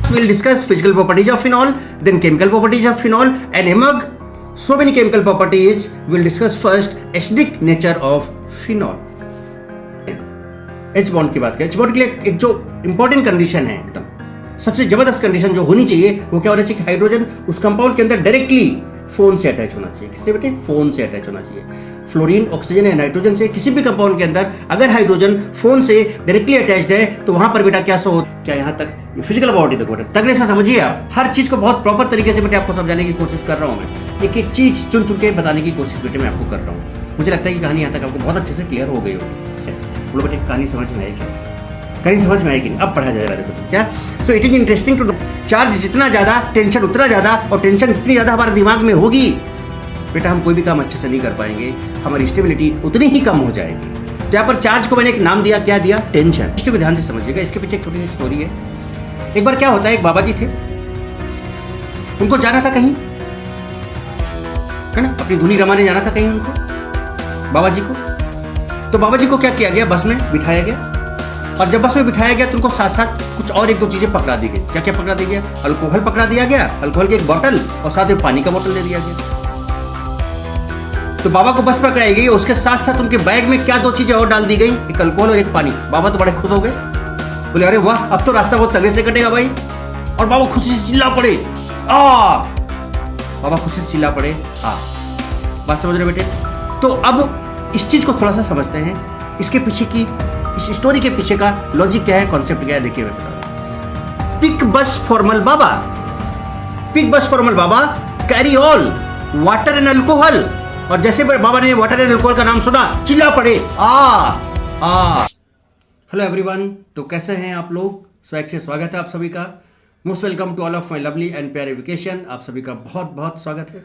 We'll discuss physical properties of phenol, then chemical properties of phenol, and among so many chemical properties, we'll discuss first acidic nature of phenol. H bond की बात करें, H bond के लिए एक जो important condition है, एकदम सबसे जबरदस्त कंडीशन जो होनी चाहिए वो क्या होना चाहिए कि हाइड्रोजन उस कंपाउंड के अंदर डायरेक्टली फोन से अटैच होना चाहिए। किससे बेटे? फोन से अटैच होना चाहिए। फ्लोरीन, ऑक्सीजन या नाइट्रोजन से किसी भी कंपाउंड के अंदर अगर हाइड्रोजन फोन से डायरेक्टली अटैच्ड है तो वहां पर बेटा क्या सो क्या यहाँ तक फिजिकल प्रॉपर्टी देखो बेटा तगड़े से समझिए आप। हर चीज को बहुत प्रॉपर तरीके से बेटे आपको समझाने की कोशिश कर रहा हूँ मैं। एक एक चीज चुन चुन के बताने की कोशिश बेटे मैं आपको कर रहा हूँ। मुझे लगता है कि कहानी यहाँ तक आपको बहुत अच्छे से क्लियर हो गई होगी। बोलो बेटे कहानी समझ में आई क्या? कहानी समझ में आएगी नहीं, अब पढ़ा जाएगा देखो क्या। So it is interesting to charge जितना ज्यादा टेंशन उतना ज्यादा, और टेंशन जितनी ज्यादा हमारे दिमाग में होगी बेटा हम कोई भी काम अच्छे से नहीं कर पाएंगे, हमारी स्टेबिलिटी उतनी ही कम हो जाएगी। तो यहाँ पर चार्ज को मैंने एक नाम दिया, क्या दिया? टेंशन। इसको को ध्यान से समझिएगा, इसके पीछे एक छोटी सी स्टोरी है। एक बार क्या होता है, एक बाबा जी थे, उनको जाना था कहीं, है ना, अपनी धुनी रमाने जाना था कहीं उनको, बाबा जी को। तो बाबा जी को क्या किया गया? बस में बिठाया गया, और जब बस में बिठाया गया तो उनको साथ साथ कुछ और एक दो चीजें पकड़ा दी गई। क्या क्या पकड़ा दी गया? अल्कोहल पकड़ा दिया गया, अल्कोहल की एक बोतल, और साथ में पानी का बोतल दे दिया गया। तो बाबा को बस पकड़ाई गई, उसके साथ साथ उनके बैग में क्या दो चीजें और डाल दी गई? एक अल्कोहल और एक पानी। बाबा तो बड़े खुश हो गए, बोले अरे वाह अब तो रास्ता बहुत तगड़े से कटेगा भाई। और बाबा खुशी से चिल्ला पड़े आ, बाबा खुशी से चिल्ला पड़े आ। बात समझ रहे बेटे? तो अब इस चीज को थोड़ा सा समझते हैं, इसके पीछे की इस स्टोरी के पीछे का लॉजिक क्या है, कॉन्सेप्ट क्या है, देखिए बेटा। पिक बस फॉर्मल बाबा, पिक बस फॉर्मल बाबा carry all water and alcohol. और जैसे बाबा ने वाटर एंड अल्कोहल का नाम सुना चिल्ला पड़े आ। हेलो एवरीवन, तो कैसे हैं आप लोग? स्वैग से स्वागत है आप सभी का। Most welcome to all of my lovely and प्यार एजुकेशन। आप सभी का बहुत बहुत स्वागत है।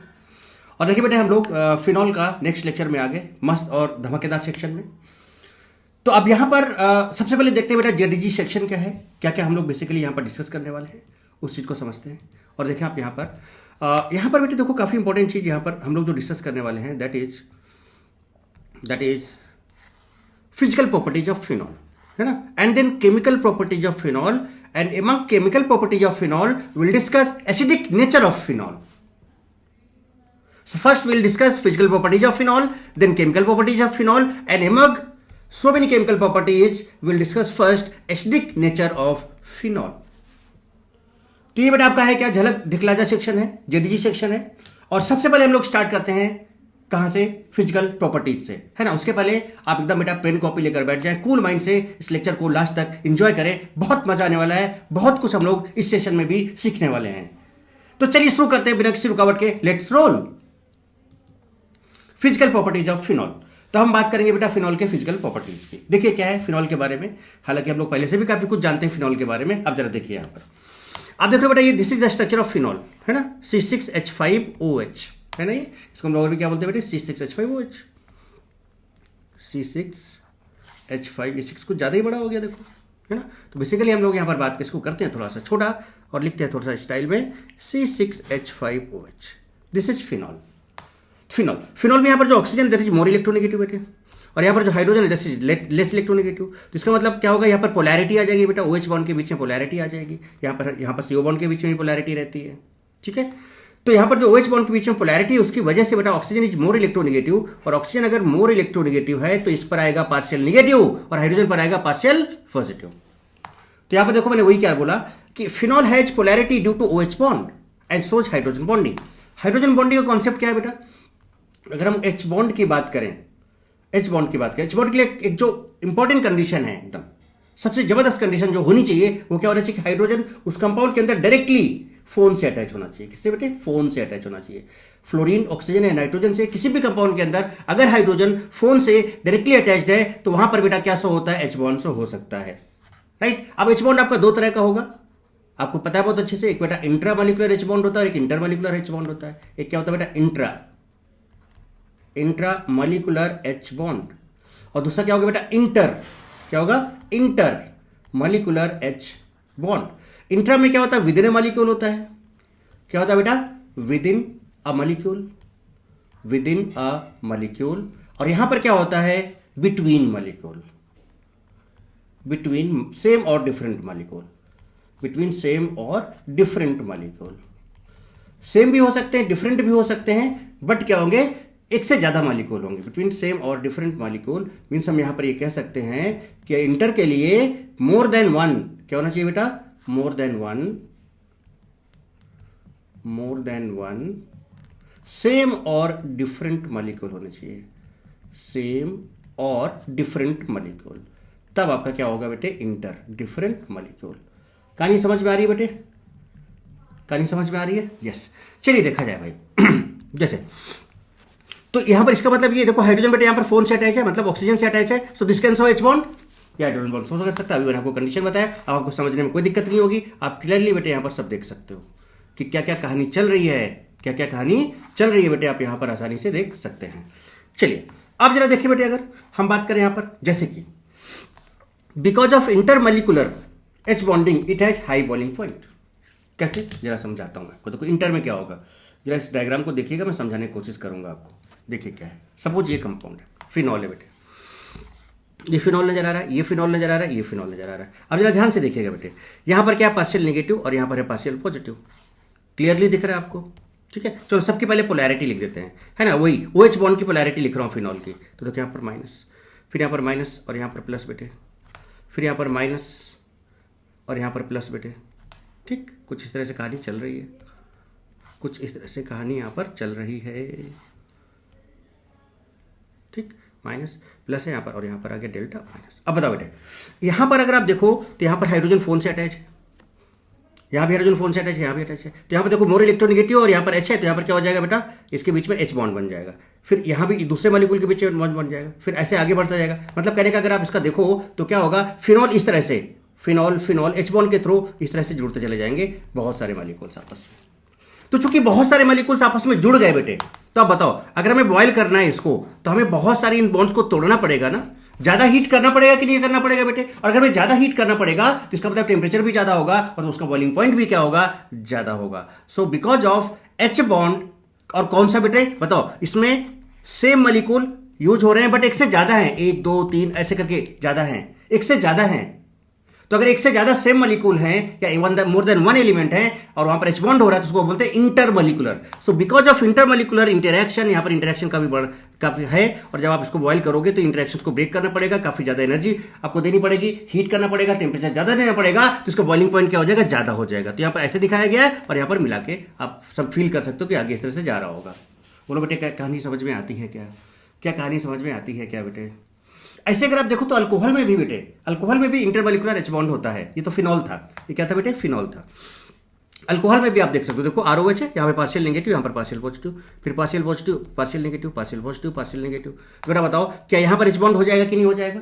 और देखिए बेटे हम लोग फिनॉल का नेक्स्ट लेक्चर में आ गए, मस्त और धमाकेदार सेक्शन में। तो अब यहाँ पर सबसे पहले देखते हैं बेटा जेडीजी सेक्शन क्या है, क्या क्या हम लोग बेसिकली यहाँ पर डिस्कस करने वाले हैं, उस चीज़ को समझते हैं। और देखें आप यहाँ पर बेटे देखो काफ़ी इंपॉर्टेंट चीज़ यहाँ पर हम लोग जो डिस्कस करने वाले हैं, that is physical properties of phenol, है ना, and then chemical properties of phenol, and among chemical properties of phenol will discuss acidic nature of phenol. So first we'll discuss physical properties of phenol, then chemical properties of phenol, and among so many chemical properties we'll discuss first acidic nature of phenol. तो ये बेटा आपका है क्या, झलक दिखला जा section है, जेडीजी सेक्शन है। और सबसे पहले हम लोग स्टार्ट करते हैं कहां से? फिजिकल प्रॉपर्टीज से, है ना। उसके पहले आप एकदम बेटा पेन कॉपी लेकर बैठ जाएं, कूल माइंड से इस लेक्चर को लास्ट तक एंजॉय करें, बहुत मजा आने वाला है, बहुत कुछ हम लोग इस सेशन में भी सीखने वाले हैं। तो चलिए शुरू करते हैं बिना किसी रुकावट के, let's roll. Physical properties of phenol. तो हम बात करेंगे बेटा फिनॉल के फिजिकल प्रॉपर्टीज की। देखिए क्या है फिनॉल के बारे में, हालांकि हम लोग पहले से भी काफी कुछ जानते हैं फिनॉल के बारे में। अब जरा देखिए यहां पर आप देख रहे हो बेटा, ये this is the structure of phenol, है ना, C6H5OH, है ना। ये इसको हम लोग और भी क्या बोलते हैं बेटे? C6H5OH, C6H5, ये 6 कुछ ज्यादा ही बड़ा हो गया देखो, है ना। तो बेसिकली हम लोग यहां पर बात इसको करते हैं थोड़ा सा छोटा और लिखते हैं थोड़ा सा स्टाइल में, C6H5OH, this is phenol. Phenol में यहाँ पर जो oxygen that is more electronegative बेटे, और यहाँ पर जो हाइड्रोजन है दैट इज लेस इलेक्ट्रोनेगेटिव। तो इसका मतलब क्या होगा, यहाँ पर पोलैरिटी आ जाएगी बेटा, OH बॉन्ड के बीच में पोलैरिटी आ जाएगी, यहाँ पर CO बॉन्ड के बीच में भी पोलैरिटी रहती है, ठीक है। तो यहाँ पर जो OH बॉन्ड के बीच में पोलैरिटी है उसकी वजह से बेटा ऑक्सीजन इज मोर इलेक्ट्रोनेगेटिव, और ऑक्सीजन अगर मोर इलेक्ट्रोनेगेटिव है तो इस पर आएगा पार्शियल नेगेटिव और हाइड्रोजन पर आएगा पार्शियल पॉजिटिव। तो यहाँ पर देखो मैंने वही क्या बोला कि phenol has polarity due to OH bond and shows hydrogen bonding. Hydrogen bonding का कॉन्सेप्ट क्या है बेटा? अगर हम H बॉन्ड की बात करें, H बॉन्ड के लिए एक जो इंपॉर्टेंट कंडीशन है, एकदम सबसे जबरदस्त कंडीशन जो होनी चाहिए वो क्या होना चाहिए कि हाइड्रोजन उस कंपाउंड के अंदर डायरेक्टली फोन से अटैच होना चाहिए। किससे बेटे? फोन से अटैच होना चाहिए। फ्लोरीन, ऑक्सीजन या नाइट्रोजन से किसी भी कंपाउंड के अंदर अगर हाइड्रोजन फोन से डायरेक्टली अटैच्ड है तो वहां पर बेटा क्या शो होता है? H बॉन्ड शो हो सकता है, राइट। अब H बॉन्ड आपका दो तरह का होगा, आपको पता है बहुत अच्छे से। एक बेटा इंट्रामोलिकुलर H बॉन्ड होता है और एक इंटरमोलिकुलर H बॉन्ड होता है। एक क्या होता है बेटा? इंट्रामोलिकुलर H बॉन्ड, और दूसरा क्या होगा बेटा? क्या होगा? Inter molecular H bond. Intra में क्या होता है? विद इन ए मॉलिक्यूल होता है। क्या होता है बेटा? With in a molecule. और यहां पर क्या होता है? बिटवीन मॉलिक्यूल, बिटवीन सेम और डिफरेंट मॉलिक्यूल। बिटवीन सेम और डिफरेंट मॉलिक्यूल। सेम भी हो सकते हैं, डिफरेंट भी हो सकते हैं, बट क्या होंगे, एक से ज्यादा मॉलिक्यूल होंगे। बिटवीन सेम और डिफरेंट मॉलिक्यूल मीन्स हम यहां पर ये कह सकते हैं कि इंटर के लिए मोर देन वन क्या होना चाहिए बेटा, मोर देन वन सेम और डिफरेंट मॉलिक्यूल होने चाहिए, सेम और डिफरेंट मॉलिक्यूल। तब आपका क्या होगा बेटे, इंटर डिफरेंट मॉलिक्यूल। कहानी समझ में आ रही है बेटे, कहानी समझ में आ रही है? यस। चलिए देखा जाए भाई जैसे तो यहां पर इसका मतलब ये देखो, हाइड्रोजन बेटे यहां पर फोन से अटैच है, मतलब ऑक्सीजन से अटैच है, so this can show H bond या हाइड्रोजन बॉन्ड शो कर सकता है। अभी मैंने आपको कंडीशन बताया, अब आपको समझने में कोई दिक्कत नहीं होगी, आप क्लियरली बेटे यहां पर सब देख सकते हो कि क्या क्या कहानी चल रही है, क्या क्या कहानी चल रही है बेटे, आप यहां पर आसानी से देख सकते हैं। चलिए अब जरा देखिए बेटे, अगर हम बात करें यहां पर जैसे कि because of intermolecular H bonding it has high boiling point. कैसे, जरा समझाता हूं मैं आपको। देखो इंटर में क्या होगा, जरा इस डायग्राम को देखिएगा, मैं समझाने की कोशिश करूंगा आपको। देखिए क्या है, सपोज ये कंपाउंड है, फिनॉल है बेटे, ये फिनॉल नजर आ रहा है, ये फिनॉल नजर आ रहा है, ये फिनॉल नजर आ रहा है। अब जरा ध्यान से देखिएगा बेटे, यहां पर क्या पार्शियल नेगेटिव और यहां पर है पार्शियल पॉजिटिव, क्लियरली दिख रहा है आपको? ठीक है, चलो सबके पहले पोलैरिटी लिख देते हैं, है ना, वही OH बॉन्ड की पोलैरिटी लिख रहा हूं फिनॉल की। तो देखो यहां पर माइनस, फिर यहां पर माइनस और यहां पर प्लस बेटे, फिर यहां पर माइनस और यहां पर प्लस बेटे। ठीक, कुछ इस तरह से कहानी चल रही है, कुछ इस तरह से कहानी यहां पर चल रही है। ठीक, माइनस प्लस है यहां पर और यहां पर आ गया डेल्टा माइनस। अब बताओ बेटे, यहां पर अगर आप देखो तो यहां पर हाइड्रोजन फोन से अटैच है, यहां भी हाइड्रोजन फोन से अटैच है, यहां भी अटैच है। तो यहां पर देखो मोर इलेक्ट्रोनेगेटिव और यहां पर H है, तो यहां पर क्या हो जाएगा बेटा, इसके बीच में H बॉन्ड बन जाएगा, फिर यहां भी दूसरे मॉलिक्यूल के बीच में बॉन्ड बन जाएगा, फिर ऐसे आगे बढ़ता जाएगा। मतलब कहने का अगर आप इसका देखो तो क्या होगा, फिनॉल इस तरह से, फिनॉल फिनॉल H बॉन्ड के थ्रू इस तरह से जुड़ते चले जाएंगे बहुत सारे मॉलिक्यूल्स आपस में। तो चूंकि बहुत सारे मॉलिक्यूल्स आपस में जुड़ गए बेटे, तो आप बताओ अगर हमें बॉयल करना है इसको, तो हमें बहुत सारी इन बॉन्ड्स को तोड़ना पड़ेगा ना, ज्यादा हीट करना पड़ेगा कि नहीं करना पड़ेगा बेटे? और अगर हमें ज्यादा हीट करना पड़ेगा तो इसका मतलब टेम्परेचर भी ज्यादा होगा और उसका बॉइलिंग पॉइंट भी क्या होगा, ज्यादा होगा। So because of H bond, और कौन सा बेटे बताओ, इसमें सेम मॉलिक्यूल यूज हो रहे हैं बट एक से ज्यादा है, 1 2 3 ऐसे करके ज्यादा है, एक से ज्यादा है। तो अगर एक से ज्यादा सेम मॉलिक्यूल हैं या मोर देन वन एलिमेंट है और वहां पर H बॉन्ड हो रहा है तो उसको बोलते हैं intermolecular. So because of intermolecular interaction, यहां पर इंटरेक्शन का भी काफी है, और जब आप इसको बॉयल करोगे तो इंटरेक्शन को ब्रेक करना पड़ेगा, काफी ज्यादा एनर्जी आपको देनी पड़ेगी, हीट करना पड़ेगा, टेम्परेचर ज्यादा देना पड़ेगा, तो इसका बॉइलिंग पॉइंट क्या हो जाएगा, ज्यादा हो जाएगा। तो यहां पर ऐसे दिखाया गया है और यहां पर मिला के आप सब फील कर सकते हो कि आगे इस तरह से जा रहा होगा। बोलो बेटे क्या कहानी समझ में आती है, क्या क्या कहानी समझ में आती है क्या बेटे? ऐसे अगर आप देखो तो अल्कोहल में भी बेटे, अल्कोहल में भी इंटरमॉलिक्यूलर H बॉन्ड होता है। ये तो फिनॉल था, ये क्या था बेटे, फिनॉल था। अल्कोहल में भी आप देख सकते हो, देखो ROH है, यहाँ पे पार्शियल नेगेटिव, यहाँ पर पार्शियल पॉजिटिव, फिर partial positive, partial negative, partial positive, partial negative. बेटा बताओ क्या यहाँ पर H बॉन्ड हो जाएगा कि नहीं हो जाएगा?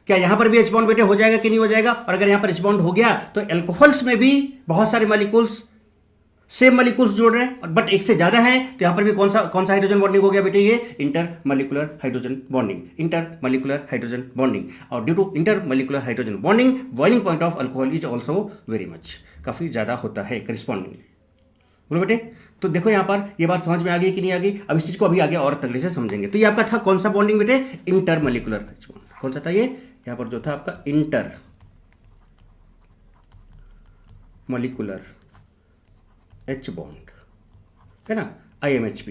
क्या यहाँ पर भी H बॉन्ड बेटे हो जाएगा कि नहीं हो जाएगा? और अगर यहाँ पर H बॉन्ड हो गया तो अल्कोहल्स में भी बहुत सारे मॉलिक्यूल्स, सेम मॉलिक्यूल्स जुड़ रहे हैं बट एक से ज्यादा है, तो यहां पर भी कौन सा हाइड्रोजन बॉन्डिंग हो गया बेटे, ये intermolecular hydrogen bonding, intermolecular hydrogen bonding. और due to intermolecular hydrogen bonding boiling point of alcohol is also very much, काफी ज्यादा होता है करिस्पॉन्डिंगली। बोलो बेटे, तो देखो यहां पर ये बात समझ में आ गई कि नहीं आ गई? अब इस चीज को अभी आगे और तगड़े से समझेंगे। तो ये आपका था कौन सा बॉन्डिंग बेटे, इंटरमॉलिक्यूलर। कौन सा था ये, यहां पर जो था आपका इंटर मॉलिक्यूलर H बॉन्ड है ना, IMHP।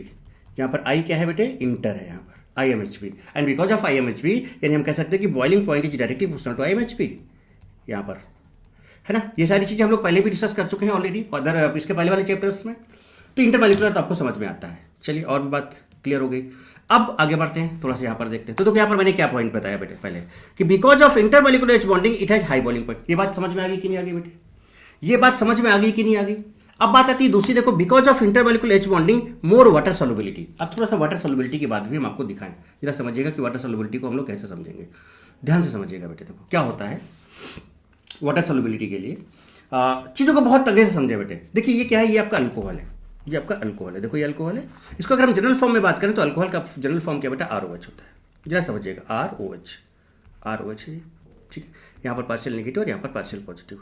यहां पर I क्या है बेटे, इंटर है, यहां पर IMHP, and because of IMHP यानी हम कह सकते हैं कि boiling point is directly proportional to IMHP यहां पर, है ना। ये सारी चीजें हम लोग पहले भी डिस्कस कर चुके हैं ऑलरेडी अदर इसके पहले वाले चैप्टर्स में। तो इंटरमॉलिक्यूलर तो आपको समझ में आता है। चलिए और भी बात क्लियर हो गई। अब आगे बढ़ते हैं, थोड़ा सा यहां पर देखते हैं। तो देखो यहां पर मैंने क्या पॉइंट बताया बेटे पहले कि because of intermolecular H bonding it has high boiling point. ये बात समझ में आ गई कि नहीं आ गई बेटे? ये बात समझ में आ गई कि नहीं आ गई? अब बात आती है दूसरी, देखो because of intermolecular H bonding more water solubility. अब थोड़ा सा वाटर सॉल्युबिलिटी की बात भी हम आपको दिखाएं, जरा समझिएगा कि वाटर सॉल्युबिलिटी को हम लोग कैसे समझेंगे। ध्यान से समझिएगा बेटे। देखो क्या होता है वाटर सॉल्युबिलिटी के लिए, चीजों को बहुत तगड़े से समझे बेटे। देखिए ये क्या है, ये आपका अल्कोहल है, ये आपका अल्कोहल है। देखो ये अल्कोहल है, इसको अगर हम जनरल फॉर्म में बात करें तो अल्कोहल का जनरल फॉर्म क्या बेटा, ROH होता है। जरा समझिएगा, ROH है, ठीक है। यहाँ पर पार्शियल नेगेटिव और यहाँ पर पार्शियल पॉजिटिव,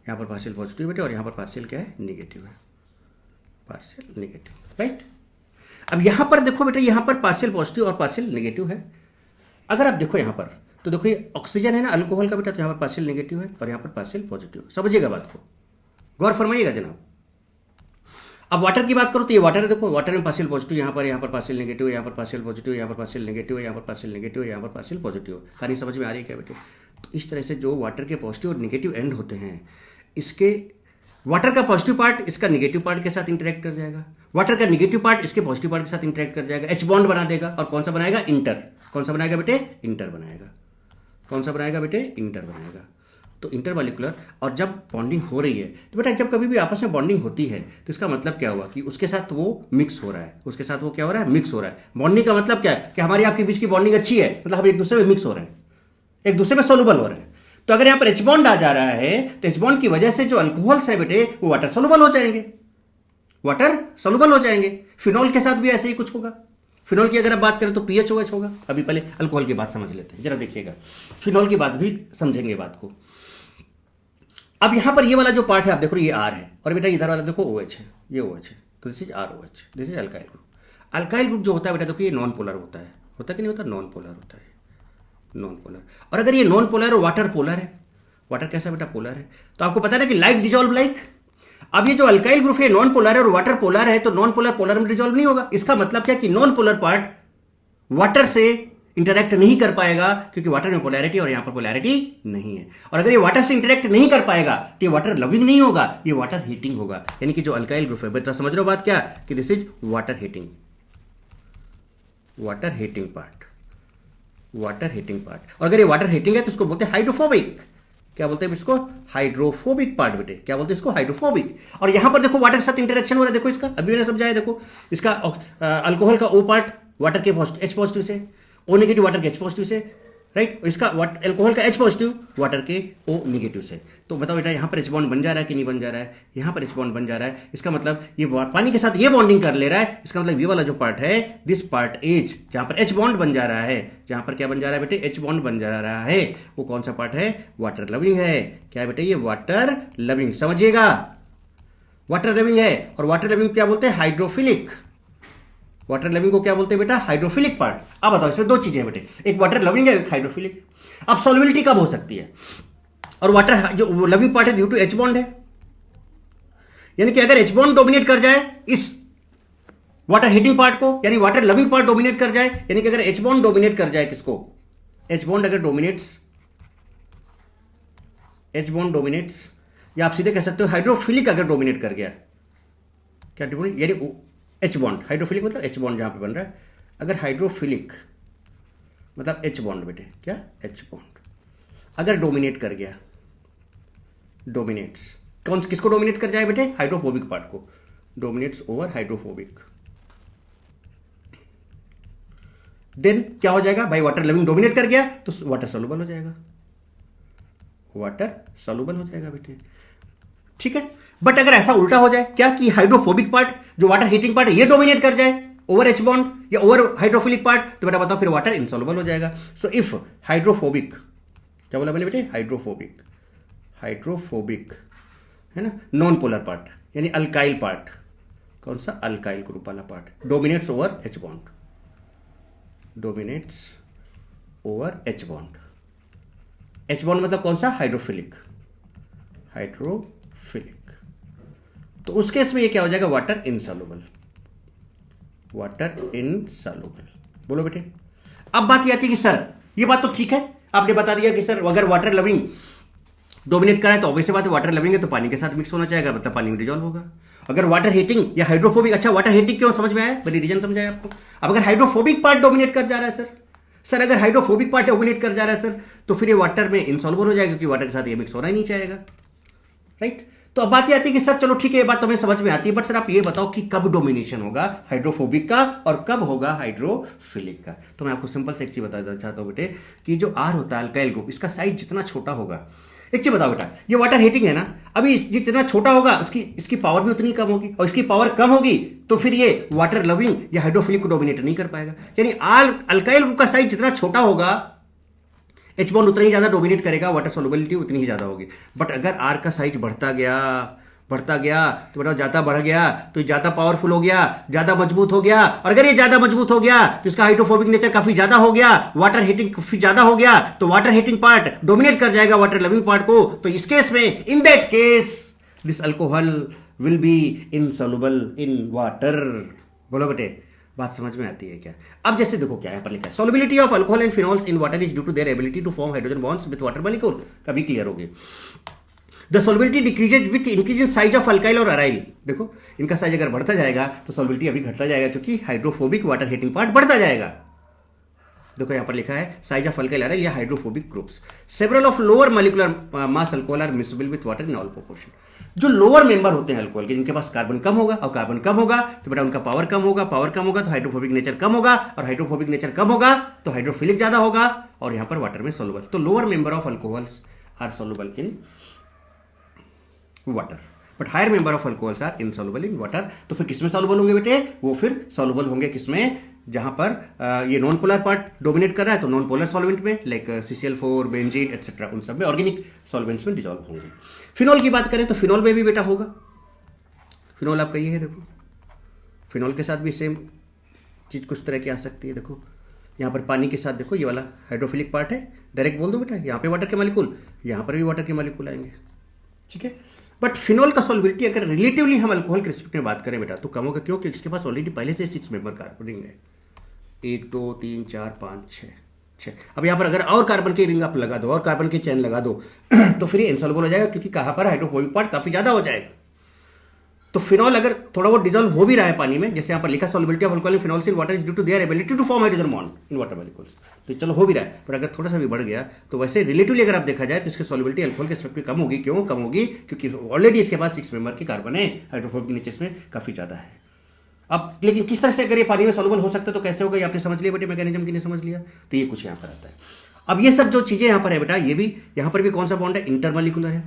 यहाँ पर पार्शियल पॉजिटिव बेटे और यहाँ पर पार्शियल क्या है, नेगेटिव है, पार्शियल नेगेटिव, राइट। अब यहाँ पर देखो बेटे, यहाँ पर पार्शियल पॉजिटिव और पार्शियल नेगेटिव है। अगर आप देखो यहाँ पर तो देखो ये ऑक्सीजन है ना अल्कोहल का बेटा, तो यहाँ पर पार्शियल नेगेटिव है और यहाँ पर पार्शियल पॉजिटिव। समझिएगा बात को, गौर फरमाइएगा जनाब। अब वाटर की बात करो तो ये वाटर है, देखो वाटर में पार्शियल पॉजिटिव, यहाँ पर पार्शियल नेगेटिव, यहाँ पर पार्शियल पॉजिटिव, यहाँ पर पार्शियल नेगेटिव, यहाँ पर पार्शियल नेगेटिव, यहाँ पर पार्शियल पॉजिटिव। कहानी समझ में आ रही है क्या बेटे? तो इस तरह से जो वाटर के पॉजिटिव और नेगेटिव एंड होते हैं, इसके वाटर का पॉजिटिव पार्ट इसका नेगेटिव पार्ट के साथ इंटरेक्ट कर जाएगा, वाटर का नेगेटिव पार्ट इसके पॉजिटिव पार्ट के साथ इंटरेक्ट कर जाएगा, एच बॉन्ड बना देगा। और कौन सा बनाएगा? इंटर। कौन सा बनाएगा बेटे? इंटर बनाएगा। कौन सा बनाएगा बेटे? इंटर बनाएगा। तो इंटरमॉलिक्यूलर, और जब बॉन्डिंग हो रही है तो बेटा जब कभी भी आपस में बॉन्डिंग होती है तो इसका मतलब क्या हुआ कि उसके साथ वो मिक्स हो रहा है, उसके साथ वो क्या हो रहा है? मिक्स हो रहा है। बॉन्डिंग का मतलब क्या है? कि हमारी आपके बीच की बॉन्डिंग अच्छी है, मतलब हम एक दूसरे में मिक्स हो रहे हैं, एक दूसरे में सोलुबल हो रहे हैं। तो अगर यहाँ पर एच बॉन्ड आ जा रहा है तो एच बॉन्ड की वजह से जो अल्कोहल्स है बेटे वो वाटर सोलुबल हो जाएंगे, वाटर सोलुबल हो जाएंगे। फिनॉल के साथ भी ऐसे ही कुछ होगा। फिनॉल की अगर आप बात करें तो PHOH होगा। अभी पहले अल्कोहल की बात समझ लेते हैं, जरा देखिएगा, फिनॉल की बात भी समझेंगे बात को। अब यहां पर ये वाला जो पार्ट है आप देखो ये R है, और बेटा इधर वाला देखो OH है, ये OH है, तो this is ROH, this is alkyl group. Alkyl group जो होता है बेटा देखो ये नॉन पोलर होता है, होता कि नहीं होता? नॉन पोलर होता है, नॉन पोलर। और अगर ये नॉन पोलर और वाटर पोलर है, वाटर कैसा बेटा? पोलर है। तो आपको पता है ना कि लाइक डिजॉल्व लाइक। अब ये जो अल्काइल ग्रुप है नॉन पोलर है और वाटर पोलर है, तो नॉन पोलर पोलर में डिजॉल्व नहीं होगा। इसका मतलब क्या कि नॉन पोलर पार्ट वाटर से इंटरैक्ट नहीं कर पाएगा, क्योंकि वाटर में पोलैरिटी और यहां पर पोलैरिटी नहीं है। और अगर ये वाटर से इंटरैक्ट नहीं कर पाएगा तो ये वाटर लविंग नहीं होगा, ये वाटर हीटिंग होगा। यानी कि जो अल्काइल ग्रुप है बेटा, समझ रहे हो बात क्या? कि this is water heating, water heating part, water heating part. और अगर ये वाटर हीटिंग है तो इसको बोलते हैं हाइड्रोफोबिक। क्या बोलते हैं इसको? हाइड्रोफोबिक पार्ट बेटे। क्या बोलते हैं इसको? हाइड्रोफोबिक। और यहां पर देखो वाटर के साथ इंटरेक्शन हो रहा है, देखो इसका अभी मैंने समझाया। देखो इसका अल्कोहल का O पार्ट वाटर के H पॉजिटिव से, O नेगेटिव वाटर के H पॉजिटिव से, राइट। इसका अल्कोहल का H पॉजिटिव वाटर के O नेगेटिव से। तो बताओ बेटा यहाँ पर H बॉन्ड बन जा रहा है कि नहीं बन जा रहा है? यहाँ पर H बॉन्ड बन जा रहा है। इसका मतलब ये पानी के साथ ये बॉन्डिंग कर ले रहा है। इसका मतलब ये वाला जो पार्ट है, दिस पार्ट H, जहां पर H बॉन्ड बन जा रहा है, जहां पर क्या बन जा रहा है बेटे? H बॉन्ड बन जा रहा है, वो कौन सा पार्ट है? वाटर लविंग है। क्या है बेटे? ये वाटर लविंग, समझिएगा, वाटर लविंग है। और वाटर लविंग क्या बोलते हैं? हाइड्रोफिलिक। वाटर लविंग को क्या बोलते हैं बेटा? Hydrophilic part. अब बताओ इसमें दो चीजें बेटे, एक वाटर लविंग है, एक हाइड्रोफिलिक। अब सॉल्युबिलिटी कब हो सकती है? और वाटर जो लविंग पार्ट है ड्यू टू H बॉन्ड है, यानी कि अगर H बॉन्ड डोमिनेट कर जाए इस वाटर हीटिंग पार्ट को, यानी वाटर लविंग पार्ट डोमिनेट कर जाए, यानी कि अगर H बॉन्ड डोमिनेट कर जाए किसको? H बॉन्ड अगर डोमिनेट्स, H बॉन्ड डोमिनेट्स, या आप सीधे कह सकते हो हाइड्रोफिलिक अगर डोमिनेट कर गया, क्या डोमिनेट, यानी H बॉन्ड, हाइड्रोफिलिक मतलब H बॉन्ड जहां पे बन रहा है, अगर हाइड्रोफिलिक मतलब H बॉन्ड बेटे, क्या? H बॉन्ड अगर डोमिनेट कर गया, डोमिनेट्स कौन किसको डोमिनेट कर जाए बेटे? हाइड्रोफोबिक पार्ट को, डोमिनेट्स ओवर हाइड्रोफोबिक, देन क्या हो जाएगा भाई? वाटर लविंग डोमिनेट कर गया तो वाटर सॉल्युबल हो जाएगा, वाटर सॉल्युबल हो जाएगा बेटे, ठीक है। बट अगर ऐसा उल्टा हो जाए, क्या कि हाइड्रोफोबिक पार्ट जो वाटर हीटिंग पार्ट है ये डोमिनेट कर जाए ओवर H बॉन्ड या ओवर हाइड्रोफिलिक पार्ट, तो बेटा बताओ फिर वाटर इनसॉल्युबल हो जाएगा। सो इफ हाइड्रोफोबिक, क्या बोला मैंने बेटे? हाइड्रोफोबिक, हाइड्रोफोबिक है ना, नॉन पोलर पार्ट यानी अल्काइल पार्ट, कौन सा? अल्काइल ग्रुप वाला part dominates over H bond, dominates over H bond. H bond मतलब कौन सा? Hydrophilic, hydrophilic. तो उस केस में ये क्या हो जाएगा? Water insoluble, water insoluble. बोलो बेटे। अब बात ये आती है कि सर ये बात तो ठीक है, आपने बता दिया कि सर अगर वाटर लविंग डोमिनेट कराए तो ऑब्वियस बात है वाटर लविंग है तो पानी के साथ मिक्स होना चाहिए, मतलब पानी में डिजॉल्व होगा। अगर वाटर हीटिंग या हाइड्रोफोबिक, अच्छा वाटर हीटिंग क्यों समझ में आया? बड़ी रीजन समझाया आपको। अब अगर हाइड्रोफोबिक पार्ट डोमिनेट कर जा रहा है सर अगर हाइड्रोफोबिक पार्ट डोमिनेट कर जा रहा है सर, तो फिर ये वाटर में इनसॉल्युबल हो जाएगा, क्योंकि वाटर के साथ ये मिक्स होना ही नहीं चाहेगा, राइट। तो अब बात ये आती है कि सर चलो ठीक है, ये बात तो हमें समझ में आती है, बट सर आप ये बताओ कि कब डोमिनेशन होगा हाइड्रोफोबिक का और कब होगा हाइड्रोफिलिक का। तो मैं आपको सिंपल से एक चीज बताना चाहता हूं बेटे, कि जो R होता है अल्काइल ग्रुप, इसका साइज जितना छोटा होगा, एक चीज बताओ बेटा, ये वाटर हीटिंग है ना, अभी जितना छोटा होगा इसकी पावर भी उतनी कम होगी, और इसकी पावर कम होगी तो फिर ये वाटर लविंग या हाइड्रोफिलिक को डोमिनेट नहीं कर पाएगा। यानी अल्काइल ग्रुप का साइज जितना छोटा होगा H बॉन्ड उतना ही ज्यादा डोमिनेट करेगा, वाटर सोल्युबिलिटी उतनी ही ज्यादा होगी। बट अगर R का साइज बढ़ता गया, बढ़ता गया तो बेटा ज़्यादा बढ़ गया तो ज़्यादा पावरफुल हो गया, ज़्यादा मजबूत हो गया, और अगर ये ज़्यादा मजबूत हो गया तो इसका हाइड्रोफोबिक नेचर काफ़ी ज़्यादा हो गया, वाटर हीटिंग काफ़ी ज़्यादा हो गया, तो वाटर हीटिंग पार्ट डोमिनेट कर जाएगा वाटर लविंग पार्ट को। तो इस केस में, in that case, this alcohol will be insoluble in water. बोलो बेटे, बात समझ में आती है क्या? अब जैसे देखो क्या यहाँ पर लिखा है, solubility of alcohol and phenols in water is due to their ability to form hydrogen bonds with water molecule. कभी क्लियर हो गए? The solubility decreases with increase in size of alkyl और अराइल। देखो इनका साइज अगर बढ़ता जाएगा तो सॉल्युबिलिटी अभी घटता जाएगा, क्योंकि हाइड्रोफोबिक वाटर हीटिंग पार्ट बढ़ता जाएगा। देखो यहाँ पर लिखा है साइज ऑफ अल्काइल अराइल या hydrophobic groups. Several of lower molecular mass alcohol are miscible with water in all proportion. जो लोअर मेंबर होते हैं अल्कोहल के, जिनके पास कार्बन कम होगा, और कार्बन कम होगा तो बेटा उनका पावर कम होगा, पावर कम होगा तो हाइड्रोफोबिक नेचर कम होगा, और हाइड्रोफोबिक नेचर कम होगा तो हाइड्रोफिलिक ज्यादा होगा, और यहां पर वाटर में सॉल्युबल। तो lower member of alcohols are soluble in water, but higher member of alcohols are insoluble in water. तो फिर किसमें सॉल्युबल होंगे बेटे? वो फिर सॉल्युबल होंगे किसमें? जहां पर ये नॉन पोलर पार्ट डोमिनेट कर रहा है तो नॉन पोलर सॉल्वेंट में, लाइक CCl4, बेंजीन एक्सेट्रा, उन सब में, ऑर्गेनिक सॉल्वेंट्स में डिजॉल्व होंगे। फिनॉल की बात करें तो फिनॉल में भी बेटा होगा। फिनॉल आपका ये है, देखो फिनॉल के साथ भी सेम चीज कुछ तरह की आ सकती है। देखो यहाँ पर पानी के साथ देखो ये वाला हाइड्रोफिलिक पार्ट है, डायरेक्ट बोल दो बेटा, यहाँ पे वाटर के मॉलिक्यूल, यहाँ पर भी वाटर के मॉलिक्यूल आएंगे, ठीक है। बट फिनॉल का सॉल्युबिलिटी अगर रिलेटिवली हम अल्कोहल के रिस्पेक्ट में बात करें बेटा तो कम होगा, क्यों? क्योंकि इसके पास ऑलरेडी पहले से 6 मेंबर कार्बन रिंग है, 1 2 3 4 5 6। अब यहाँ पर अगर और कार्बन की रिंग आप लगा दो और कार्बन की चेन लगा दो तो फिर ये इनसॉल्युबल हो जाएगा, क्योंकि कहाँ पर हाइड्रोफोबिक पार्ट काफी ज्यादा हो जाएगा। तो फिनॉल अगर थोड़ा बहुत डिजॉल्व हो भी रहा है पानी में, जैसे यहाँ पर लिखा solubility of alcohol in phenols in water is due to their ability to form hydrogen bond in water molecules, तो चलो हो भी रहा है, पर अगर थोड़ा सा भी बढ़ गया तो वैसे रिलेटिवली अगर आप देखा जाए तो इसकी सॉल्युबिलिटी अल्कोहल के रिस्पेक्ट में कम होगी। क्यों कम होगी? क्योंकि ऑलरेडी इसके पास 6 मेंबर की कार्बन है, हाइड्रोफोबिक नेचर में काफी ज्यादा है। अब लेकिन किस तरह से अगर ये पानी में सॉल्युबल हो सकता है तो कैसे होगा, ये आपने समझ लिया बेटे, मैकेनिज्म की नहीं समझ लिया तो ये कुछ यहाँ पर आता है। अब ये सब जो चीजें यहाँ पर है बेटा, ये भी यहाँ पर भी कौन सा बॉन्ड है? इंटरमॉलिक्यूलर है,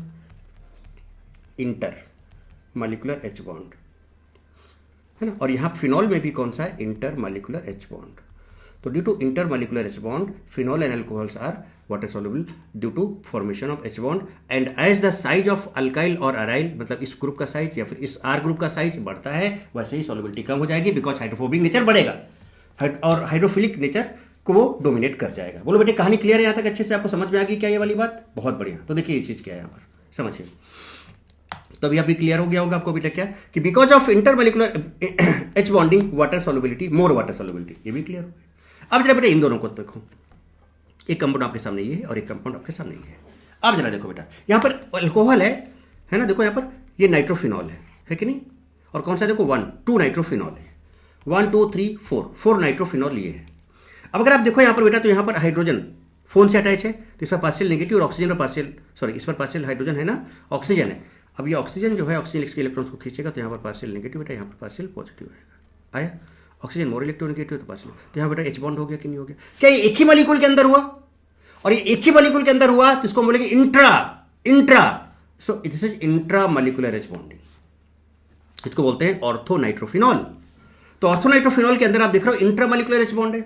इंटरमॉलिक्यूलर H बॉन्ड है ना, और यहाँ फिनॉल में भी कौन सा है? Intermolecular H bond. तो due to intermolecular H bond phenol and alcohols are water soluble due to formation of H bond, and as the size of alkyl और अराइल, मतलब इस ग्रुप का साइज या फिर इस R ग्रुप का size बढ़ता है, वैसे ही सॉल्युबिलिटी कम हो जाएगी, बिकॉज हाइड्रोफोबिक नेचर बढ़ेगा और हाइड्रोफिलिक नेचर को वो डोमिनेट कर जाएगा। बोलो बेटे कहानी क्लियर है यहाँ तक? अच्छे से आपको समझ में आ गई क्या ये वाली बात? बहुत बढ़िया। तो देखिए ये चीज क्या है यहाँ पर, समझिए। तो अभी अभी क्लियर हो गया होगा आपको बेटा क्या, कि because of intermolecular H bonding water solubility, more water solubility, ये भी क्लियर हो गया। अब जरा बेटा इन दोनों को देखो, एक कंपाउंड आपके सामने ये है और एक कंपाउंड आपके सामने ये है। अब जरा देखो बेटा, यहाँ पर अल्कोहल है ना, देखो यहाँ पर ये नाइट्रोफिनॉल है कि नहीं, और कौन सा देखो 1 2 नाइट्रोफिनॉल है, 1 2 3 4 नाइट्रोफिनॉल ये है। अब अगर आप देखो यहाँ पर बेटा, तो यहाँ पर हाइड्रोजन फोन से अटैच है, तो इस पर पार्शियल नेगेटिव और ऑक्सीजन पर पार्शियल, सॉरी इस पर पार्शियल हाइड्रोजन है ना, ऑक्सीजन है। अब ये ऑक्सीजन जो है, ऑक्सीजन इसके इलेक्ट्रॉन्स को खींचेगा तो यहाँ पर पार्शियल नेगेटिव बेटा, यहाँ पर पार्शियल पॉजिटिव आएगा। आया? ऑक्सीजन मोर इलेक्ट्रोनेगेटिव तो पार्शियल, तो यहाँ बेटा H बॉन्ड हो गया कि नहीं हो गया? क्या ये एक ही मॉलिक्यूल के अंदर हुआ? और ये एक ही मॉलिक्यूल के अंदर हुआ तो इसको बोलेंगे intra. So this is intra molecular H bonding, इसको बोलते हैं ऑर्थो नाइट्रोफिनॉल। तो ऑर्थो नाइट्रोफिनॉल के अंदर आप देख रहे हो इंट्रा मॉलिक्यूलर H बॉन्ड है।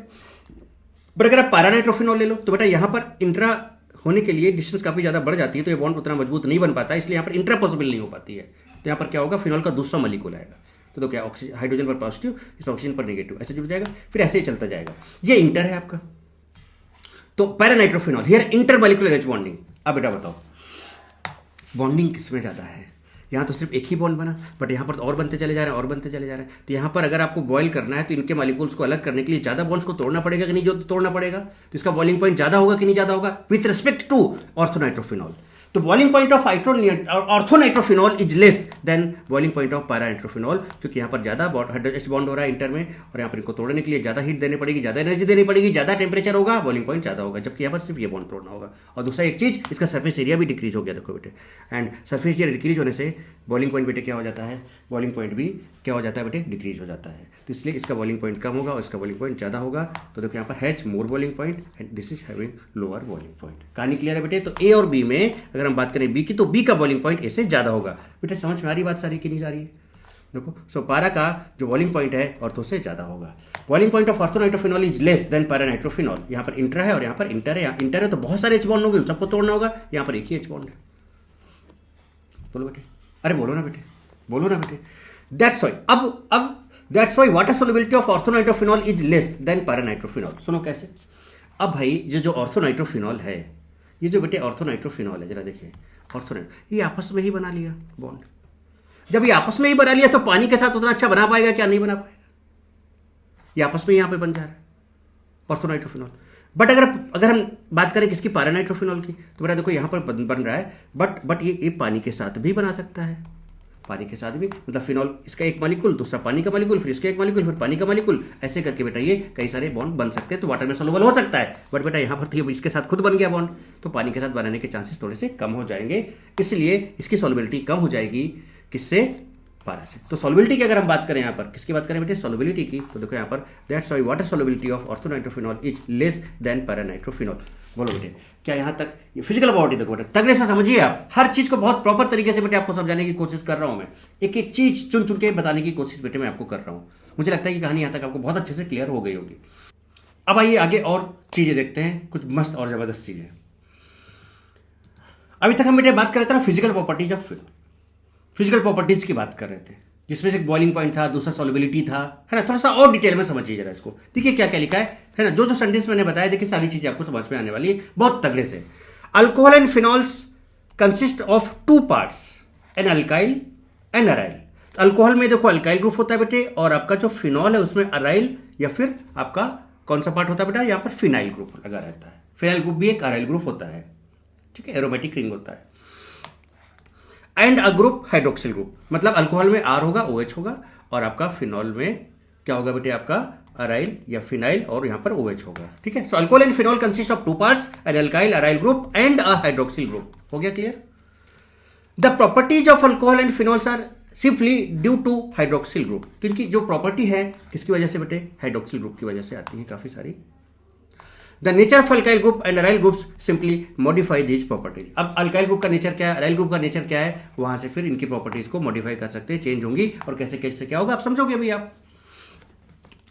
बट अगर आप पैरा नाइट्रोफिनॉल ले लो तो बेटा यहाँ पर इंट्रा होने के लिए डिस्टेंस काफी ज्यादा बढ़ जाती है, तो ये बॉन्ड उतना मजबूत नहीं बन पाता, इसलिए यहाँ पर इंट्रा पॉसिबल नहीं हो पाती है। तो यहाँ पर क्या होगा, फिनॉल का दूसरा मॉलिक्यूल आएगा, तो क्या ऑक्सीजन हाइड्रोजन पर पॉजिटिव, इस ऑक्सीजन पर नेगेटिव, ऐसे जुड़ जाएगा, फिर ऐसे ही चलता जाएगा। ये इंटर है आपका। तो paranitrophenol here intermolecular H bonding. अब बेटा बताओ बॉन्डिंग किसमें ज्यादा है? यहाँ तो सिर्फ एक ही बॉन्ड बना, बट यहाँ पर और बनते चले जा रहे हैं और बनते चले जा रहे हैं। तो यहाँ पर अगर आपको बॉयल करना है तो इनके मॉलिक्यूल्स को अलग करने के लिए ज्यादा बॉन्ड्स को तोड़ना पड़ेगा कि नहीं, जो तोड़ना पड़ेगा, तो इसका बॉइलिंग पॉइंट ज्यादा होगा कि नहीं ज्यादा होगा विथ रिस्पेक्ट टू ऑर्थोनाइट्रोफिनॉल। तो boiling point of orthonitrophenol is less than boiling point of paranitrophenol, क्योंकि यहाँ पर ज्यादा H बॉन्ड हो रहा है इंटर में, और यहाँ पर इनको तोड़ने के लिए ज्यादा हीट देनी पड़ेगी, ज्यादा एनर्जी देनी पड़ेगी, ज्यादा टेम्परेचर होगा, बॉइलिंग पॉइंट ज्यादा होगा, जबकि यहाँ पर सिर्फ ये बॉन्ड तोड़ना होगा। और दूसरा एक चीज, इसका सरफेस एरिया भी डिक्रीज हो गया, देखो बेटे, एंड सरफेस एरिया डिक्रीज होने से बॉइलिंग पॉइंट बेटे क्या हो जाता है, बॉइलिंग पॉइंट भी क्या हो जाता है बेटे, डिक्रीज हो जाता है। तो इसलिए इसका बॉइलिंग पॉइंट कम होगा और इसका बॉइलिंग पॉइंट ज्यादा होगा। तो देखो यहाँ पर H more boiling point and this is having lower boiling point. कहानी क्लियर है बेटे? तो A और B में अगर हम बात करें B की, तो B का बॉइलिंग पॉइंट A से ज्यादा होगा। बेटे समझ में आ रही बात सारी कि नहीं आ रही है? देखो, सो पारा का जो बॉइलिंग पॉइंट है ऑर्थो से ज्यादा होगा। Boiling point of orthonitrophenol is less than paranitrophenol. यहाँ पर इंट्रा है और यहाँ पर इंटर है। यहाँ इंटर है तो बहुत सारे H बॉन्ड होंगे, सबको तोड़ना होगा, यहाँ पर एक ही H बॉन्ड है। बोलो बेटे अरे बोलो ना बेटे, बोलो ना बेटे। दैट्स वाई अब that's why water solubility of orthonitrophenol is less than paranitrophenol. सुनो कैसे। अब भाई ये जो ऑर्थोनाइट्रोफिनॉल है, ये जो बेटे ऑर्थोनाइट्रोफिनॉल है, जरा देखिए ये आपस में ही बना लिया बॉन्ड। जब ये आपस में ही बना लिया तो पानी के साथ उतना अच्छा बना पाएगा क्या? नहीं बना पाएगा। ये आपस में यहां पे बन जा रहा है ऑर्थोनाइट्रोफिनॉल। बट अगर हम बात करें किसकी? पैरानाइट्रोफिनॉल की, तो बेटा देखो यहां पर बन रहा है, बट ये पानी के साथ भी बना सकता है। पानी के साथ भी मतलब फिनॉल, इसका एक मॉलिक्यूल, दूसरा पानी का मॉलिक्यूल, फिर इसका एक मॉलिक्यूल, फिर पानी का मॉलिक्यूल, ऐसे करके बेटा ये कई सारे बॉन्ड बन सकते हैं। तो वाटर में सोलुबल हो सकता है, बट बेटा यहाँ पर तो इसके साथ खुद बन गया बॉन्ड, तो पानी के साथ बनाने के चांसेस थोड़े से कम हो जाएंगे, इसलिए इसकी सोलबिलिटी कम हो जाएगी। किससे? पारा से। तो सोलबिलिटी की अगर हम बात करें यहाँ पर, किसकी बात करें बेटे? सोलबिलिटी की। तो देखो यहाँ पर that's why water solubility of orthonitrophenol is less than paranitrophenol. बोलो बेटे क्या यहाँ तक ये फिजिकल प्रॉपर्टी देखो बेटे, तगड़े से समझिए आप। हर चीज को बहुत प्रॉपर तरीके से बेटे आपको समझाने की कोशिश कर रहा हूं मैं। एक एक चीज चुन चुन के बताने की कोशिश बेटे मैं आपको कर रहा हूं। मुझे लगता है कि कहानी यहाँ तक आपको बहुत अच्छे से क्लियर हो गई होगी। अब आइए आगे और चीजें देखते हैं, कुछ मस्त और जबरदस्त चीजें। अभी तक हम बेटे बात कर रहे थे ना physical properties of physical properties की बात कर रहे थे, जिसमें से एक बॉइलिंग पॉइंट था, दूसरा सॉल्युबिलिटी था, है ना। थोड़ा सा और डिटेल में समझिए जरा इसको। देखिए क्या क्या लिखा है ना। जो सेंटेंस मैंने बताया, देखिए सारी चीजें आपको समझ में आने वाली है बहुत तगड़े से। Alcohol and phenols consist of two parts, an alkyl and aryl. Alcohol में देखो अल्काइल ग्रुप होता है बेटे, और आपका जो फिनॉल है उसमें अराइल या फिर आपका कौन सा पार्ट होता है बेटा? यहाँ पर फिनाइल ग्रुप लगा रहता है। फिनाइल ग्रुप भी एक अराइल ग्रुप होता है, ठीक है, एरोमेटिक रिंग होता है। And a group hydroxyl group, मतलब अल्कोहल में आर होगा, OH होगा, और आपका फिनॉल में क्या होगा बेटे? आपका अराइल या फिनाइल, और यहां पर OH होगा, ठीक है। So alcohol and phenol consist of two parts, an alkyl aryl group and a hydroxyl group. हो गया clear? The properties of alcohol and phenols are simply due to hydroxyl group. तो इनकी जो प्रॉपर्टी है किसकी वजह से बेटे? हाइड्रोक्सिल ग्रुप की वजह से आती है काफी सारी। The nature of alkyl group and aryl groups simply modify these properties। अब अल्काइल ग्रुप का नेचर क्या है, अराइल ग्रुप का नेचर क्या है, वहां से फिर इनकी प्रॉपर्टीज को मॉडिफाई कर सकते हैं, चेंज होंगी, और कैसे कैसे क्या होगा आप समझोगे अभी। आप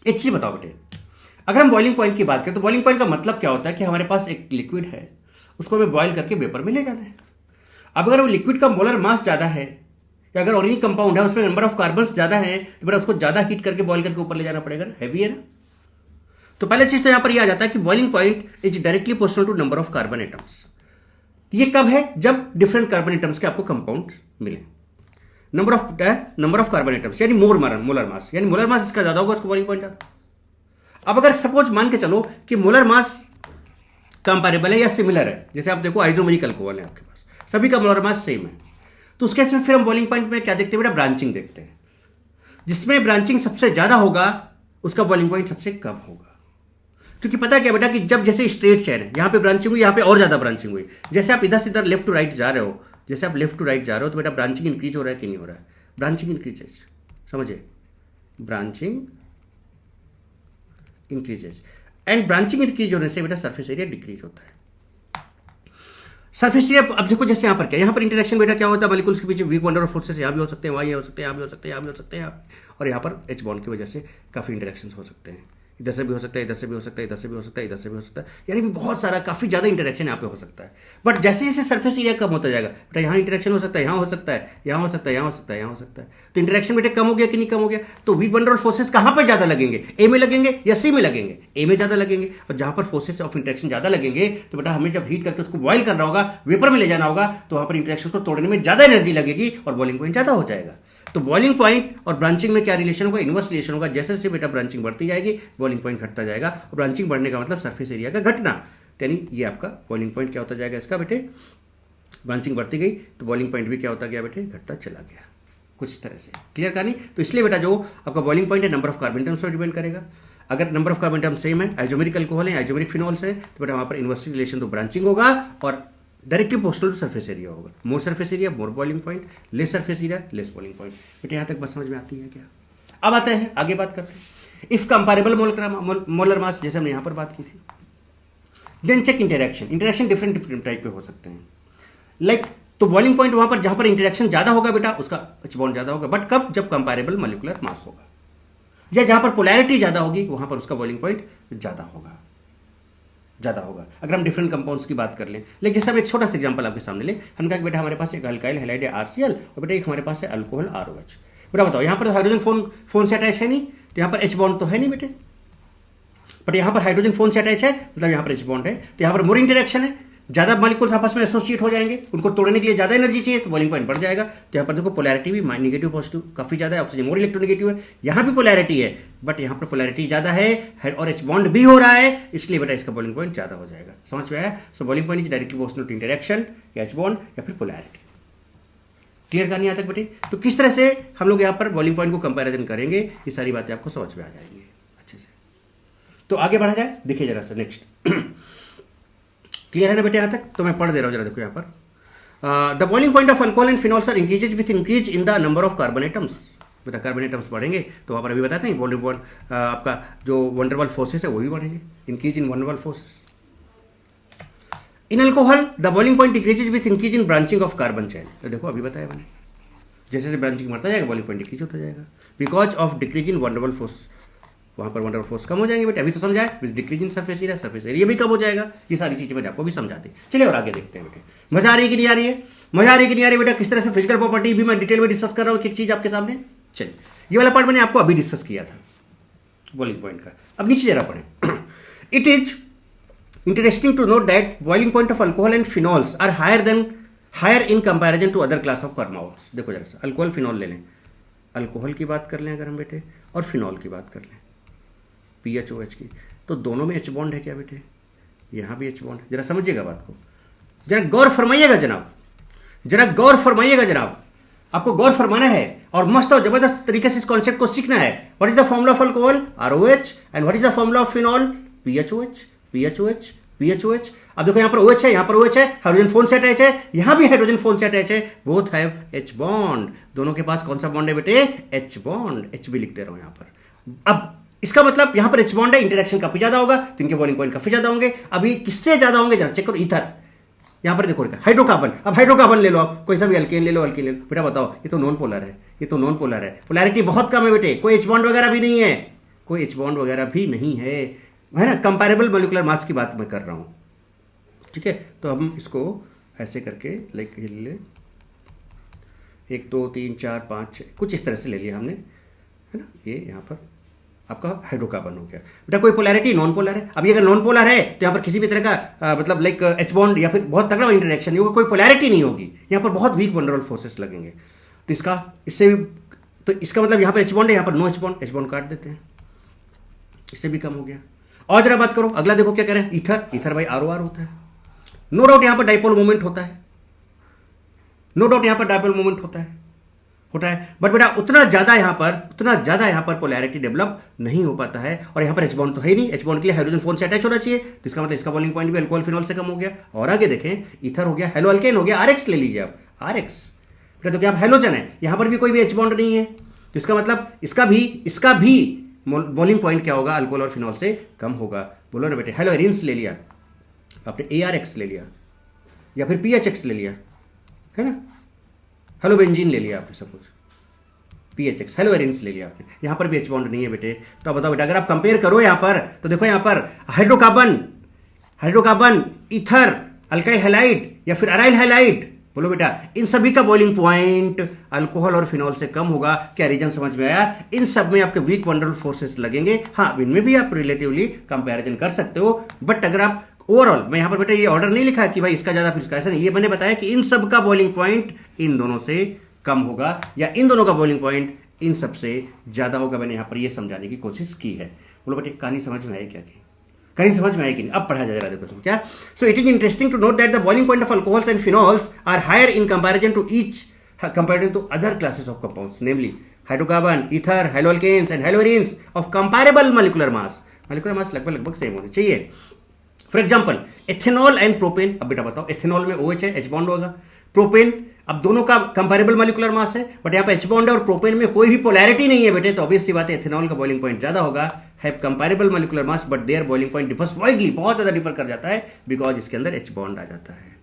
एक चीज बताओ बेटे, अगर हम बॉइलिंग पॉइंट की बात करें तो बॉइलिंग पॉइंट का मतलब क्या होता है कि हमारे पास एक लिक्विड है, उसको हमें बॉइल करके वेपर में ले जाना है। अब अगर वो लिक्विड का मोलर मास ज्यादा है, या अगर ऑर्गेनिक कंपाउंड है उसमें नंबर ऑफ कार्बन ज्यादा है, तो बेटा उसको ज्यादा हीट करके बॉइल करके ऊपर ले जाना पड़ेगा, हैवी है ना। तो पहले चीज तो यहां पर यह आ जाता है कि boiling point is directly proportional to number of carbon atoms. ये कब है? जब डिफरेंट कार्बन एटम्स के आपको कंपाउंड मिले। नंबर ऑफ कार्बन एटम्स यानी मोलर मास, यानी मोलर मास इसका ज्यादा होगा, उसको बॉइलिंग पॉइंट ज्यादा। अब अगर सपोज मान के चलो कि मोलर मास कंपेरेबल है या सिमिलर है, जैसे आप देखो आइसोमेरिक अल्कोहल है आपके पास, सभी का मोलर मास सेम है, तो उस केस में फिर हम बॉइलिंग पॉइंट में क्या देखते हैं बेटा? ब्रांचिंग देखते हैं। जिसमें ब्रांचिंग सबसे ज्यादा होगा उसका बॉइलिंग पॉइंट सबसे कम होगा। क्योंकि पता है क्या बेटा कि जब जैसे स्ट्रेट चेन है, यहां पे ब्रांचिंग हुई, यहां पे और ज्यादा ब्रांचिंग हुई, जैसे आप इधर से इधर लेफ्ट टू राइट जा रहे हो, जैसे आप लेफ्ट टू राइट जा रहे हो तो बेटा ब्रांचिंग इंक्रीज हो रहा है कि नहीं हो रहा है? ब्रांचिंग इंक्रीजेज, समझे? Branching increases, and branching increase होने से बेटा सरफेस एरिया डिक्रीज होता है। सरफेस एरिया, अब देखो जैसे यहां पर क्या, यहां पर इंटरेक्शन बेटा क्या होता है? मॉलिक्यूल्स के बीच वीक वन ऑफ फोर्सेस यहां भी हो सकते हैं, वहां हो सकते हैं, यहां भी हो सकते हैं, यहां भी हो सकते हैं, और यहां पर H बॉन्ड की वजह से काफी इंटरेक्शन हो सकते हैं। इधर से भी हो सकता है, इधर से भी हो सकता है, इधर से भी हो सकता है, इधर से भी हो सकता है, यानी बहुत सारा काफी ज्यादा इंटरेक्शन यहाँ पे हो सकता है। बट जैसे जैसे सरफेस एरिया कम होता जाएगा बेटा, यहाँ इंटरेक्शन हो सकता है, यहाँ हो सकता है, यहाँ हो सकता है, यहाँ हो सकता है, यहाँ हो सकता है, तो इंटरेक्शन बेटे कम हो गया कि नहीं कम हो गया? तो वीक वन ऑफ फोर्सेस कहां पर ज्यादा लगेंगे? ए में लगेंगे या सी में लगेंगे? ए में ज्यादा लगेंगे। और जहां पर फोर्सेस ऑफ इंटरेक्शन ज्यादा लगेंगे तो बेटा हमें जब हीट करके उसको बॉइल करना होगा, वेपर में ले जाना होगा, तो वहां पर इंटरेक्शन को तोड़ने में ज्यादा एनर्जी लगेगी और बॉइलिंग पॉइंट ज्यादा हो जाएगा। तो बॉइलिंग पॉइंट और ब्रांचिंग में क्या रिलेशन होगा? इनवर्स रिलेशन होगा। जैसे जैसे बेटा ब्रांचिंग बढ़ती जाएगी बॉइलिंग पॉइंट घटता जाएगा, और ब्रांचिंग बढ़ने का मतलब सरफेस एरिया का घटना, यानी ये आपका बॉइलिंग पॉइंट क्या होता जाएगा इसका बेटे? ब्रांचिंग बढ़ती गई तो बॉइलिंग पॉइंट भी क्या होता गया बेटे? घटता चला गया, कुछ तरह से क्लियर कहानी। तो इसलिए बेटा जो आपका बॉइलिंग पॉइंट है नंबर ऑफ कार्बन एटम्स पर डिपेंड करेगा। अगर number of carbon atoms same है, आइसोमेरिक अल्कोहल है, आइसोमेरिक फिनॉल्स है, तो बेटा वहां पर इनवर्स रिलेशन तो ब्रांचिंग होगा और directly proportional to surface area होगा। More surface area more boiling point, less surface area less boiling point. बेटे यहाँ तक बात समझ में आती है क्या? अब आते हैं आगे बात करते हैं इफ कंपेरेबल मोलर मास, जैसे हमने यहाँ पर बात की थी। Then check interaction. Interaction different type के हो सकते हैं, लाइक तो बॉइलिंग पॉइंट वहां पर जहां पर इंटरेक्शन ज्यादा होगा बेटा उसका H बॉन्ड ज्यादा होगा, बट कब? जब कंपेरेबल मॉलिक्यूलर मास होगा, या जहां पर पोलैरिटी ज्यादा होगी वहां पर उसका बॉइलिंग पॉइंट ज्यादा होगा। ज़्यादा होगा अगर हम डिफरेंट कंपाउंड्स की बात कर लें। लेकिन जैसे हम एक छोटा सा एग्जांपल आपके सामने ले, हम कहा कि बेटा हमारे पास एक अल्काइल हैलाइड है RCl और बेटा एक हमारे पास है अल्कोहल ROH। बेटा बताओ यहाँ पर हाइड्रोजन फोन से अटैच है नहीं, तो यहाँ पर H बॉन्ड तो है नहीं बेटे, बट यहाँ पर हाइड्रोजन फोन से अटैच है, मतलब यहाँ पर H बॉन्ड है, तो यहाँ पर मोर इंटरेक्शन है, ज़्यादा मॉलिक्यूल्स आपस में एसोसिएट हो जाएंगे, उनको तोड़ने के लिए ज़्यादा एनर्जी चाहिए, तो बॉइलिंग पॉइंट बढ़ जाएगा। तो यहाँ पर देखो पोलैरिटी भी नेगेटिव पॉजिटिव काफ़ी ज़्यादा है, ऑक्सीजन मोर इलेक्ट्रोनेगेटिव है, यहाँ भी पोलैरिटी है बट यहाँ पर पोलैरिटी ज़्यादा है और H बॉन्ड भी हो रहा है, इसलिए बेटा इसका बॉइलिंग पॉइंट ज़्यादा हो जाएगा। समझ में आया? So boiling point is directly proportional to interaction या H बॉन्ड या फिर पोलैरिटी। क्लियर करनी आता है बेटे? तो किस तरह से हम लोग यहाँ पर बॉइलिंग पॉइंट को कंपैरिजन करेंगे, ये सारी बातें आपको समझ में आ जाएंगी अच्छे से। तो आगे बढ़ा जाए, देखिए जरा सा नेक्स्ट। क्लियर है ना बेटे यहाँ तक? तो मैं पढ़ दे रहा हूँ, जरा देखो यहाँ पर। The boiling point of alcohol and phenols are increases with increase in the number of carbon atoms. बेटा कार्बन एटम्स बढ़ेंगे तो वहाँ पर अभी बताते हैं बॉइलिंग पॉइंट आपका जो वंडरवॉल फोर्सेस है वो भी बढ़ेंगे, increase in van der Waals forces. In alcohol the boiling point increases with increase in branching of carbon chain. तो देखो अभी बताया मैंने, जैसे जैसे ब्रांचिंग बढ़ता जाएगा बॉइलिंग पॉइंट डिक्रीज होता जाएगा because of decrease in van der Waals force. वहाँ पर वंडरवॉल फोर्स कम हो जाएंगे बेटा, अभी तो समझाए, डिक्रीज इन सरफेस एरिया भी कम हो जाएगा। ये सारी चीजें मैंने आपको भी समझा दी। चलिए और आगे देखते हैं बेटे, मजा आ रही है कि नहीं आ रही है? मजा आ रही है कि नहीं आ रही है बेटा? किस तरह से फिजिकल प्रॉपर्टी भी मैं डिटेल में डिस्कस कर रहा हूँ, एक चीज आपके सामने। चलिए ये वाला पार्ट मैंने आपको अभी डिस्कस किया था बॉइलिंग पॉइंट का। अब नीचे जरा पढ़े। It is interesting to note that boiling point of alcohol and phenols are higher in comparison to other class of compounds. देखो जरा सा, अल्कोहल फिनॉल ले लें, अल्कोहल की बात कर लें अगर हम बेटे, और फिनॉल की बात कर लें PHOH की, तो दोनों में H बॉन्ड है क्या बेटे? यहाँ भी H बॉन्ड है। जरा समझिएगा बात को, जरा गौर फरमाइएगा जनाब, जरा गौर फरमाइएगा जनाब, आपको गौर फरमाना है और मस्त और जबरदस्त तरीके से इस कॉन्सेप्ट को सीखना है। What is the formula of alcohol? ROH, and what is the formula of phenol? PHOH। अब देखो यहाँ पर OH है, यहाँ पर OH है, हाइड्रोजन फोन से अटैच है, यहाँ भी हाइड्रोजन फोन से अटैच है, बोथ हैव H बॉन्ड। दोनों के पास कौन सा बॉन्ड है बेटे? H bond. H भी लिख दे रहा हूं यहाँ पर। अब इसका मतलब यहाँ पर H बॉन्ड है, इंटरेक्शन काफी ज्यादा होगा, तो इनके बॉइलिंग पॉइंट काफी ज्यादा होंगे। अभी किससे ज्यादा होंगे जरा चेक करो, ईथर। यहाँ पर देखो हाइड्रोकार्बन, अब हाइड्रोकार्बन ले लो, आप कोई सा भी अल्केन ले लो, अल्केन ले लो। बेटा बताओ, ये तो नॉन पोलर है, ये तो नॉन पोलर है, पोलैरिटी बहुत कम है बेटे, कोई H बॉन्ड वगैरह भी नहीं है, कोई H बॉन्ड वगैरह भी नहीं है ना। कंपैरेबल मॉलिक्यूलर मास की बात मैं कर रहा हूं, ठीक है। तो हम इसको ऐसे करके लाइक ले 1 2 3 4 5 6 कुछ इस तरह से ले लिया हमने, है ना। ये यहाँ पर आपका हाइड्रोकार्बन हो गया बेटा। कोई पोलैरिटी नॉन पोलर है। अभी अगर नॉन पोलर है तो यहाँ पर किसी भी तरह का मतलब लाइक H बॉन्ड या फिर बहुत तगड़ा इंटरेक्शन नहीं होगा, कोई पोलैरिटी नहीं होगी, यहाँ पर बहुत वीक वंडरवॉल फोर्सेस लगेंगे। तो इससे भी तो इसका मतलब यहाँ पर H बॉन्ड है, यहाँ पर नो H बॉन्ड काट देते हैं, इससे भी कम हो गया। और जरा बात करो, अगला देखो क्या करें, ईथर भाई ROR होता है, नो डाउट यहाँ पर डाइपोल मोमेंट होता है, नो डाउट यहाँ पर डाइपोल मोमेंट होता है, बट बेटा उतना ज्यादा यहाँ पर पोलैरिटी डेवलप नहीं हो पाता है। और यहाँ पर H बॉन्ड तो है ही नहीं, H बॉन्ड के लिए हाइड्रोजन फोन से अटैच होना चाहिए, तो इसका मतलब इसका बॉइलिंग पॉइंट भी अल्कोहल फिनॉल से कम हो गया। और आगे देखें, ईथर हो गया, हेलो अल्केन हो गया, RX ले लीजिए आप, RX बेटा, तो क्या हेलोजन है, यहाँ पर भी कोई भी H बॉन्ड नहीं है, तो इसका मतलब इसका भी बॉइलिंग पॉइंट क्या होगा, अल्कोहल और फिनॉल से कम होगा। बोलो ना बेटे, हेलो एरिन्स ले लिया आपने, ARX ले लिया या फिर PHX ले लिया, है ना, हेलो बेंजीन ले लिया आपने, सपोज PHX, हेलो एरिन्स ले लिया आपने, यहां पर भी H बॉन्ड नहीं है बेटे। तो अब बताओ बेटा, अगर आप कंपेयर करो यहां पर, तो देखो यहां पर हाइड्रोकार्बन, ईथर, अल्काइल हैलाइड या फिर अराइल हैलाइड, बोलो बेटा इन सभी का बॉइलिंग पॉइंट अल्कोहल और फिनॉल से कम होगा। क्या रीजन समझ में आया? इन सब में आपके वीक वंडरवॉल फोर्सेस लगेंगे। हाँ, इनमें भी आप रिलेटिवली कंपैरिजन कर सकते हो, बट अगर आप ओवरऑल, मैं यहां पर बेटा ये ऑर्डर नहीं लिखा कि भाई इसका ज्यादा फिर इसका, ऐसा नहीं, ये मैंने बताया कि इन सब का बॉइलिंग पॉइंट इन दोनों से कम होगा या इन दोनों का बॉइलिंग पॉइंट इन सबसे ज्यादा होगा। मैंने यहां पर ये समझाने की कोशिश की है। बोलो बेटे कहानी समझ में आई क्या? कहानी समझ में आई कि नहीं? अब पढ़ा जा देखो क्या। So it is interesting to note that the boiling point of alcohols and phenols are higher in comparison to each compared to other classes of compounds, namely hydrocarbon, ether, haloalkanes and haloarenes of comparable molecular mass. Molecular mass लगभग same होने चाहिए। For example ethanol and propane. अब बेटा बताओ, ethanol में OH है, H bond होगा, propane, अब दोनों का कंपैरेबल मॉलिक्यूलर मास है, बट यहाँ पे H बॉन्ड है और प्रोपेन में कोई भी पोलैरिटी नहीं है बेटे, तो ऑब्वियस सी बात है एथेनॉल का बॉइलिंग पॉइंट ज्यादा होगा, have comparable molecular mass, but there boiling point differs widely, बहुत ज्यादा डिफर कर जाता है, बिकॉज इसके अंदर H बॉन्ड आ जाता है,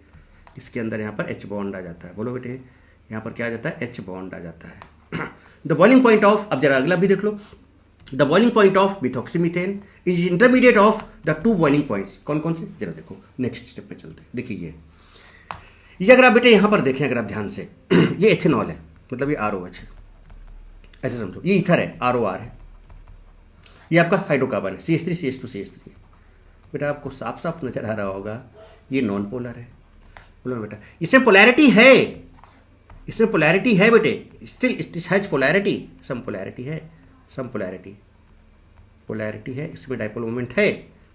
इसके अंदर यहाँ पर H बॉन्ड आ जाता है। बोलो बेटे यहाँ पर क्या आ जाता है? H बॉन्ड आ जाता है। द बॉइलिंग पॉइंट ऑफ, अब जरा अगला भी देख लो, the boiling point of methoxymethane is intermediate of the two boiling points कौन कौन से, जरा देखो नेक्स्ट स्टेप पे चलते हैं। देखिए ये अगर आप बेटे यहाँ पर देखें, अगर आप ध्यान से ये एथेनॉल है, मतलब ये ROH है, ऐसे समझो। ये ईथर है, ROR है। ये आपका हाइड्रोकार्बन है, CH3 CH2 CH3। बेटा आपको साफ साफ नजर आ रहा होगा ये नॉन पोलर है। बोलो बेटा इसमें पोलैरिटी है, इसमें पोलैरिटी है बेटे, still it has polarity, some polarity है, सम पोलैरिटी है, इसमें डाइपोल मोमेंट है,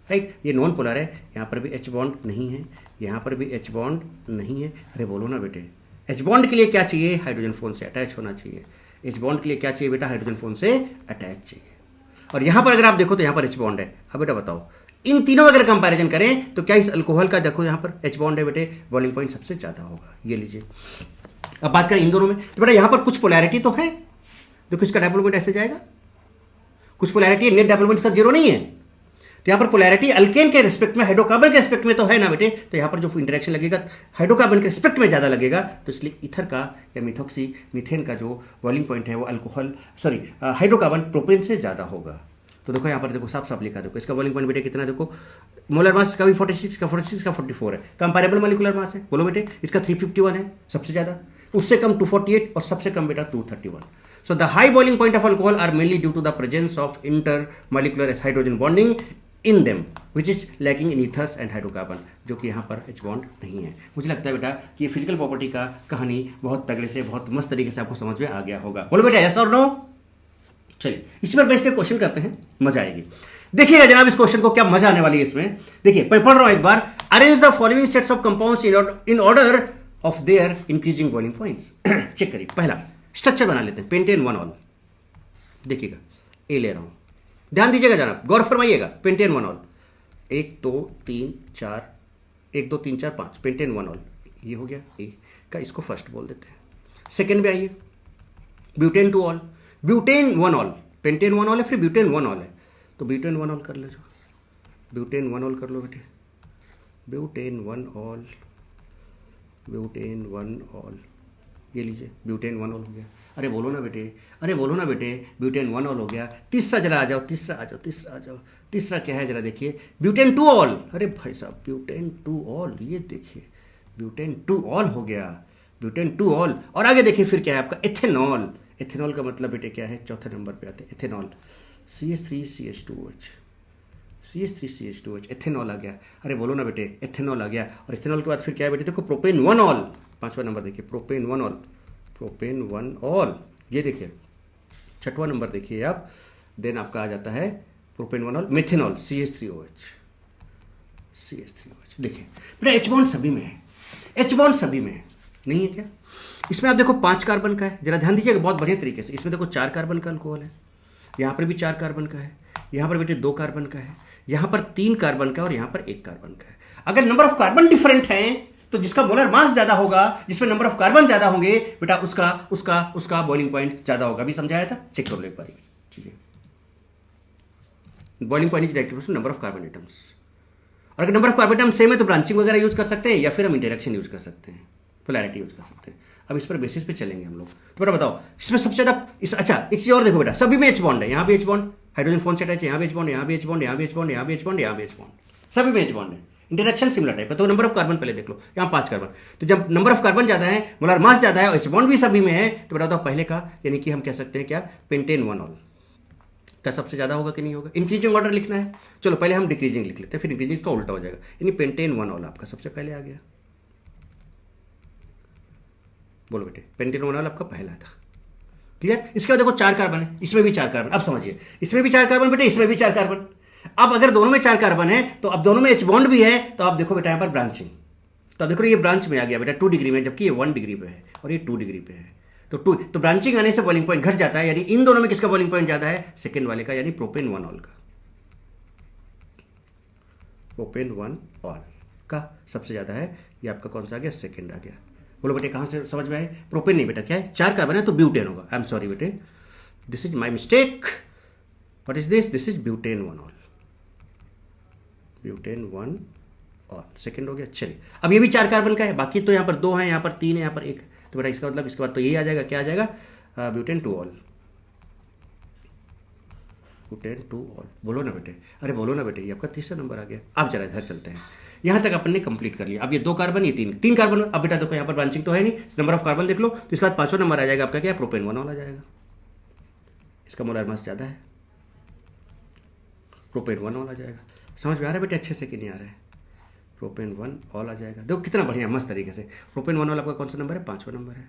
राइट। ये नॉन पोलर है, यहाँ पर भी H बॉन्ड नहीं है, यहाँ पर भी H बॉन्ड नहीं है। अरे बोलो ना बेटे, H बॉन्ड के लिए क्या चाहिए, हाइड्रोजन फोन से अटैच होना चाहिए। H बॉन्ड के लिए क्या चाहिए बेटा, हाइड्रोजन फोन से अटैच चाहिए। और यहाँ पर अगर आप देखो तो यहाँ पर H बॉन्ड है। अब बेटा बताओ इन तीनों अगर कंपैरिजन करें तो क्या इस अल्कोहल का देखो यहाँ पर H बॉन्ड है बेटे, बॉइलिंग पॉइंट सबसे ज्यादा होगा। ये लीजिए, अब बात करें इन दोनों में तो बेटा यहाँ पर कुछ पोलैरिटी तो है, देखो इसका डाइपोल मोमेंट ऐसे जाएगा, कुछ polarity, net dipole moment zero नहीं है। तो यहाँ पर पोलैरिटी अल्केन के रिस्पेक्ट में, हाइड्रोकार्बन के रिस्पेक्ट में तो है ना बेटे, तो यहाँ पर जो इंटरेक्शन लगेगा हाइड्रोकार्बन के रिस्पेक्ट में ज्यादा लगेगा, तो इसलिए ईथर का या मिथॉक्सी मीथेन का जो बॉइलिंग पॉइंट है वो अल्कोहल हाइड्रोकार्बन प्रोपेन से ज्यादा होगा। तो देखो यहाँ पर देखो साफ साफ लिखा, देखो इसका बॉइलिंग पॉइंट बेटे कितना, देखो मोलर मास का भी 46 का 44 है, कंपैरेबल मॉलिक्यूलर मास है। बोलो बेटे इसका 351 है सबसे ज्यादा, उससे कम 248 और सबसे कम बेटा 231। So the high boiling point of alcohol are mainly due to the presence of intermolecular hydrogen bonding in them, which is lacking in ethers and hydrocarbon, जो कि यहाँ पर H बॉन्ड नहीं है। मुझे लगता है बेटा कि ये फिजिकल प्रॉपर्टी का कहानी बहुत तगड़े से, बहुत मस्त तरीके से आपको समझ में आ गया होगा। बोलो बेटा यस और नो। चलिए इसी पर बेस्ड क्वेश्चन करते हैं, मजा आएगी। देखिएगा जनाब इस क्वेश्चन को, क्या मजा आने वाली है इसमें। देखिए मैं पढ़ रहा हूं एक बार, arrange the following sets of compounds in order of their increasing boiling points. Check करिए, पहला स्ट्रक्चर बना लेते हैं, पेंटेन 1 ऑल। देखिएगा ए ले रहा हूं, ध्यान दीजिएगा जनाब, गौर फरमाइएगा। पेंटेन 1 ऑल 1 2 3 4 1 2 3 4 5, पेंटेन 1 ऑल ये हो गया ए का, इसको फर्स्ट बोल देते हैं। सेकेंड में आइए, butane 2 all, butane 1 all, pentane 1 all है फिर ब्यूटेन 1 ऑल है, तो ब्यूटेन 1 ऑल कर लो, जो ब्यूटेन 1 ऑल कर लो बेटे, ब्यूटेन 1 ऑल, ब्यूटेन 1 ऑल, ये लीजिए ब्यूटेन 1 ऑल हो गया। अरे बोलो ना बेटे, अरे बोलो ना बेटे, ब्यूटेन 1 ऑल हो गया। तीसरा जरा आ जाओ, तीसरा आ जाओ, तीसरा आ जाओ, तीसरा क्या है जरा देखिए, ब्यूटेन 2 ऑल। अरे भाई साहब ब्यूटेन 2 ऑल, ये देखिए ब्यूटेन 2 ऑल हो गया, ब्यूटेन 2 ऑल। और आगे देखिए फिर क्या है आपका, एथेनॉल। एथेनॉल का मतलब बेटे क्या है, चौथे नंबर पे आते हैं एथेनॉल, CH3CH2OH, CH3CH2OH, एथेनॉल आ गया। अरे बोलो ना बेटे एथेनॉल आ गया। और एथेनॉल के बाद फिर क्या है बेटे, देखो प्रोपेन 1 ऑल, पांचवा नंबर देखिए प्रोपेन 1 ऑल, प्रोपेन 1 ऑल, ये देखिए छठवा नंबर देखिए आप, देन आपका आ जाता है propane 1 all, methanol CH3OH, CH3OH। देखिए बेटा H बॉन्ड सभी में है, H बॉन्ड सभी में है, नहीं है क्या। इसमें आप देखो 5 कार्बन का है, जरा ध्यान दीजिएगा बहुत बढ़िया तरीके से। इसमें देखो 4 कार्बन का अल्कोहल है, यहाँ पर भी 4 कार्बन का है, यहाँ पर बेटे 2 कार्बन का है, यहाँ पर 3 कार्बन का और यहाँ पर 1 कार्बन का है। अगर नंबर ऑफ कार्बन डिफरेंट है तो जिसका मोलर मास ज्यादा होगा, जिसमें नंबर ऑफ कार्बन ज्यादा होंगे बेटा उसका उसका उसका बॉइलिंग पॉइंट ज्यादा होगा। अभी समझाया था, चेक कर लो एक बार, ठीक है। Boiling point is direct number of carbon atoms. और अगर number of carbon atoms same है तो ब्रांचिंग वगैरह यूज कर सकते हैं, या फिर हम इंटरेक्शन यूज कर सकते हैं, पोलैरिटी यूज कर सकते हैं। अब इस पर बेसिस पे चलेंगे हम लोग। तो बेटा बताओ इसमें सबसे ज्यादा अच्छा एक चीज और देखो बेटा, सभी में H बॉन्ड है, यहाँ भी H बॉन्ड, हाइड्रोजन फोन से अटैच है, यहाँ भी H बॉन्ड, यहाँ भी H बॉन्ड, यहाँ भी H बॉन्ड, यहाँ भी H बॉन्ड, यहाँ भी H बॉन्ड, सभी में H बॉन्ड है। इंटरेक्शन सिमिलर टाइप है। तो नंबर ऑफ कार्बन पहले देख लो, यहाँ 5 कार्बन, तो जब नंबर ऑफ कार्बन ज्यादा है, मोलर मास ज्यादा है और H बॉन्ड भी सभी में है, तो बताओ पहले का यानी कि हम कह सकते हैं क्या, पेंटेन 1 ऑल का सबसे ज्यादा होगा कि नहीं होगा। इंक्रीजिंग ऑर्डर लिखना है, चलो पहले हम डिक्रीजिंग लिख लेते हैं, फिर इंक्रीजिंग का उल्टा हो जाएगा, यानी पेंटेन 1 ऑल आपका सबसे पहले आ गया। बोलो बेटे पेंटेन 1 ऑल आपका पहला था, क्लियर। इसके बाद देखो 4 कार्बन है, इसमें भी 4 कार्बन। अब समझिए इसमें भी 4 कार्बन बेटे, इसमें भी 4 कार्बन। अब अगर दोनों में 4 कार्बन है तो अब दोनों में H बॉन्ड भी है, तो आप देखो बेटा यहाँ पर ब्रांचिंग, तो अब देखो ये ब्रांच में आ गया बेटा 2 डिग्री में, जबकि ये 1 डिग्री पे है और ये 2 डिग्री पे है। तो ब्रांचिंग आने से बॉइलिंग पॉइंट घट जाता है, यानी इन दोनों में किसका बॉइलिंग पॉइंट ज्यादा है, सेकेंड वाले का, यानी प्रोपेन 1 ऑल का, प्रोपेन 1 ऑल का सबसे ज्यादा है। ये आपका कौन सा आ गया, सेकेंड आ गया। बोलो बेटे कहां से समझ में आए, प्रोपेन नहीं बेटा, क्या है 4 कार्बन है तो ब्यूटेन होगा। आई एम सॉरी बेटे, this is my mistake. What is this is butane 1 all, butane 1 all second हो गया। चलिए अब ये भी 4 कार्बन का है, बाकी तो यहाँ पर 2 है, यहाँ पर 3 है, यहाँ पर 1, तो बेटा इसका मतलब इसके बाद तो यही आ जाएगा, क्या आ जाएगा, ब्यूटेन 2 ऑल, ब्यूटेन 2 ऑल। बोलो ना बेटे, अरे बोलो ना बेटे, ये आपका तीसरा नंबर आ गया। अब जरा इधर चलते हैं, यहाँ तक अपन ने कंप्लीट कर लिया। अब ये 2 कार्बन, ये 3 कार्बन। अब बेटा देखो यहाँ पर ब्रांचिंग तो है नहीं, नंबर ऑफ कार्बन देख लो, तो इसके बाद 5वां नंबर आ जाएगा आपका क्या, प्रोपेन 1 ऑल आ जाएगा। इसका मोलर मास ज़्यादा है, प्रोपेन 1 ऑल आ जाएगा। समझ में आ रहा है बेटे अच्छे से कि नहीं आ रहा है? प्रोपेन 1 ऑल आ जाएगा। देखो कितना बढ़िया मस्त तरीके से। प्रोपेन 1 ऑल आपका कौन सा नंबर है? 5वां नंबर है।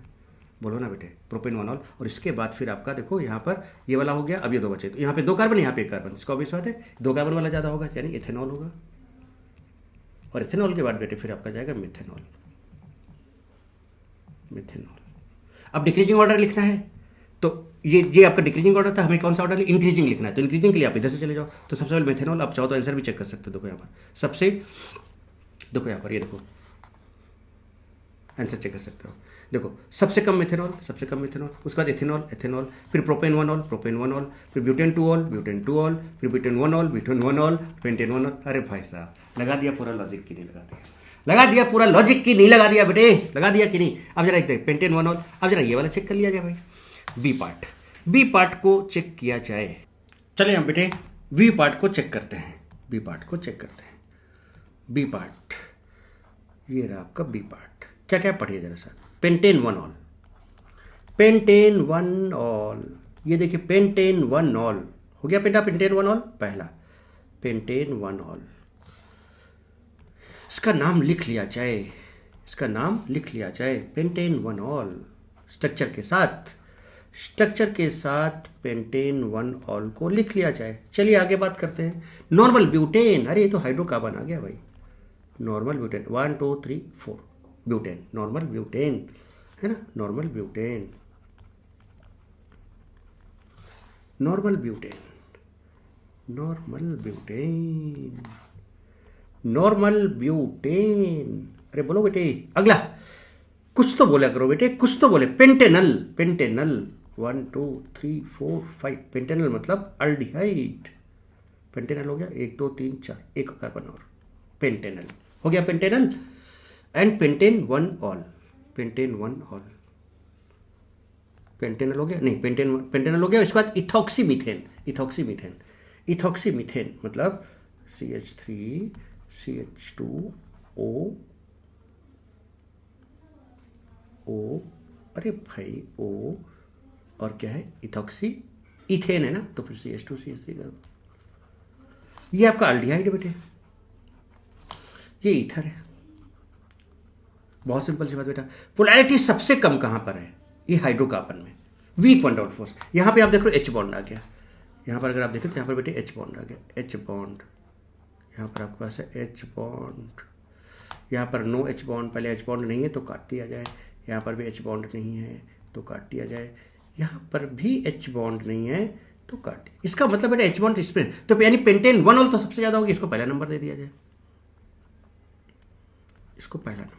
बोलो ना बेटे, प्रोपेन 1 ऑल। और इसके बाद फिर आपका देखो यहाँ पर ये वाला हो गया। अब ये 2 बचे, तो यहाँ पे 2 कार्बन, यहाँ पे 1 कार्बन। इसका ऑब्वियस बात है 2 कार्बन वाला ज़्यादा होगा, यानी इथेनॉल होगा। और इथेनॉल के बाद बेटे फिर आपका जाएगा मिथेनॉल। अब डिक्रीजिंग ऑर्डर लिखना है, तो ये आपका डिक्रीजिंग ऑर्डर था, हमें कौन सा ऑर्डर इंक्रीजिंग लिखना है। तो इंक्रीजिंग के लिए आप इधर से चले जाओ। तो सबसे पहले मेथेनॉल, आप चाहो तो आंसर भी चेक कर सकते हो। देखो यहाँ पर सबसे, देखो यहाँ पर ये देखो आंसर चेक कर सकते हो। देखो सबसे कम मेथेनॉल, सबसे कम मेथेनॉल, उसके बाद एथेनॉल, एथेनॉल, फिर प्रोपेन 1 ऑल, प्रोपेन 1 ऑल, फिर ब्यूटेन 2 ऑल, ब्यूटेन 2 ऑल, फिर butane 1 all, butane 1 all, pentane 1 all. अरे भाई साहब लगा दिया पूरा लॉजिक की नहीं लगा दिया, लगा दिया पूरा लॉजिक की नहीं लगा दिया बेटे, लगा दिया कि नहीं? अब जरा एक पेंटेन 1 ऑल। अब जरा ये वाला चेक कर लिया जाए भाई, बी पार्ट। बी पार्ट को चेक किया जाए। चले हम बेटे बी पार्ट को चेक करते हैं, बी पार्ट को चेक करते हैं। बी पार्ट, ये रहा आपका बी पार्ट। क्या क्या पढ़िए जरा सा। पेंटेन 1 ऑल, पेंटेन 1 ऑल, ये देखिए पेंटेन 1 ऑल हो गया बेटा। पेंटेन 1 ऑल पहला, पेंटेन 1 ऑल। इसका नाम लिख लिया जाए, इसका नाम लिख लिया जाए, पेंटेन 1 ऑल। स्ट्रक्चर के साथ, स्ट्रक्चर के साथ पेंटेन 1 ऑल को लिख लिया जाए। चलिए आगे बात करते हैं। नॉर्मल ब्यूटेन, अरे ये तो हाइड्रोकार्बन आ गया भाई। Normal butane 1 2 3 4 butane, normal butane है ना, normal butane, normal butane, normal butane, normal butane. अरे बोलो बेटे, अगला कुछ तो बोला करो बेटे, कुछ तो बोले। पेंटेनल, पेंटेनल 1 2 3 4 5, पेंटेनल मतलब अल्डिहाइड। पेंटेनल हो गया 1 2 3 4, एक कार्बन और, पेंटेनल हो गया Pantanal. And pentane 1 all, pentane 1 all, Pantanal हो गया, नहीं पेंटेनल हो गया। उसके बाद ethoxy methane, ethoxy methane, ethoxy methane मतलब CH3 CH2O O, अरे भाई O और क्या है, इथॉक्सी इथेन है ना, तो फिर CH2 CH3 कर दो। ये आपका अल्डिहाइड है बेटे, ये ईथर है। बहुत सिंपल सी बात बेटा। पोलैरिटी सबसे कम कहां पर है? ये हाइड्रोकार्बन में, वीक वन डाउन फोर्स। यहां पे आप देख रहे हो H बॉन्ड आ गया, यहां पर अगर आप देखें तो यहां पर बेटे H बॉन्ड आ गया, H बॉन्ड। यहां पर आपके पास है H बॉन्ड, यहां पर नो H बॉन्ड, पहले H बॉन्ड नहीं है तो काट दिया जाए। यहाँ पर भी H बॉन्ड नहीं है तो काट दिया जाए, यहाँ पर भी H बॉन्ड नहीं है तो काट। इसका मतलब बेटा H बॉन्ड इसमें, तो यानी पेंटेन 1 ऑल तो सबसे ज्यादा होगी, इसको पहला नंबर दे दिया जाए, इसको पहला नंबर।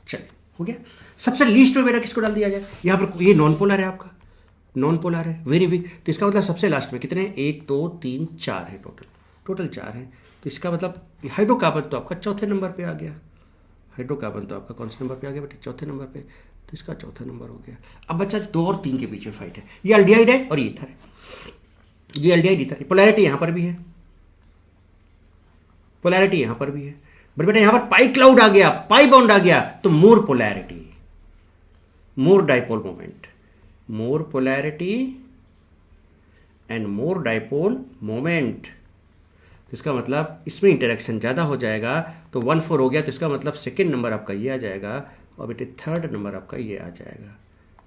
चलिए हो गया। सबसे लीस्ट में बेटा किसको डाल दिया जाए? यहाँ पर ये नॉन पोलर है आपका, नॉन पोलर है, वेरी वीक। तो इसका मतलब सबसे लास्ट में कितने? 1 2 3 4 है टोटल 4 है। तो इसका मतलब हाइड्रोकार्बन तो आपका चौथे नंबर पे आ गया, हाइड्रोकार्बन तो आपका कौन से नंबर पे आ गया बेटे? चौथे नंबर पे। तो इसका चौथा नंबर हो गया। अब बच्चा 2 और 3 के पीछे फाइट है। ये अल्डिहाइड है और ये ईथर है, ये अल्डिहाइड ईथर है। पोलैरिटी यहां पर भी है, पोलैरिटी यहां पर भी है, बट बेटा यहां पर पाई क्लाउड आ गया, पाई बॉन्ड आ गया, तो more polarity, more dipole moment, more polarity and more dipole moment. तो इसका मतलब इसमें इंटरेक्शन ज़्यादा हो जाएगा, तो 1 4 हो गया। तो इसका मतलब सेकेंड नंबर आपका ये आ जाएगा और बेटे थर्ड नंबर आपका ये आ जाएगा,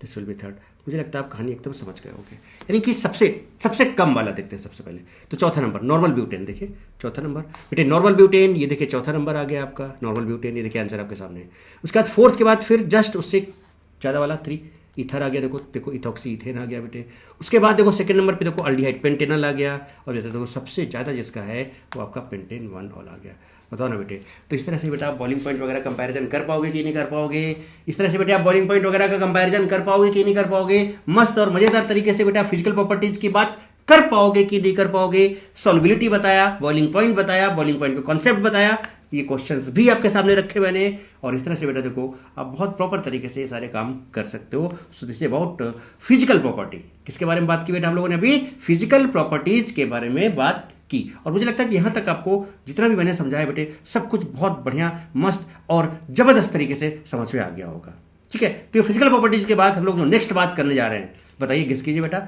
दिस विल बी थर्ड। मुझे लगता है आप कहानी एकदम समझ गए होंगे। यानी कि सबसे कम वाला देखते हैं सबसे पहले। तो चौथा नंबर नॉर्मल ब्यूटेन, देखिए चौथा नंबर बेटे नॉर्मल ब्यूटेन, ये देखिए चौथा नंबर आ गया आपका नॉर्मल ब्यूटेन, ये देखिए आंसर आपके सामने है। उसके बाद फोर्थ के बाद फिर जस्ट उससे ज़्यादा वाला 3 ईथर आ गया, देखो इथॉक्सी इथेन आ गया बेटे। उसके बाद देखो सेकंड नंबर पे देखो अल्डिहाइड पेंटेनल आ गया, और देखो सबसे ज़्यादा जिसका है वो आपका पेंटेन 1 ऑल आ गया। बताओ ना बेटे। तो इस तरह से बेटा आप बॉइलिंग पॉइंट वगैरह कंपैरिजन कर पाओगे कि नहीं कर पाओगे? इस तरह से बेटा आप बॉइलिंग पॉइंट वगैरह का कंपैरिजन कर पाओगे कि नहीं कर पाओगे? मस्त और मजेदार तरीके से बेटा फिजिकल प्रॉपर्टीज की बात कर पाओगे कि नहीं कर पाओगे? सॉल्युबिलिटी बताया, बॉइलिंग पॉइंट बताया, बॉइलिंग पॉइंट का कॉन्सेप्ट बताया, ये क्वेश्चंस भी आपके सामने रखे हुए हैं और इस तरह से बेटा देखो आप बहुत प्रॉपर तरीके से ये सारे काम कर सकते हो। So this is about physical property. किसके बारे में बात की बेटा हम लोगों ने अभी? फिजिकल प्रॉपर्टीज के बारे में बात की। और मुझे लगता है कि यहां तक आपको जितना भी मैंने समझाया बेटे सब कुछ बहुत बढ़िया, मस्त और जबरदस्त तरीके से समझ में आ गया होगा। ठीक है, तो फिजिकल प्रॉपर्टीज के बाद हम लोग जो नेक्स्ट बात करने जा रहे हैं, बताइए गेस कीजिए बेटा।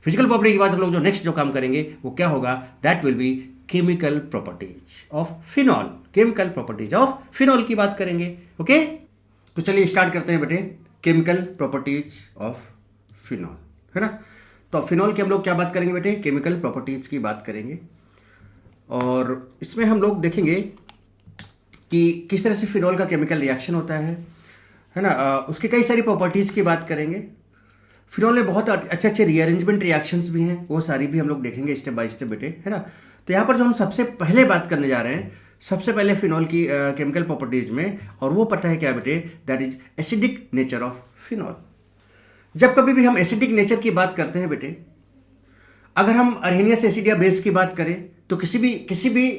फिजिकल प्रॉपर्टी के बाद हम लोग जो नेक्स्ट जो काम करेंगे वो क्या होगा? That will be chemical properties of phenol. Chemical properties of phenol की बात करेंगे। ओके, तो चलिए स्टार्ट करते हैं बेटे। केमिकल प्रॉपर्टीज ऑफ फिनॉल, है ना। तो फिनॉल की हम लोग क्या बात करेंगे बेटे? केमिकल प्रॉपर्टीज की बात करेंगे और इसमें हम लोग देखेंगे कि किस तरह से फिनॉल का केमिकल रिएक्शन होता है ना। उसकी कई सारी प्रॉपर्टीज की बात करेंगे। फिनॉल में बहुत अच्छे अच्छे रीअरेंजमेंट रिएक्शंस भी हैं, वो सारी भी हम लोग देखेंगे स्टेप बाय स्टेप बेटे, है ना। तो यहाँ पर जो हम सबसे पहले बात करने जा रहे हैं, सबसे पहले फिनॉल की केमिकल प्रॉपर्टीज में, और वो पता है क्या बेटे? That is acidic nature of phenol. जब कभी भी हम एसिडिक नेचर की बात करते हैं बेटे, अगर हम अरहेनियस एसिड या बेस की बात करें तो किसी भी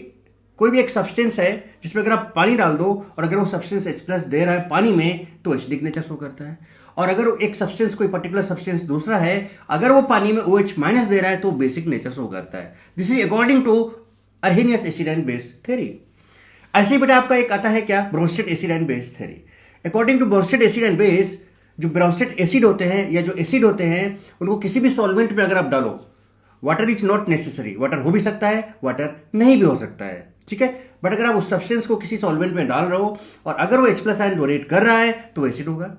कोई भी एक सब्सटेंस है जिसमें अगर आप पानी डाल दो और अगर वो सब्सटेंस H+ दे रहा है पानी में तो एसिडिक नेचर शो करता है। और अगर एक सब्सटेंस कोई पर्टिकुलर सब्सटेंस दूसरा है, अगर वो पानी में OH- दे रहा है तो बेसिक नेचर शो करता है। This is according to Arrhenius acid and base theory. ऐसे ही बेटा आपका एक आता है क्या? Bronsted acid and base theory. According to Bronsted acid and base, जो ब्रोंस्टेड एसिड होते हैं या जो एसिड होते हैं उनको किसी भी सॉल्वेंट में अगर आप डालो, water is not necessary, water हो भी सकता है, वाटर नहीं भी हो सकता है, ठीक है। बट अगर आप उस सब्सटेंस को किसी सॉल्वेंट में डाल रहे हो और अगर वो H+ आयन डोनेट कर रहा है तो एसिड होगा।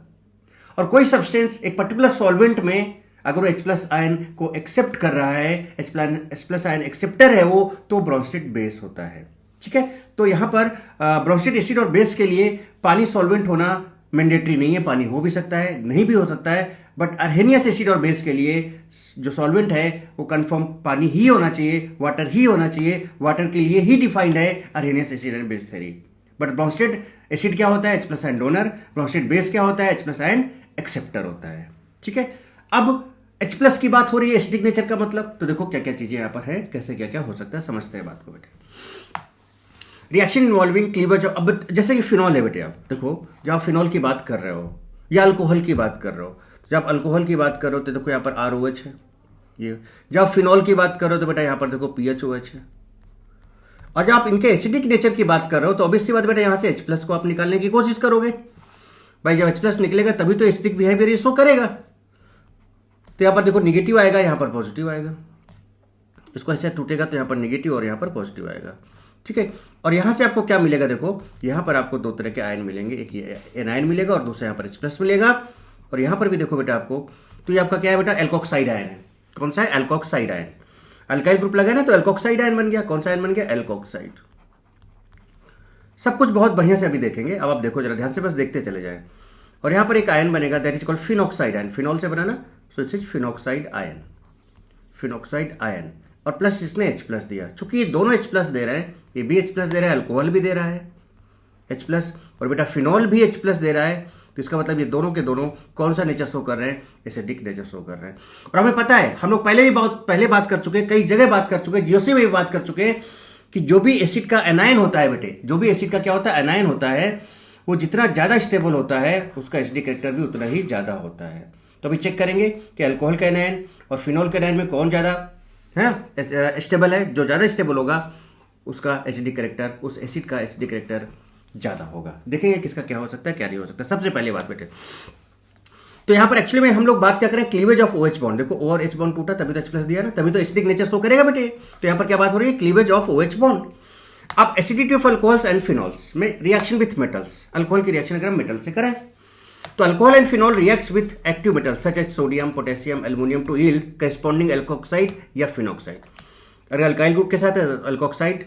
और कोई सब्सटेंस एक पर्टिकुलर सॉल्वेंट में अगर वो H+ आयन को एक्सेप्ट कर रहा है, H+ आयन एक्सेप्टर है वो, तो ब्रोंस्टेड बेस होता है, ठीक है। तो यहां पर ब्रोंस्टेड एसिड और बेस के लिए पानी सॉल्वेंट होना मैंडेटरी नहीं है, पानी हो भी सकता है, नहीं भी हो सकता है। बट अरहेनियस एसिड और बेस के लिए जो सॉल्वेंट है वो कंफर्म पानी ही होना चाहिए, वाटर ही होना चाहिए। वाटर के लिए ही डिफाइंड है Arrhenius acid and base theory. But Bronsted acid क्या होता है? H+ ion donor. Bronsted base क्या होता है? H+ आयन एक्सेप्टर होता है, ठीक है। अब H+ की बात हो रही है एसिडिक नेचर का मतलब, तो देखो क्या क्या चीजें यहां पर है, कैसे क्या क्या हो सकता है, समझते हैं बात को बेटे। Reaction involving cleavage. अब जैसे कि फिनॉल है बेटे, आप देखो जब आप फिनॉल की बात कर रहे हो या अल्कोहल की बात कर रहे हो, जब आप अल्कोहल की बात कर रहे हो तो देखो यहाँ पर ROH है, ये। जब आप फिनॉल की बात कर रहे हो तो बेटा यहाँ पर देखो PHOH है। और जब आप इनके एसिडिक नेचर की बात कर रहे हो तो ऑब्वियस सी बात बेटा यहाँ से H+ को आप निकालने की कोशिश करोगे। भाई जब H+ निकलेगा तभी तो एसिडिक बिहेवियर शो करेगा। तो यहाँ पर देखो निगेटिव आएगा, यहाँ पर पॉजिटिव आएगा। इसको ऐसे टूटेगा तो यहाँ पर निगेटिव और यहाँ पर पॉजिटिव आएगा, ठीक है। और यहाँ से आपको क्या मिलेगा? देखो यहाँ पर आपको दो तरह के आयन मिलेंगे, एक ये एनायन मिलेगा और दूसरा यहाँ पर H+ मिलेगा। और यहाँ पर भी देखो बेटा आपको, तो ये आपका क्या है बेटा? एल्कोक्साइड आयन है। कौन सा है? Alkoxide ion. अल्काइल ग्रुप लगा ना तो एल्कोक्साइड आयन बन गया। कौन सा आयन बन गया? एल्कोक्साइड। सब कुछ बहुत बढ़िया से अभी देखेंगे। अब आप देखो जरा ध्यान से, बस देखते चले जाएं। और यहाँ पर एक आयन बनेगा that is called phenoxide ion. Phenol से बना ना, so it's is phenoxide ion. Phenoxide ion और प्लस इसने H+ दिया। चूंकि ये दोनों H+ दे रहे हैं, ये भी H+ दे रहा है, अल्कोहल भी दे रहा है H+, और बेटा फिनॉल भी H+ दे रहा है। तो इसका मतलब ये दोनों के दोनों कौन सा नेचर शो कर रहे हैं? एसिडिक नेचर शो कर रहे हैं। और हमें पता है, हम लोग पहले भी पहले बात कर चुके हैं, कई जगह बात कर चुके हैं, जीओसी में भी बात कर चुके हैं कि जो भी एसिड का एनायन होता है बेटे, जो भी एसिड का क्या होता है? एनायन होता है, वो जितना ज्यादा स्टेबल होता है उसका एसिडिक कैरेक्टर भी उतना ही ज्यादा होता है। तो अभी चेक करेंगे कि अल्कोहल का एनायन और फिनॉल का एनायन में कौन ज्यादा है ना स्टेबल है। जो ज्यादा स्टेबल होगा उसका एसिडिक कैरेक्टर, उस एसिड का एसिडिक कैरेक्टर ज्यादा होगा। देखेंगे किसका क्या हो सकता है, क्या नहीं हो सकता। सबसे पहले बात बेटे, तो यहां पर एक्चुअली में हम लोग बात क्या करें? Cleavage of OH bond. देखो O और H बॉन्ड टूटा तभी तो H+ दिया ना, तभी तो एसिडिक नेचर शो करेगा बेटे। तो यहां पर क्या बात हो रही है? Cleavage of OH bond. अब acidity of alcohols and phenols में रिएक्शन विथ मेटल्स। अल्कोहल की रिएक्शन अगर हम मेटल से करें तो alcohol and phenol reacts with active metals such as sodium, potassium, aluminium to yield corresponding alkoxide या phenoxide. अगर अल्काइल ग्रुप के साथ है अल्कोक्साइड,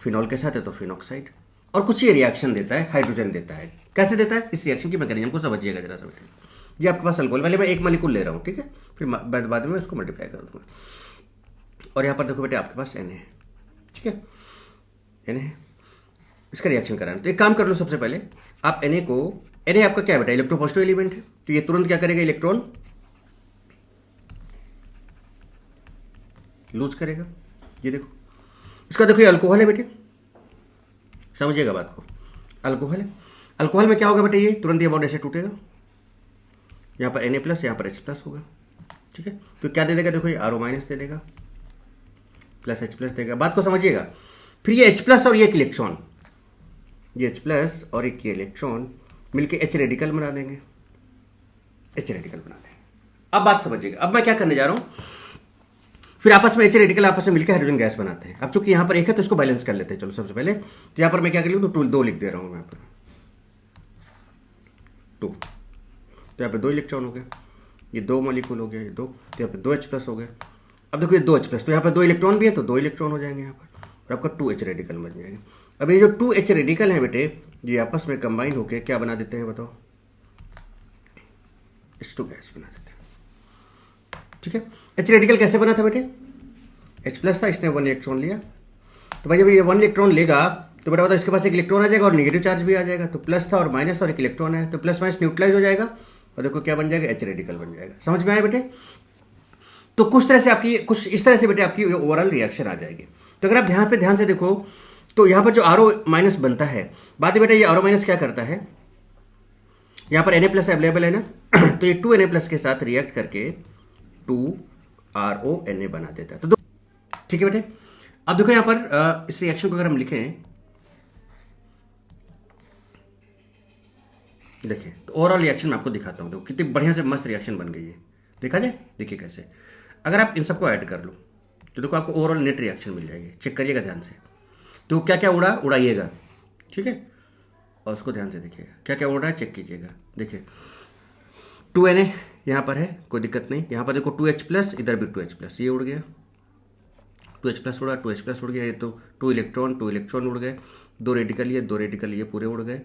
फिनॉल के साथ है तो फिनॉक्साइड। और कुछ ये रिएक्शन देता है, हाइड्रोजन देता है। कैसे देता है? इस रिएक्शन की मैकेनिज्म को समझिएगा जरा सा बेटे। ये आपके पास अल्कोहल वाले मैं एक मॉलिक्यूल ले रहा हूँ, ठीक है, फिर बाद में उसको मल्टीप्लाई कर दूंगा। और यहाँ पर देखो बेटे आपके पास Na है, ठीक है, Na है, इसका रिएक्शन कराना। तो एक काम कर लो, सबसे पहले आप Na को, Na आपका क्या है बेटा? इलेक्ट्रोपॉजिटिव एलिमेंट है, तो ये तुरंत क्या करेगा? इलेक्ट्रॉन लूज करेगा। ये देखो, इसका देखो ये अल्कोहल है बेटे, समझिएगा बात को। अल्कोहल है, अल्कोहल में क्या होगा बेटा, ये तुरंत ये बॉन्ड ऐसे टूटेगा, यहाँ पर Na+, यहाँ पर H+ होगा, ठीक है। तो क्या दे देगा, देखो ये RO- दे देगा, प्लस H+ देगा। बात को समझिएगा। फिर ये H+ और ये एक इलेक्ट्रॉन, ये H+ और एक ये इलेक्ट्रॉन मिलके H रेडिकल बना देंगे, H रेडिकल बना देंगे। अब बात समझिएगा, अब मैं क्या करने जा रहा हूं, फिर आपस में H रेडिकल आपस में मिलकर हाइड्रोजन गैस बनाते हैं। अब चूंकि यहां पर एक है तो इसको बैलेंस कर लेते हैं। चलो सबसे पहले तो यहां पर मैं क्या कर लूं, तो 2 लिख दे रहा हूं मैं, यहाँ पर 2, तो यहाँ पे 2 इलेक्ट्रॉन हो गए, ये 2 मॉलिक्यूल हो गया, ये 2, तो यहाँ पे 2 H+ हो गए। अब देखो ये 2 H+, तो यहाँ पर 2 इलेक्ट्रॉन भी है तो 2 इलेक्ट्रॉन हो जाएंगे यहाँ पर, और आपका 2 H रेडिकल बन जाएगा। अब ये जो 2 H रेडिकल है बेटे, ये आपस में कंबाइन होकर क्या बना देते हैं बताओ, H2 गैस बना देते हैं, ठीक है। H रेडिकल कैसे बना था बेटे, H+ था, इसने 1 इलेक्ट्रॉन लिया, तो भाई जब ये 1 इलेक्ट्रॉन लेगा तो बेटा बताओ इसके पास एक इलेक्ट्रॉन आ जाएगा और नेगेटिव चार्ज भी आ जाएगा, तो प्लस था और माइनस और एक इलेक्ट्रॉन है, तो प्लस माइनस न्यूट्रलाइज हो जाएगा और देखो क्या बन जाएगा, H रेडिकल बन जाएगा। समझ में आया बेटे। तो कुछ तरह से आपकी, कुछ इस तरह से बेटे आपकी ओवरऑल रिएक्शन आ जाएगी। तो अगर आप ध्यान से देखो तो यहाँ पर जो RO- बनता है, बात है बेटा ये RO- क्या करता है, यहाँ पर Na+ अवेलेबल है ना, तो ये 2 Na+ के साथ रिएक्ट करके 2 RONA बना देता है। तो ठीक है बेटे। अब देखो यहाँ पर इस रिएक्शन को अगर हम लिखें, देखिए तो ओवरऑल रिएक्शन मैं आपको दिखाता हूँ, देखो कितनी बढ़िया से मस्त रिएक्शन बन गई है, देखा जाए। देखिए कैसे, अगर आप इन सबको ऐड कर लो तो देखो आपको ओवरऑल नेट रिएक्शन मिल जाएगी। चेक करिएगा ध्यान से, तो क्या क्या उड़ाइएगा, ठीक है, और उसको ध्यान से देखिएगा क्या क्या उड़ रहा है, चेक कीजिएगा। देखिए 2Na यहाँ पर है, कोई दिक्कत नहीं। यहाँ पर देखो 2H+, इधर भी 2H+, ये उड़ गया, 2H+ उड़ा, 2H+ उड़ गया, ये तो 2 इलेक्ट्रॉन उड़ गए, 2 रेडिकल ये पूरे उड़ गए,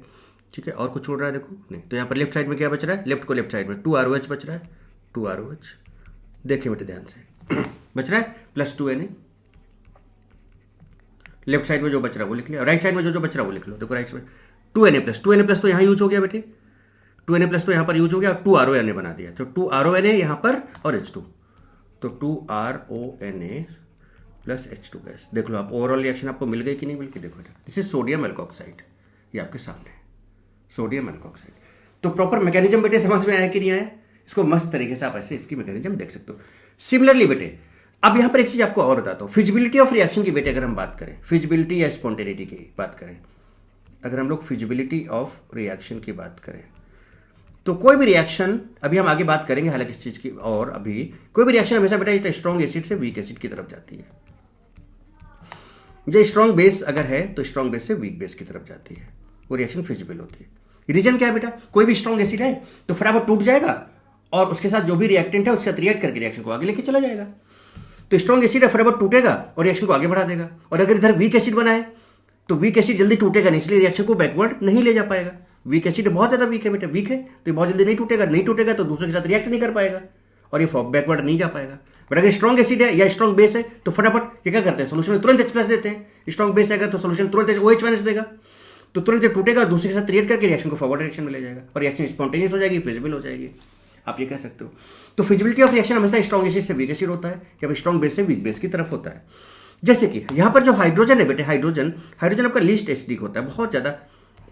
ठीक है। और कुछ उड़ रहा है देखो, नहीं। तो यहाँ पर लेफ्ट साइड में क्या बच रहा है, लेफ्ट साइड में 2 ROH बच रहा है, 2 ROH, देखिए बेटे ध्यान से बच रहा है, प्लस 2Na। लेफ्ट साइड में जो बच रहा है वो लिख लिया, राइट साइड में जो बच रहा है वो लिख लो। देखो राइट साइड 2Na+ तो यहाँ यूज हो गया बेटे, 2Na+ तो यहाँ पर यूज हो गया, 2 RONA बना दिया, तो 2 RONA यहाँ पर और H2, तो 2 RONA प्लस H2 गैस। देख लो आप ओवरऑल रिएक्शन आपको मिल गई कि नहीं मिल गई। देखो बेटा दिस इज सोडियम एल्कोक्साइड, ये आपके सामने है सोडियम एल्कोक्साइड। तो प्रॉपर मैकेनिज्म बेटे समझ में आया कि नहीं आया, इसको मस्त तरीके से आप ऐसे इसकी मैकेनिज्म देख सकते हो। सिमिलरली बेटे अब यहाँ पर एक चीज आपको और बताता हूँ, फिजिबिलिटी ऑफ रिएक्शन की बेटे अगर हम बात करें, फिजिबिलिटी या स्पॉन्टेनिटी की बात करें, अगर हम लोग फिजिबिलिटी ऑफ रिएक्शन की बात करें तो कोई भी रिएक्शन, अभी हम आगे बात करेंगे हालांकि इस चीज की, और अभी कोई भी रिएक्शन हमेशा बेटा स्ट्रॉन्ग एसिड से वीक एसिड की तरफ जाती है। जो स्ट्रॉन्ग बेस अगर है तो स्ट्रॉन्ग बेस से वीक बेस की तरफ जाती है, वो रिएक्शन फिजिबल होती है। रीजन क्या है बेटा, कोई भी स्ट्रॉन्ग एसिड है तो फटाफट टूट जाएगा और उसके साथ जो भी रिएक्टेंट है उसके साथ रिएक्ट करके रिएक्शन को आगे लेके चला जाएगा। तो स्ट्रॉन्ग एसिड है फटाफट टूटेगा और रिएक्शन को आगे बढ़ा देगा, और अगर इधर वीक एसिड बना है तो वीक एसिड जल्दी टूटेगा नहीं, इसलिए रिएक्शन को बैकवर्ड नहीं ले जा पाएगा। वीक एसिड बहुत ज्यादा वीक है बेटा, वीक है तो बहुत जल्दी नहीं टूटेगा तो दूसरे के साथ रिएक्ट नहीं कर पाएगा और ये बैकवर्ड नहीं जा पाएगा। बट अगर स्ट्रॉन्ग एसिड है या स्ट्रॉन्ग बेस है तो फटाफट ये क्या करते हैं, सोल्यूशन में तुरंत H+ देते हैं। स्ट्रॉन्ग बेस है तो सोल्यूशन तुरंत OH- देगा, तो तुरंत टूटेगा, दूसरे के साथ रिएक्ट करके रिएक्शन को फॉरवर्ड रिएक्शन में ले जाएगा और रिएक्शन स्पॉन्टेनियस हो जाएगी, फिजिबल हो जाएगी, आप ये कह सकते हो। तो फिजिबिलिटी ऑफ रिएक्शन हमेशा स्ट्रॉन्ग एसिड से वीक एसिड होता है या फिर स्ट्रॉन्ग बेस से वीक बेस की तरफ होता है। जैसे कि यहाँ पर जो हाइड्रोजन है बेटे, हाइड्रोजन आपका लीस्ट एसिडिक होता है बहुत ज्यादा,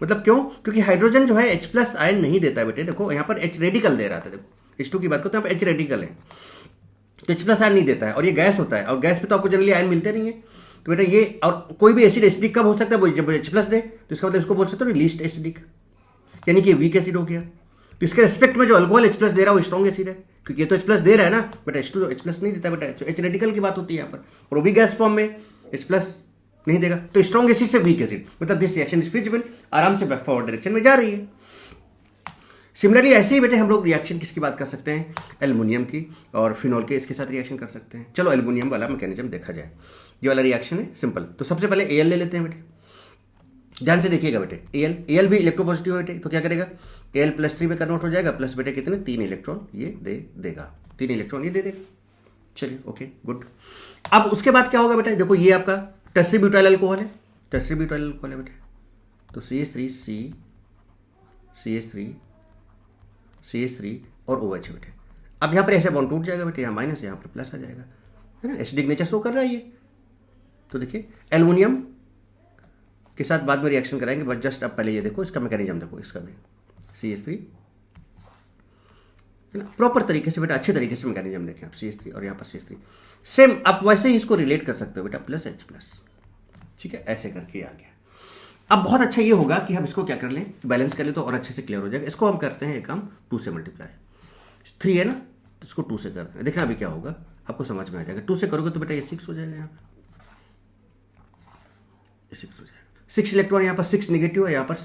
मतलब क्यों, क्योंकि हाइड्रोजन जो है H+ आयन नहीं देता है बेटे। देखो यहाँ पर H रेडिकल दे रहा था, देखो H2 की बात करते हैं, यहाँ पर H रेडिकल है तो H+ आयन नहीं देता है और ये गैस होता है, और गैस पे तो आपको जनरली आयन मिलते नहीं है। तो बेटा ये, और कोई भी एसिड एसिडिक कब हो सकता है, जब H+ दे, तो इसका मतलब इसको बोल सकते हो लीस्ट एसिडिक, यानी कि वीक एसिड हो गया। तो इसके रेस्पेक्ट में जो अल्कोहल H+ दे रहा है वो स्ट्रॉन्ग एसिड है, क्योंकि ये तो H+ दे रहा है ना, बट H2 H+ नहीं देता बेटा, H रेडिकल की बात होती है यहाँ पर, और वो भी गैस फॉर्म में H+ नहीं देगा। तो स्ट्रॉन्ग एसिड से वीक एसिड, मतलब दिस रिएक्शन इज फिजिबल, आराम से फॉरवर्ड डायरेक्शन में जा रही है। सिमिलरली ऐसे ही बेटे हम लोग रिएक्शन किसकी बात कर सकते हैं, एल्युमिनियम की, और फिनॉल के इसके साथ रिएक्शन कर सकते हैं। चलो एल्युमिनियम वाला मैकेनिज्म देखा जाए, ये वाला रिएक्शन है सिंपल। तो सबसे पहले Al ले लेते हैं बेटे, ध्यान से देखिएगा बेटे, Al भी इलेक्ट्रोपॉजिटिव है बेटे, तो क्या करेगा Al+3 में कन्वर्ट हो जाएगा, प्लस बेटे कितने 3 इलेक्ट्रॉन ये दे देगा, 3 इलेक्ट्रॉन ये दे देगा। चलिए ओके गुड। अब उसके बाद क्या होगा बेटा, देखो ये आपका टर्सरी ब्यूटाइल अल्कोहल है, टर्सरी ब्यूटाइल अल्कोहल है बेटे, तो CH3 और OH है बेटे। अब यहाँ पर ऐसे बॉन्ड टूट जाएगा बेटे, यहाँ माइनस यहाँ पर प्लस आ जाएगा, है ना, एसिडिक नेचर शो कर रहा है ये। तो देखिए एल्युमिनियम के साथ बाद में रिएक्शन कराएंगे, बट जस्ट अब पहले ये देखो इसका मैकेनिज्म देखो, इसका भी CH3 है ना, प्रॉपर तरीके से बेटा, अच्छे तरीके से मैकेनिज्म देखें आप, CH3 और यहाँ पर CH3 सेम, आप वैसे ही इसको रिलेट कर सकते हो बेटा, प्लस H प्लस, ठीक है, ऐसे करके आ गया। अब बहुत अच्छा ये होगा कि हम इसको क्या कर लें, बैलेंस कर लें तो और अच्छे से क्लियर हो जाएगा। इसको हम करते हैं एक काम 2 से मल्टीप्लाई, 3 है ना, तो इसको 2 से करते हैं, देखना अभी क्या होगा, आपको समझ में आ जाएगा। 2 से करोगे तो बेटा ये 6 हो जाएगा, यहाँ पर 6 हो जाएगा। 6 इलेक्ट्रॉन यहाँ पर 6 नेगेटिव है यहाँ पर,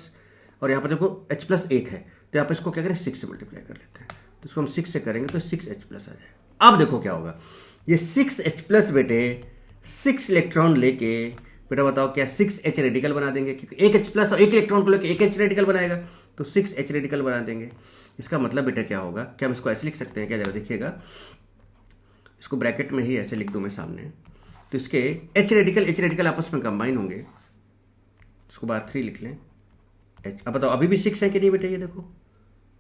और यहाँ पर देखो H प्लस 1 है, तो यहाँ पर इसको क्या करें 6 से मल्टीप्लाई कर लेते हैं, तो इसको हम 6 से करेंगे तो 6H प्लस आ जाएगा। अब देखो क्या होगा, ये 6H प्लस बेटे 6 इलेक्ट्रॉन लेके बेटा बताओ क्या 6H रेडिकल बना देंगे, क्योंकि एक H प्लस और एक इलेक्ट्रॉन को लेकर एक H रेडिकल बनाएगा, तो 6H रेडिकल बना देंगे। इसका मतलब बेटा क्या होगा, क्या हम इसको ऐसे लिख सकते हैं क्या, जरा देखिएगा, इसको ब्रैकेट में ही ऐसे लिख दूं मैं सामने, तो इसके H रेडिकल आपस में कंबाइन होंगे, इसको बार 3 लिख लें H। अब बताओ अभी भी 6 है कि नहीं बेटे, ये देखो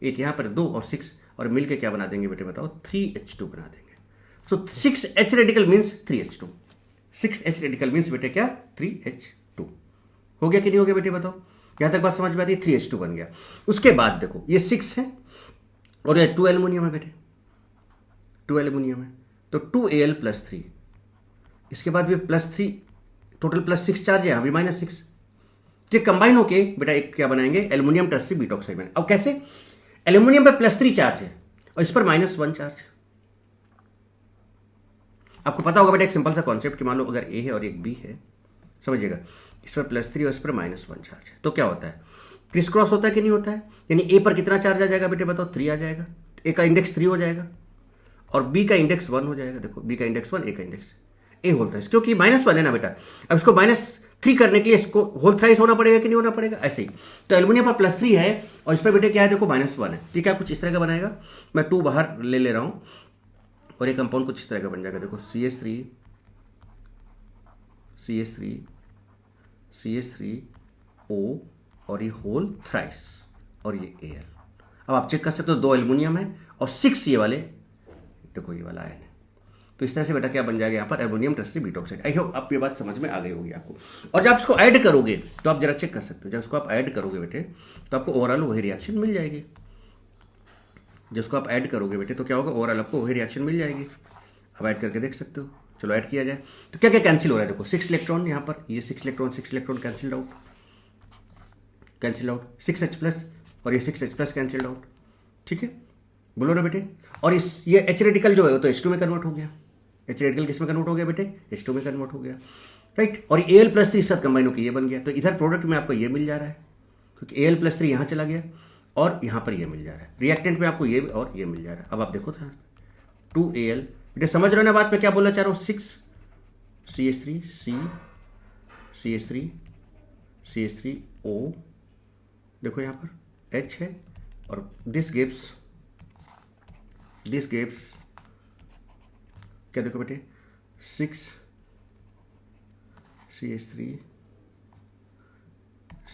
एक यहाँ पर 2 और 6 और मिलके क्या बना देंगे बेटे बताओ 3H2 बना देंगे। सो 6H radical means 3H2, 6H radical means बेटे क्या 3H2। हो गया कि नहीं हो गया बेटे बताओ, यहां तक बात समझ में आती है, 3H2 बन गया। उसके बाद देखो ये 6 है और ये 2 एल्युमिनियम है बेटे, 2 एल्युमिनियम है, तो 2Al प्लस 3, इसके बाद भी प्लस 3, टोटल प्लस 6 चार्ज है, अभी -6, ये कंबाइन होके बेटा एक क्या बनाएंगे, एल्युमिनियम टर्सरी बीट ऑक्साइड बनाएंगे। अब कैसे, एल्युमिनियम पे +3 चार्ज है और इस पर -1 चार्ज। आपको पता होगा बेटा एक सिंपल सा कॉन्सेप्ट कि मान लो अगर A है और एक B है, समझिएगा, इस पर +3 और इस पर -1 चार्ज है, तो क्या होता है, क्रिस क्रॉस होता है कि नहीं होता है, यानी A पर कितना चार्ज आ जाएगा बेटे बताओ 3 आ जाएगा, A का इंडेक्स 3 हो जाएगा और B का इंडेक्स 1 हो जाएगा। देखो B का इंडेक्स 1, A का इंडेक्स A होल थ्राइस, क्योंकि -1 है ना बेटा, अब इसको -3 करने के लिए इसको होल थ्राइस होना पड़ेगा कि नहीं होना पड़ेगा, ऐसे ही। तो एल्युमिनियम पर +3 है और इस पर बेटे क्या है देखो -1 है, ठीक है, कुछ इस तरह का बनाएगा, मैं 2 बाहर ले रहा हूं और ये कंपाउंड कुछ इस तरह का बन जाएगा, देखो CH3 CH3 CH3O और ये होल थ्राइस और ये Al। अब आप चेक कर सकते हो 2 एल्युमिनियम है और 6 ये वाले, देखो ये वाला आयन है, तो इस तरह से बेटा क्या बन जाएगा यहाँ पर aluminium tertiary butoxide. I hope आप ये बात समझ में आ गई होगी आपको। और जब आप इसको ऐड करोगे तो आप जरा चेक कर सकते हो, जब इसको आप ऐड करोगे बेटे तो आपको ओवरऑल वही रिएक्शन मिल जाएगी, जिसको आप ऐड करोगे बेटे तो क्या होगा, ओवरऑल आपको वही रिएक्शन मिल जाएगी। अब ऐड करके देख सकते हो, चलो ऐड किया जाए तो क्या क्या कैंसिल हो रहा है, देखो 6 इलेक्ट्रॉन यहाँ पर, ये 6 electron cancel out 6H plus और ये 6H प्लस कैंसिल आउट, ठीक है, बोलो ना बेटे। और इस ये H रेडिकल जो है वो तो H2 में कन्वर्ट हो गया, H रेडिकल किस में कन्वर्ट हो गया बेटे, H2 में कन्वर्ट हो गया, राइट। और Al प्लस 3 साथ कंबाइन होकर ये बन गया, तो इधर प्रोडक्ट में आपको ये मिल जा रहा है, क्योंकि Al प्लस 3 यहाँ चला गया और यहाँ पर ये मिल जा रहा है, रिएक्टेंट में आपको ये और ये मिल जा रहा है। अब आप देखो था 2Al, बेटे समझ रहे हो ना बात में क्या बोलना चाह रहा हूँ, 6 CH3 C CH3 CH3O, देखो यहाँ पर H है और दिस गिव्स क्या, देखो बेटे 6 CH3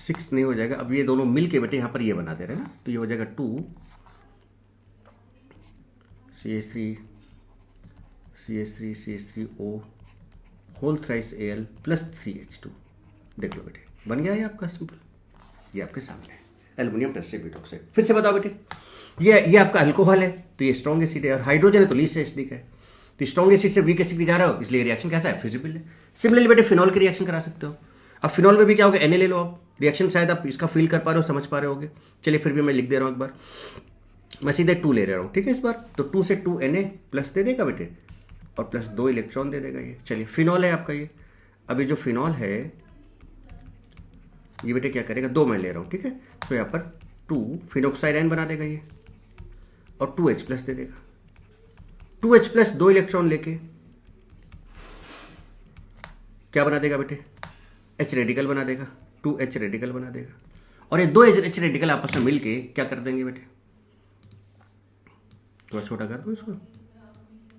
6 नहीं हो जाएगा, अब ये दोनों मिल के बेटे यहाँ पर ये बना दे रहे हैं ना, तो ये हो जाएगा 2 CH3O whole thrice Al plus 3H2। देख लो बेटे बन गया है आपका सिंपल, ये आपके सामने है एल्युमिनियम टर्सरी बीट ऑक्साइड। फिर से बताओ बेटे, ये आपका अल्कोहल है तो ये स्ट्रॉन्ग एसिड है, और हाइड्रोजन है तो लीस्ट एसिडिक है, तो स्ट्रॉन्ग एसिड से वीक एसिड जा रहा हो, इसलिए रिएक्शन कैसा है, फिजिबल है। सिमिलरली बेटे फिनॉल की रिएक्शन करा सकते हो। अब फिनॉल में भी क्या होगा, Na ले लो आप, रिएक्शन शायद आप इसका फील कर पा रहे हो, समझ पा रहे होगे, चलिए फिर भी मैं लिख दे रहा हूँ एक बार, मैं सीधे 2 ले रहा हूँ, ठीक है, इस बार तो 2 से 2 Na प्लस दे देगा बेटे और प्लस 2 इलेक्ट्रॉन दे देगा ये। चलिए फिनॉल है आपका ये, अभी जो फिनॉल है ये बेटे क्या करेगा, 2 मैं ले रहा हूँ, ठीक है, तो यहाँ पर 2 फिनोक्साइड आयन बना देगा ये और 2H प्लस दे देगा, 2H प्लस 2 इलेक्ट्रॉन लेके क्या बना देगा बेटे, H रेडिकल बना देगा, 2H रेडिकल बना देगा, और ये 2H रेडिकल आपस में मिलके क्या कर देंगे बेटे, थोड़ा छोटा कर दो इसको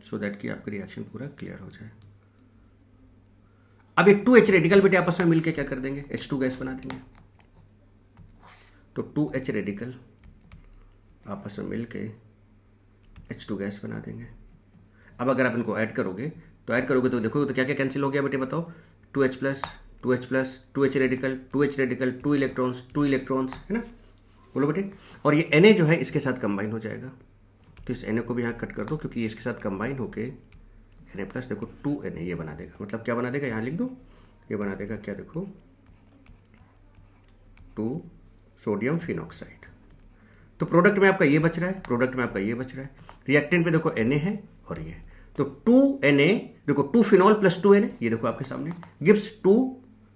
सो दैट कि आपका रिएक्शन पूरा क्लियर हो जाए। अब एक 2H रेडिकल बेटे आपस में मिलके क्या कर देंगे, H2 गैस बना देंगे, तो 2H रेडिकल आपस में मिलके H2 गैस बना देंगे। अब अगर आप इनको ऐड करोगे तो देखोगे तो क्या क्या कैंसिल हो गया बेटे बताओ, 2H plus 2H+, 2H radical, 2H radical, 2 electrons, है ना, बोलो बेटे। और ये Na जो है इसके साथ कंबाइन हो जाएगा, तो इस Na को भी यहाँ कट कर दो, क्योंकि ये इसके साथ कंबाइन होके Na+, देखो 2Na ये बना देगा। मतलब क्या बना देगा, यहाँ लिख दो, ये बना देगा क्या, देखो 2 सोडियम फिनॉक्साइड। तो प्रोडक्ट में आपका ये बच रहा है, प्रोडक्ट में आपका ये बच रहा है। रिएक्टेंट पे देखो Na है और ये, तो 2Na, देखो 2 फिनॉल प्लस 2Na, ये देखो आपके सामने गिव्स 2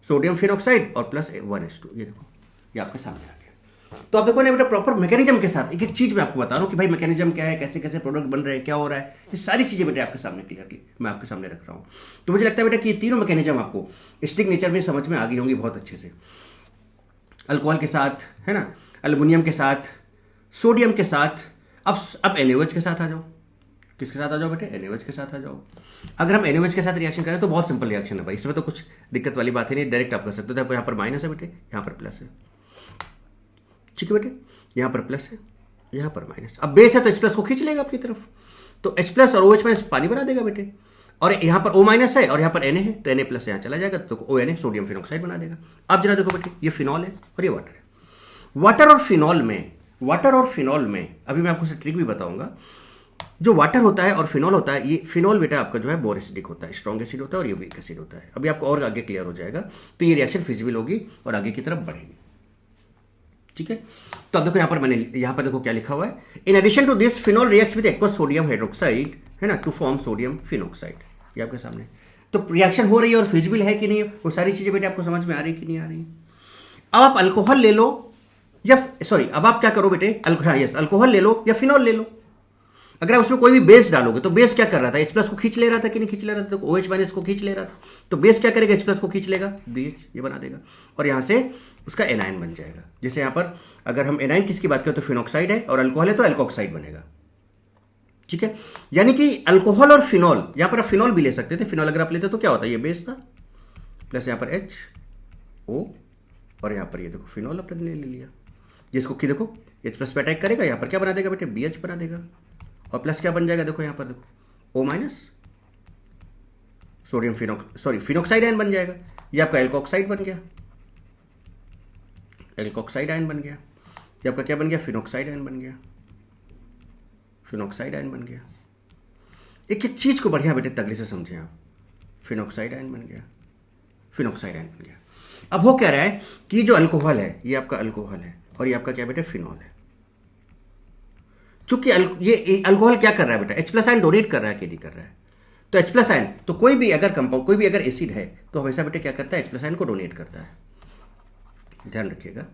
सोडियम फिनॉक्साइड और प्लस 1H2, ये देखो ये आपके सामने आ गया। तो आप देखो ना बेटा, प्रॉपर मैकेनिज्म के साथ एक एक चीज मैं आपको बता रहा हूँ कि भाई मैकेनिज्म क्या है, कैसे कैसे प्रोडक्ट बन रहे हैं, क्या हो रहा है, ये सारी चीजें बेटा आपके सामने क्लियरली मैं आपके सामने रख रहा हूँ। तो मुझे लगता है बेटा कि ये तीनों मैकेनिज्म आपको स्टिक नेचर में समझ में आ गई होंगी बहुत अच्छे से। अल्कोहल के साथ, है ना, एल्युमिनियम के साथ, सोडियम के साथ। अब NaOH के साथ आ जाओ। किसके साथ आ जाओ बेटे, NaOH के साथ आ जाओ। अगर हम NaOH के साथ रिएक्शन करें तो बहुत सिंपल रिएक्शन है भाई, इसमें तो कुछ दिक्कत वाली बात ही नहीं, डायरेक्ट आप कर सकते हो। तो यहाँ पर माइनस है बेटे, यहाँ पर प्लस है, ठीक है बेटे, यहाँ पर प्लस है, यहाँ पर माइनस। अब बेस है तो H+ को खींच लेगा अपनी तरफ, तो H+ और OH- पानी बना देगा बेटे। और यहाँ पर O- है और यहाँ पर Na है, तो Na+ यहाँ चला जाएगा, तो ONA सोडियम फिनॉक्साइड बना देगा। अब जरा देखो बेटे, ये फिनॉल है और ये वाटर है। वाटर और फिनॉल में अभी मैं आपको ट्रिक भी बताऊंगा। जो वाटर होता है और फिनॉल होता है, ये फिनॉल बेटा आपका जो है बोर एसिडिक होता है, स्ट्रॉन्ग एसिड होता है, और ये वीक एसिड होता है। अभी आपको और आगे क्लियर हो जाएगा। तो ये रिएक्शन फिजिबल होगी और आगे की तरफ बढ़ेगी, ठीक है। तो अब देखो यहाँ पर मैंने यहाँ पर देखो क्या लिखा हुआ है, in addition to this phenol reacts with aqueous sodium hydroxide, है ना, टू फॉर्म सोडियम फिनॉक्साइड। ये आपके सामने तो रिएक्शन हो रही है और फिजिबल है कि नहीं, वो सारी चीजें बेटे आपको समझ में आ रही कि नहीं आ रही। अब आप अल्कोहल ले लो या सॉरी, अब आप क्या करो बेटे, अल्कोहल ले लो या फिनॉल ले लो। अगर आप उसमें कोई भी बेस डालोगे तो बेस क्या कर रहा था, H+ को खींच ले रहा था कि नहीं खींच ले रहा था, तो OH- को खींच ले रहा था। तो बेस क्या करेगा, H+ को खींच लेगा, BH ये बना देगा, और यहां से उसका एनायन बन जाएगा। जैसे यहां पर अगर हम एनायन किसकी बात करें तो फिनॉक्साइड है, और अल्कोहल है तो एल्कोक्साइड बनेगा, ठीक है। यानी कि अल्कोहल और फिनॉल, यहां पर आप फिनॉल भी ले सकते थे। फिनॉल अगर आप लेते तो क्या होता है, ये बेस था प्लस यहां पर HO, और यहां पर ये देखो फिनॉल अपने ले लिया, जिसको कि देखो H+ पे अटैक करेगा, यहां पर क्या बना देगा बेटे, BH बना देगा, और प्लस क्या बन जाएगा, देखो यहां पर देखो O- सोडियम फिनॉक्साइड आयन बन जाएगा। ये आपका एल्कोक्साइड बन गया, एल्कोक्साइड आयन बन गया। ये आपका क्या बन गया, फिनॉक्साइड आयन बन गया, फिनॉक्साइड आयन बन गया। एक एक चीज को बढ़िया बेटे तगड़े से समझे आप, फिनॉक्साइड आयन बन गया, फिनॉक्साइड आयन बन गया। अब हो क्या रहा है कि जो अल्कोहल है, ये आपका अल्कोहल है, और ये आपका क्या बेटे, फिनॉल है। चूंकि ये अल्कोहल क्या कर रहा है बेटा, H+ आयन डोनेट कर रहा है कि नहीं कर रहा है, तो H+ आयन, तो कोई भी अगर कंपाउंड, कोई भी अगर एसिड है तो हमेशा बेटे क्या करता है, H+ आयन को डोनेट करता है। ध्यान रखिएगा,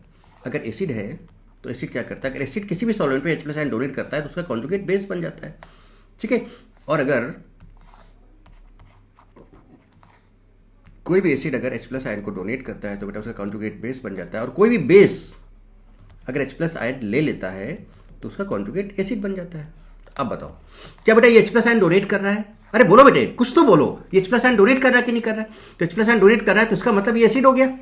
अगर एसिड है तो एसिड क्या करता है, अगर एसिड किसी भी सॉल्वेंट पे H+ आयन डोनेट करता है तो उसका कॉन्जुगेट बेस बन जाता है, ठीक है। और अगर कोई भी एसिड अगर H+ आयन को डोनेट करता है तो बेटा उसका कॉन्जुगेट बेस बन जाता है, और कोई भी बेस अगर H+ आयन ले लेता है तो उसका कॉन्जुगेट एसिड बन जाता है। अब बताओ क्या बेटा ये H+ आयन डोनेट कर रहा है, अरे बोलो बेटे कुछ तो बोलो, ये H+ आयन डोनेट कर रहा है कि नहीं कर रहा है, तो H+ आयन डोनेट कर रहा है तो इसका मतलब ये एसिड हो गया।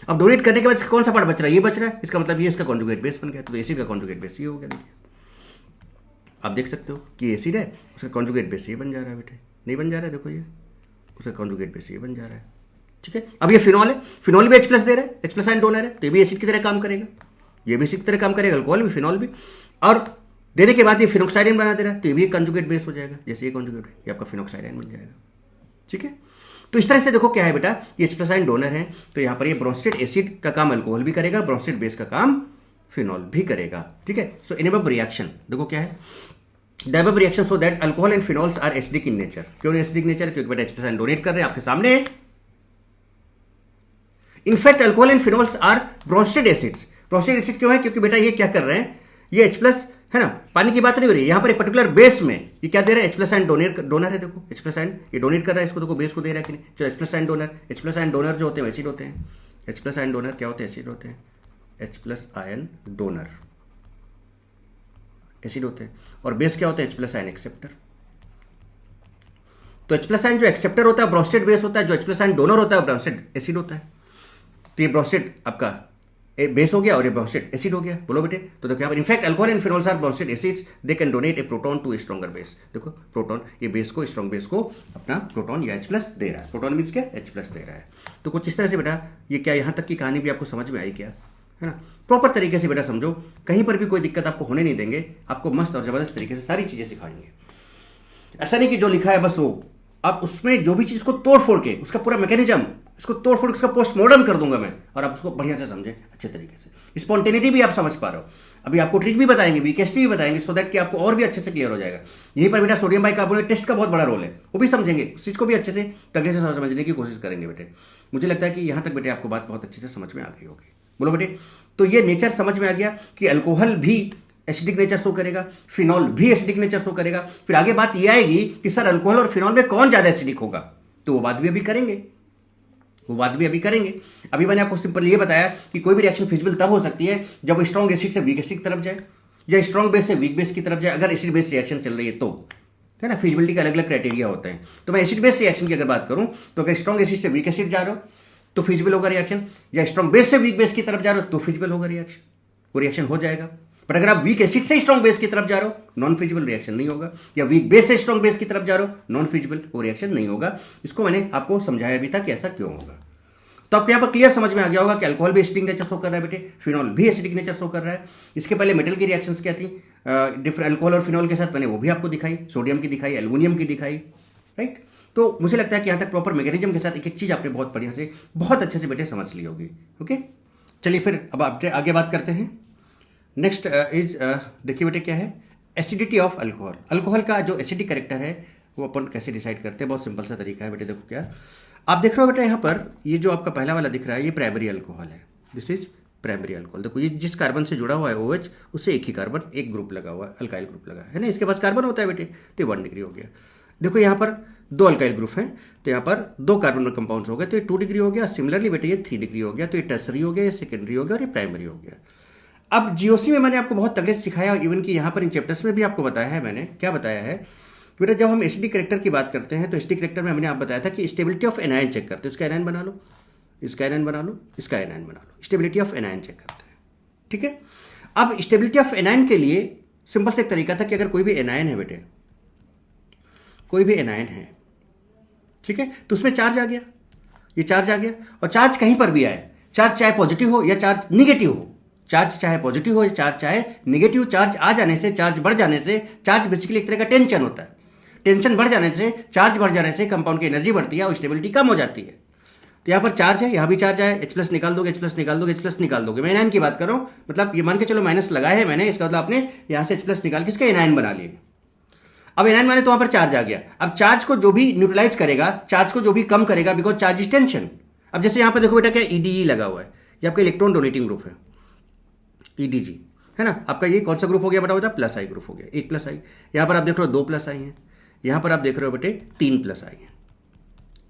अब डोनेट करने के बाद कौन सा पार्ट बच रहा है, ये बच रहा है, इसका मतलब ये इसका कॉन्जुगेट बेस बन गया, तो एसिड का कॉन्जुगेट बेस ये हो गया। देखिए आप देख सकते हो कि एसिड है, उसका कॉन्जुगेट बेस ये बन जा रहा है बेटे, नहीं बन जा रहा है, देखो ये उसका कॉन्जुगेट बेस ये बन जा रहा है, ठीक है। अब ये फिनॉल है, फिनॉल भी H+ दे रहा है, H+ आयन डोनर है, तो ये भी एसिड की तरह काम करेगा, ये भी एसिड की तरह काम करेगा, अल्कोहल भी फिनॉल भी, और देने के बाद ये फिनॉक्साइड आयन बना दे रहा है, तो ये भी एक कॉन्जुगेट बेस हो जाएगा, जैसे ये कॉन्जुगेट है, ये आपका फिनॉक्साइड आयन बन जाएगा, ठीक है। तो इस तरह से देखो क्या है बेटा, ये H+ आयन डोनर है, तो यहाँ पर ये ब्रोंस्टेड एसिड का काम अल्कोहल भी करेगा, ब्रोंस्टेड बेस का काम फिनॉल भी करेगा, ठीक है। सो इन अबव रिएक्शन देखो क्या है, the above reaction so that alcohol and phenols are acidic in nature. क्यों एसिडिक नेचर, क्योंकि बेटा H+ आयन डोनेट कर रहे हैं आपके सामने। In fact alcohol and phenols are Bronsted acids. Bronsted acid क्यों है, क्योंकि बेटा ये क्या कर रहे हैं, ये H+ है ना, पानी की बात नहीं हो रही है, यहां पर एक पर्टिकुलर बेस में ये क्या दे रहा है, H+ आयन डोनर है, देखो H+ आयन ये डोनेट कर रहा है इसको, देखो बेस को दे रहा है कि नहीं, जो H+ ion donor, H+ ion donor जो होते हैं एसिड होते हैं, H+ आयन डोनर क्या होते हैं, एसिड होते हैं, H+ आयन डोनर एसिड होते हैं, और बेस क्या होता है, H+ आयन एक्सेप्टर। तो H+ आयन जो एक्सेप्टर होता है ब्रोंस्टेड बेस होता है, जो H+ आयन डोनर होता है ब्रोंस्टेड एसिड होता है। तो ये ब्रोंस्टेड आपका बेस हो गया और ये बाउंडेड एसिड हो गया। बोलो बेटे, तो देखो यहाँ पर in fact alcohol and phenols are Bronsted acids, they can donate a proton to a stronger base. देखो प्रोटॉन, ये बेस को, स्ट्रॉन्ग बेस को अपना प्रोटॉन या H+ दे रहा है। प्रोटॉन मीन्स क्या, H+ दे रहा है। तो कुछ इस तरह से बेटा, ये क्या यहाँ तक की कहानी भी आपको समझ में आई क्या, है ना? प्रॉपर तरीके से बेटा समझो, कहीं पर भी कोई दिक्कत आपको होने नहीं देंगे, आपको मस्त और जबरदस्त तरीके से सारी चीजें सिखाएंगे। ऐसा नहीं कि जो लिखा है बस वो, अब उसमें जो भी चीज को तोड़ फोड़ के, उसका पूरा मैकेनिज्म, उसको तोड़ फोड़ उसका पोस्टमार्टम कर दूंगा मैं, और आप उसको बढ़िया से समझे अच्छे तरीके से। स्पॉन्टेनिटी भी आप समझ पा रहे हो। अभी आपको ट्रिक भी बताएंगे, वीकेएसटी भी बताएंगे, सो दैट कि आपको और भी अच्छे से क्लियर हो जाएगा। यहीं पर बेटा सोडियम बाइकार्बोनेट टेस्ट का बहुत बड़ा रोल है, वो भी समझेंगे, उस चीज को भी अच्छे से तगड़े से समझने की कोशिश करेंगे बेटे। मुझे लगता है कि यहां तक बेटे आपको बात बहुत अच्छे से समझ में आ गई होगी। बोलो बेटे, तो ये नेचर समझ में आ गया कि अल्कोहल भी एसिडिक नेचर शो करेगा, फिनॉल भी एसिडिक नेचर शो करेगा। फिर आगे बात ये आएगी कि सर अल्कोहल और फिनॉल में कौन ज्यादा एसिडिक होगा, तो वो बात भी अभी करेंगे, वो बात भी अभी करेंगे। अभी मैंने आपको सिंपल ये बताया कि कोई भी रिएक्शन फिजिबल तब हो सकती है जब वो स्ट्रॉन्ग एसिड से वीक एसिड की तरफ जाए, या स्ट्रॉन्ग बेस से वीक बेस की तरफ जाए, अगर एसिड बेस रिएक्शन चल रही है तो, है ना? फिजिबिलिटी के अलग अलग क्राइटेरिया होते हैं। तो मैं एसिड बेस रिएक्शन की अगर बात करूं, तो अगर स्ट्रॉन्ग एसिड से वीक एसिड जा रहा हो तो फिजिबल होगा रिएक्शन, या स्ट्रॉन्ग बेस से वीक बेस की तरफ जा रहे हो तो फिजिबल होगा रिएक्शन, वो रिएक्शन हो जाएगा। बट अगर आप वीक एसिड से स्ट्रॉन्ग बेस की तरफ जा रहे हो, नॉन फिजिबल रिएक्शन नहीं होगा, या वीक बेस से स्ट्रॉन्ग बेस की तरफ जा रहे हो, नॉन फिजिबल, वो रिएक्शन नहीं होगा। इसको मैंने आपको समझाया भी था कि ऐसा क्यों होगा। तो आपको यहाँ पर क्लियर समझ में आ गया होगा कि अल्कोहल भी एसिडिक नेचर शो कर रहा है बेटे, फिनॉल भी एसिडिक नेचर शो कर रहा है। इसके पहले मेटल की रिएक्शंस क्या थी, डिफरेंट अल्कोहल और फिनॉल के साथ मैंने वो भी आपको दिखाई, सोडियम की दिखाई, एल्युमिनियम की दिखाई, राइट? तो मुझे लगता है कि यहाँ तक प्रॉपर मैकेनिज्म के साथ एक एक चीज आपने बहुत बढ़िया से, बहुत अच्छे से बेटे समझ ली होगी। ओके, चलिए फिर अब आप आगे बात करते हैं। नेक्स्ट इज, देखिए बेटे क्या है, एसिडिटी ऑफ अल्कोहल। अल्कोहल का जो एसिडिक कैरेक्टर है वो अपन कैसे डिसाइड करते हैं, बहुत सिंपल सा तरीका है बेटे। देखो क्या आप देख रहे हो बेटा, यहाँ पर ये जो आपका पहला वाला दिख रहा है, ये प्राइमरी अल्कोहल है, दिस इज प्राइमरी अल्कोहल। देखो ये जिस कार्बन से जुड़ा हुआ है OH, उससे एक ही कार्बन, एक ग्रुप लगा हुआ है, अल्काइल ग्रुप लगा है ना, इसके पास कार्बन होता है बेटे, तो 1 डिग्री हो गया। देखो यहाँ पर 2 अल्काइल ग्रुप हैं, तो यहाँ पर 2 कार्बन कंपाउंड्स हो गए, तो ये 2 डिग्री हो गया। सिमिलरली बेटे ये 3 डिग्री हो गया, तो ये टर्सरी हो गया, ये सेकेंडरी हो गया और ये प्राइमरी हो गया। अब जीओसी में मैंने आपको बहुत तगड़े से सिखाया, इवन कि यहाँ पर इन चैप्टर्स में भी आपको बताया है। मैंने क्या बताया है कि बेटा जब हम एसिडिक कैरेक्टर की बात करते हैं, तो एसिडिक कैरेक्टर में मैंने आप बताया था कि स्टेबिलिटी ऑफ एनायन चेक करते हैं। इसका एनायन बना लो, इसका एनायन बना लो, इसका एनायन बना लो, स्टेबिलिटी ऑफ एनायन चेक करते हैं, ठीक है? अब स्टेबिलिटी ऑफ एनायन के लिए सिंपल से एक तरीका था कि अगर कोई भी एनायन है बेटे, कोई भी एनायन है, ठीक है, तो उसमें चार्ज आ गया, ये चार्ज आ गया, और चार्ज कहीं पर भी आए, चार्ज चाहे पॉजिटिव हो या चार्ज निगेटिव हो, चार्ज चाहे पॉजिटिव हो या चार्ज चाहे निगेटिव, चार्ज आ जाने से, चार्ज बढ़ जाने से, चार्ज बेसिकली एक तरह का टेंशन होता है, टेंशन बढ़ जाने से, चार्ज बढ़ जाने से कंपाउंड की एनर्जी बढ़ती है और स्टेबिलिटी कम हो जाती है। तो यहाँ पर चार्ज है, यहाँ भी चार्ज है, H+ निकाल दोगे, H+ निकाल दोगे, H+ निकाल दोगे। मैं एनायन की बात कर रहा हूँ, मतलब ये मान के चलो माइनस लगाया है मैंने, इसका मतलब आपने यहाँ से H+ निकाल के इसका एनायन बना लिए। अब एनायन माने तो वहां पर चार्ज आ गया। अब चार्ज को जो भी न्यूट्रलाइज करेगा, चार्ज को जो भी कम करेगा, बिकॉज चार्ज इज टेंशन। अब जैसे यहाँ पर देखो बेटा क्या EDE लगा हुआ है, ये आपका इलेक्ट्रॉन डोनेटिंग ग्रुप है, EDG, है ना? आपका ये कौन सा ग्रुप हो गया बेटा? +I ग्रुप हो गया, 1+I। यहाँ पर आप देख रहे हो 2+I है, यहाँ पर आप देख रहे हो बेटे 3+I है,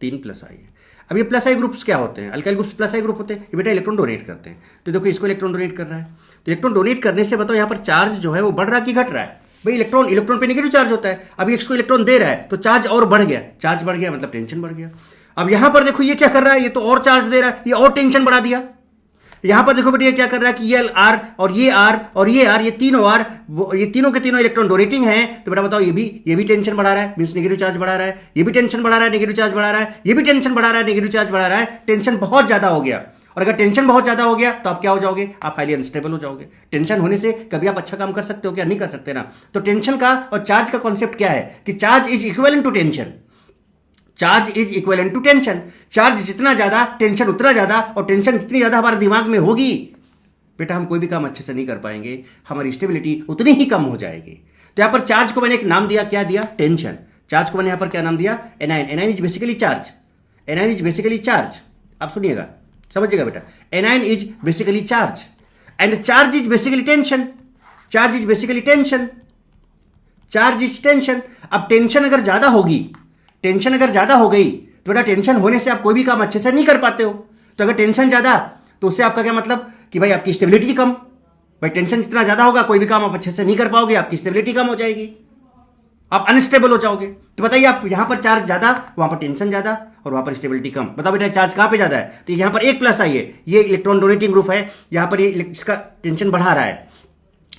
3+I है। अब ये +I ग्रुप्स क्या होते हैं? अल्काइल ग्रुप्स +I ग्रुप होते हैं, ये बेटा इलेक्ट्रॉन डोनेट करते हैं। तो देखो इसको इलेक्ट्रॉन डोनेट कर रहा है, तो इलेक्ट्रॉन डोनेट करने से बताओ यहाँ पर चार्ज जो है वो बढ़ रहा कि घट रहा है? भाई इलेक्ट्रॉन पे नेगेटिव चार्ज होता है, अभी इसको इलेक्ट्रॉन दे रहा है तो चार्ज और बढ़ गया, चार्ज बढ़ गया मतलब टेंशन बढ़ गया। अब यहां पर देखो ये क्या कर रहा है, ये तो और चार्ज दे रहा है, ये और टेंशन बढ़ा दिया। यहां पर देखो बेटा ये क्या कर रहा है कि ये R और ये R और ये R, ये तीनों R, ये तीनों के तीनों इलेक्ट्रॉन डोनेटिंग हैं, तो बेटा बताओ ये भी टेंशन बढ़ा रहा है, मींस नेगेटिव चार्ज बढ़ा रहा है, ये भी टेंशन बढ़ा रहा है, नेगेटिव चार्ज बढ़ा रहा है, ये भी टेंशन बढ़ा रहा है, नेगेटिव चार्ज बढ़ा रहा है। टेंशन बहुत ज्यादा हो गया, और अगर टेंशन बहुत ज्यादा हो गया तो आप क्या हो जाओगे? आप हाईली अनस्टेबल हो जाओगे। टेंशन होने से कभी आप अच्छा काम कर सकते हो क्या? नहीं कर सकते ना। तो टेंशन का और चार्ज का कॉन्सेप्ट क्या है कि charge is equivalent to tension, charge is equivalent to tension. Charge जितना ज्यादा, टेंशन उतना ज्यादा, और टेंशन जितनी ज्यादा हमारे दिमाग में होगी बेटा हम कोई भी काम अच्छे से नहीं कर पाएंगे, हमारी स्टेबिलिटी उतनी ही कम हो जाएगी। तो यहां पर चार्ज को मैंने एक नाम दिया, क्या दिया? टेंशन। चार्ज को मैंने यहां पर क्या नाम दिया? Anion. Anion is basically charge, anion is basically charge. आप सुनिएगा, समझिएगा बेटा, anion is basically charge and charge is basically tension, charge is basically tension, charge is tension. अब टेंशन अगर ज्यादा होगी, टेंशन अगर ज्यादा हो गई तो बेटा टेंशन होने से आप कोई भी काम अच्छे से नहीं कर पाते हो। तो अगर टेंशन ज्यादा, तो उससे आपका क्या मतलब कि भाई आपकी स्टेबिलिटी कम। भाई टेंशन जितना ज्यादा होगा कोई भी काम आप अच्छे से नहीं कर पाओगे, आपकी स्टेबिलिटी कम हो जाएगी। आप अनस्टेबल हो जाओगे। तो बताइए, आप यहां पर चार्ज ज्यादा, वहां पर टेंशन ज्यादा, और वहां पर स्टेबिलिटी कम। बताओ बेटा चार्ज कहां पे ज्यादा है? तो यहां पर एक प्लस आई है, ये इलेक्ट्रॉन डोनेटिंग ग्रुप है, यहां पर ये इसका टेंशन बढ़ा रहा है,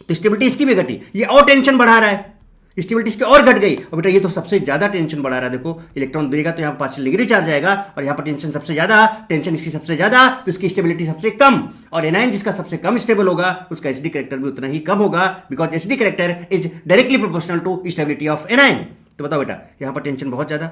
तो स्टेबिलिटी इसकी भी घटी, ये और टेंशन बढ़ा रहा है, स्टेबिलिटी इसकी और घट गई। और बेटा ये तो सबसे ज्यादा टेंशन बढ़ा रहा है। देखो इलेक्ट्रॉन देगा तो यहां पर पार्शियल डिग्री चार्ज आएगा, और यहां पर टेंशन सबसे ज्यादा, टेंशन इसकी सबसे ज्यादा, तो इसकी स्टेबिलिटी सबसे कम। और एनायन जिसका सबसे कम स्टेबल होगा उसका एचडी कैरेक्टर भी उतना ही कम होगा, because acidic character is directly proportional to stability of anion. तो बताओ बेटा, यहां पर टेंशन बहुत ज्यादा,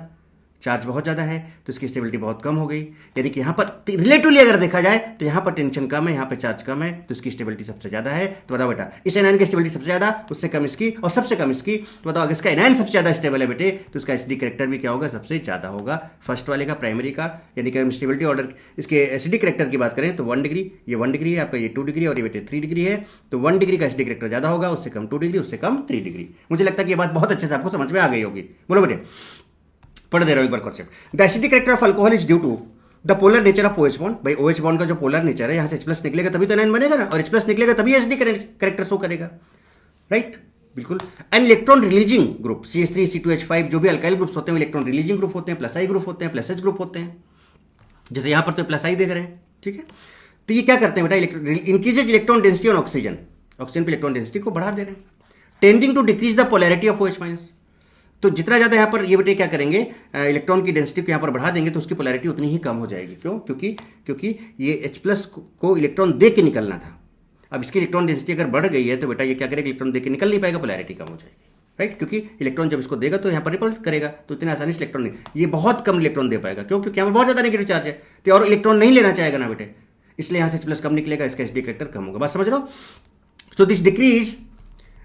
चार्ज बहुत ज़्यादा है, तो इसकी स्टेबिलिटी बहुत कम हो गई। यानी कि यहाँ पर रिलेटिवली अगर देखा जाए तो यहाँ पर टेंशन कम है, यहाँ पर चार्ज कम है, तो इसकी स्टेबिलिटी सबसे ज़्यादा है। तो बताओ बेटा, इस एनायन की स्टेबिलिटी सबसे ज़्यादा, उससे कम इसकी, और सबसे कम इसकी। तो बताओ अगर इसका एनायन सबसे ज़्यादा स्टेबल है बेटे, तो इसका एचडी कैरेक्टर भी क्या होगा? सबसे ज़्यादा होगा। फर्स्ट वाले का, प्राइमरी का, यानी कि हम स्टेबिलिटी ऑर्डर इसके एचडी कैरेक्टर की बात करें तो 1 डिग्री, ये 1 डिग्री है आपका, ये 2 डिग्री, और ये बेटे 3 डिग्री है। तो 1 डिग्री का एचडी कैरेक्टर ज़्यादा होगा, उससे कम 2 डिग्री, उससे कम 3 डिग्री। मुझे लगता है कि ये बात बहुत अच्छे से आपको समझ में आ गई होगी। बोलो बेटे, पढ़ दे रहा हूं एक बार concept. The acidic character of alcohol is due to the polar nature of OH bond. भाई OH बॉन्ड का जो पोलर नेचर है, यहां से H+ निकलेगा तभी तो एनायन बनेगा ना, और H+ निकलेगा तभी एसिडिक कैरेक्टर शो करेगा, राइट? बिल्कुल। And electron releasing group CH3 C2H5 जो भी अल्काइल ग्रुप्स होते हैं, इलेक्ट्रॉन रिलीजिंग ग्रुप होते हैं, प्लस I ग्रुप होते हैं, प्लस H ग्रुप होते हैं। जैसे यहां पर तो प्लस I देख रहे हैं, ठीक है। तो ये क्या करते हैं बेटा? Increases electron density on oxygen, oxygen पे इलेक्ट्रॉन डेंसिटी को बढ़ा दे रहे हैं, tending to decrease the polarity of OH-। तो जितना ज़्यादा यहाँ पर ये बेटे क्या करेंगे, इलेक्ट्रॉन की डेंसिटी को यहाँ पर बढ़ा देंगे तो उसकी पोलैरिटी उतनी ही कम हो जाएगी। क्यों? क्योंकि ये H+ को इलेक्ट्रॉन दे के निकलना था। अब इसकी इलेक्ट्रॉन डेंसिटी अगर बढ़ गई है तो बेटा ये क्या करेगा? इलेक्ट्रॉन दे के निकल नहीं पाएगा, पोलैरिटी कम हो जाएगी, राइट? क्योंकि इलेक्ट्रॉन जब इसको देगा तो यहाँ पर रिपल्स करेगा, तो इतने आसानी से इलेक्ट्रॉन नहीं, ये बहुत कम इलेक्ट्रॉन दे पाएगा। क्यों? क्योंकि यहाँ पर बहुत ज़्यादा नेगेटिव चार्ज है, तो और इलेक्ट्रॉन नहीं लेना चाहेगा ना बेटे, इसलिए यहाँ से H+ कम निकलेगा, इसका एचडी कैरेक्टर कम होगा। बात समझ रहे हो? So this decrease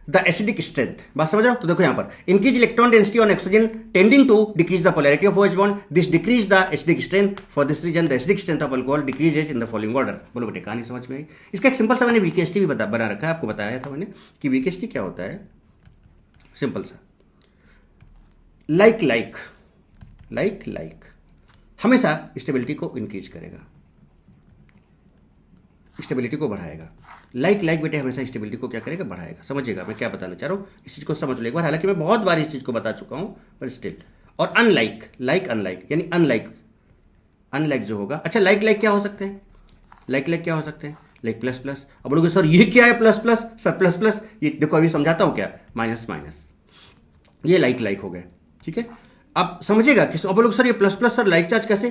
the acidic strength. बात समझ रहे हो? तो देखो यहाँ पर increase electron density on oxygen tending to decrease the polarity of OH bond, this decrease the acidic strength. For this reason the acidic strength of alcohol decreases in the following order. बोलो बेटे, कहानी समझ में आई? इसका एक simple सा मैंने VKST भी बना रखा है, आपको बताया था मैंने कि VKST क्या होता है। सिंपल सा, लाइक हमेशा स्टेबिलिटी को इंक्रीज करेगा, स्टेबिलिटी को बढ़ाएगा। लाइक बेटे हमेशा स्टेबिलिटी को क्या करेगा? बढ़ाएगा। समझिएगा मैं क्या बताना चाह रहा हूँ, इस चीज को समझ लो एक बार। हालांकि मैं बहुत बार इस चीज को बता चुका हूं, पर स्टिल। और अनलाइक यानी अनलाइक जो होगा। अच्छा, लाइक क्या हो सकते हैं? लाइक क्या हो सकते हैं? Like plus. अब बोलोगे सर ये क्या है प्लस? सर प्लस ये देखो अभी समझाता हूं क्या, माइनस। ये लाइक हो गए, ठीक है। अब समझिएगा कि अब बोलोगे सर ये प्लस सर लाइक चार्ज कैसे?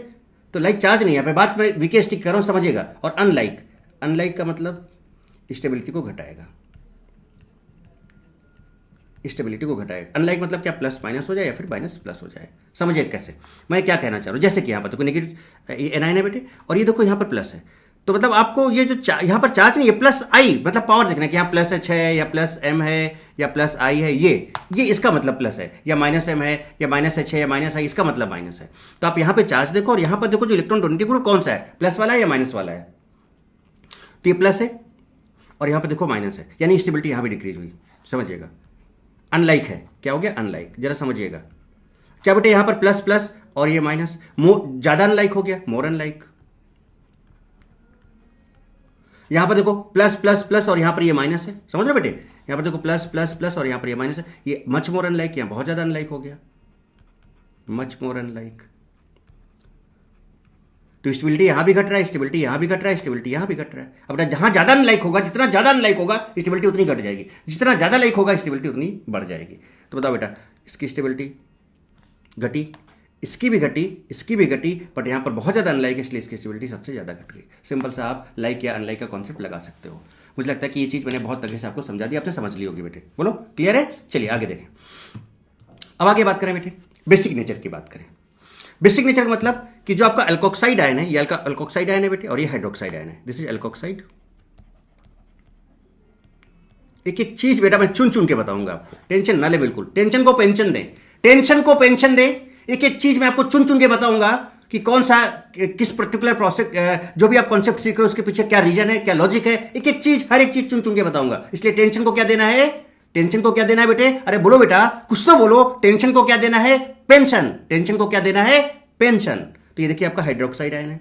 तो लाइक चार्ज नहीं है, यहाँ पे बात मैं VKST कर रहा हूं, समझिएगा। और अनलाइक का मतलब स्टेबिलिटी को घटाएगा, स्टेबिलिटी को घटाएगा। अनलाइक मतलब क्या? प्लस माइनस हो जाए या फिर माइनस प्लस हो जाए। समझिए कैसे मैं क्या कहना चाह रहा हूं। जैसे कि यहाँ पर देखो नेगेटिव एनायन है बेटे, और ये देखो यहाँ पर प्लस है, तो मतलब आपको ये जो यहाँ पर चार्ज नहीं है, प्लस I मतलब पावर देखना कि यहाँ प्लस H है या प्लस M है या प्लस I है, ये इसका मतलब प्लस है, या माइनस M है या माइनस H है या माइनस I, इसका मतलब माइनस है। तो आप यहाँ पे चार्ज देखो, और यहाँ पर देखो जो इलेक्ट्रॉन डोनेटिंग ग्रुप कौन सा है, प्लस वाला है या माइनस वाला है? तो ये प्लस है, और यहाँ पे देखो माइनस है, यानी स्टेबिलिटी यहाँ भी डिक्रीज हुई। समझिएगा, अनलाइक है, क्या हो गया? अनलाइक। जरा समझिएगा क्या बेटे, यहाँ पर प्लस और ये माइनस, ज्यादा अनलाइक हो गया, मोर अनलाइक। यहां पर देखो प्लस और यहां पर ये माइनस है, समझ रहे बेटे? यहां पर देखो प्लस और यहां पर ये माइनस है, ये मच मोर अनलाइक, यहां बहुत ज्यादा अनलाइक हो गया, मच मोर अनलाइक। तो स्टेबिलिटी यहां भी घट रहा है, स्टेबिलिटी यहां भी घट रहा है, स्टेबिलिटी यहां भी घट रहा है। अब जहां ज्यादा अनलाइक होगा, जितना ज्यादा अनलाइक होगा स्टेबिलिटी उतनी घट जाएगी, जितना ज्यादा लाइक होगा स्टेबिलिटी उतनी बढ़ जाएगी। तो बताओ बेटा, इसकी स्टेबिलिटी घटी, इसकी भी घटी, बट यहां पर बहुत ज्यादा अनलाइक है, इसलिए इसकी स्टेबिलिटी सबसे ज्यादा घट गई। सिंपल सा आप लाइक या अनलाइक का कॉन्सेप्ट लगा सकते हो। मुझे लगता है कि ये चीज मैंने बहुत तरीके से आपको समझा दी, आपने समझ ली होगी बेटे। बोलो क्लियर है? चलिए आगे देखें। अब आगे बात करें बेटे, बेसिक नेचर की बात करें। बेसिक नेचर मतलब कि जो आपका अल्कोक्साइड आयन है, ये अल्कोक्साइड आयन है बेटे, और ये हाइड्रोक्साइड आयन है। This is alkoxide. एक एक चीज बेटा मैं चुन के बताऊंगा आपको, टेंशन ना ले, बिल्कुल टेंशन को पेंशन दें, टेंशन को पेंशन दें। एक एक चीज मैं आपको चुन के बताऊंगा कि कौन सा किस पर्टिकुलर प्रोसेस, जो भी आप कॉन्सेप्ट सीख रहे हो उसके पीछे क्या रीजन है, क्या लॉजिक है, एक एक चीज, हर एक चीज चुन के बताऊंगा। इसलिए टेंशन को क्या देना है? टेंशन को क्या देना है बेटे? अरे बोलो बेटा, कुछ तो बोलो। टेंशन को क्या देना है? पेंशन। टेंशन को क्या देना है? पेंशन। तो ये देखिए आपका हाइड्रोक्साइड आयन है,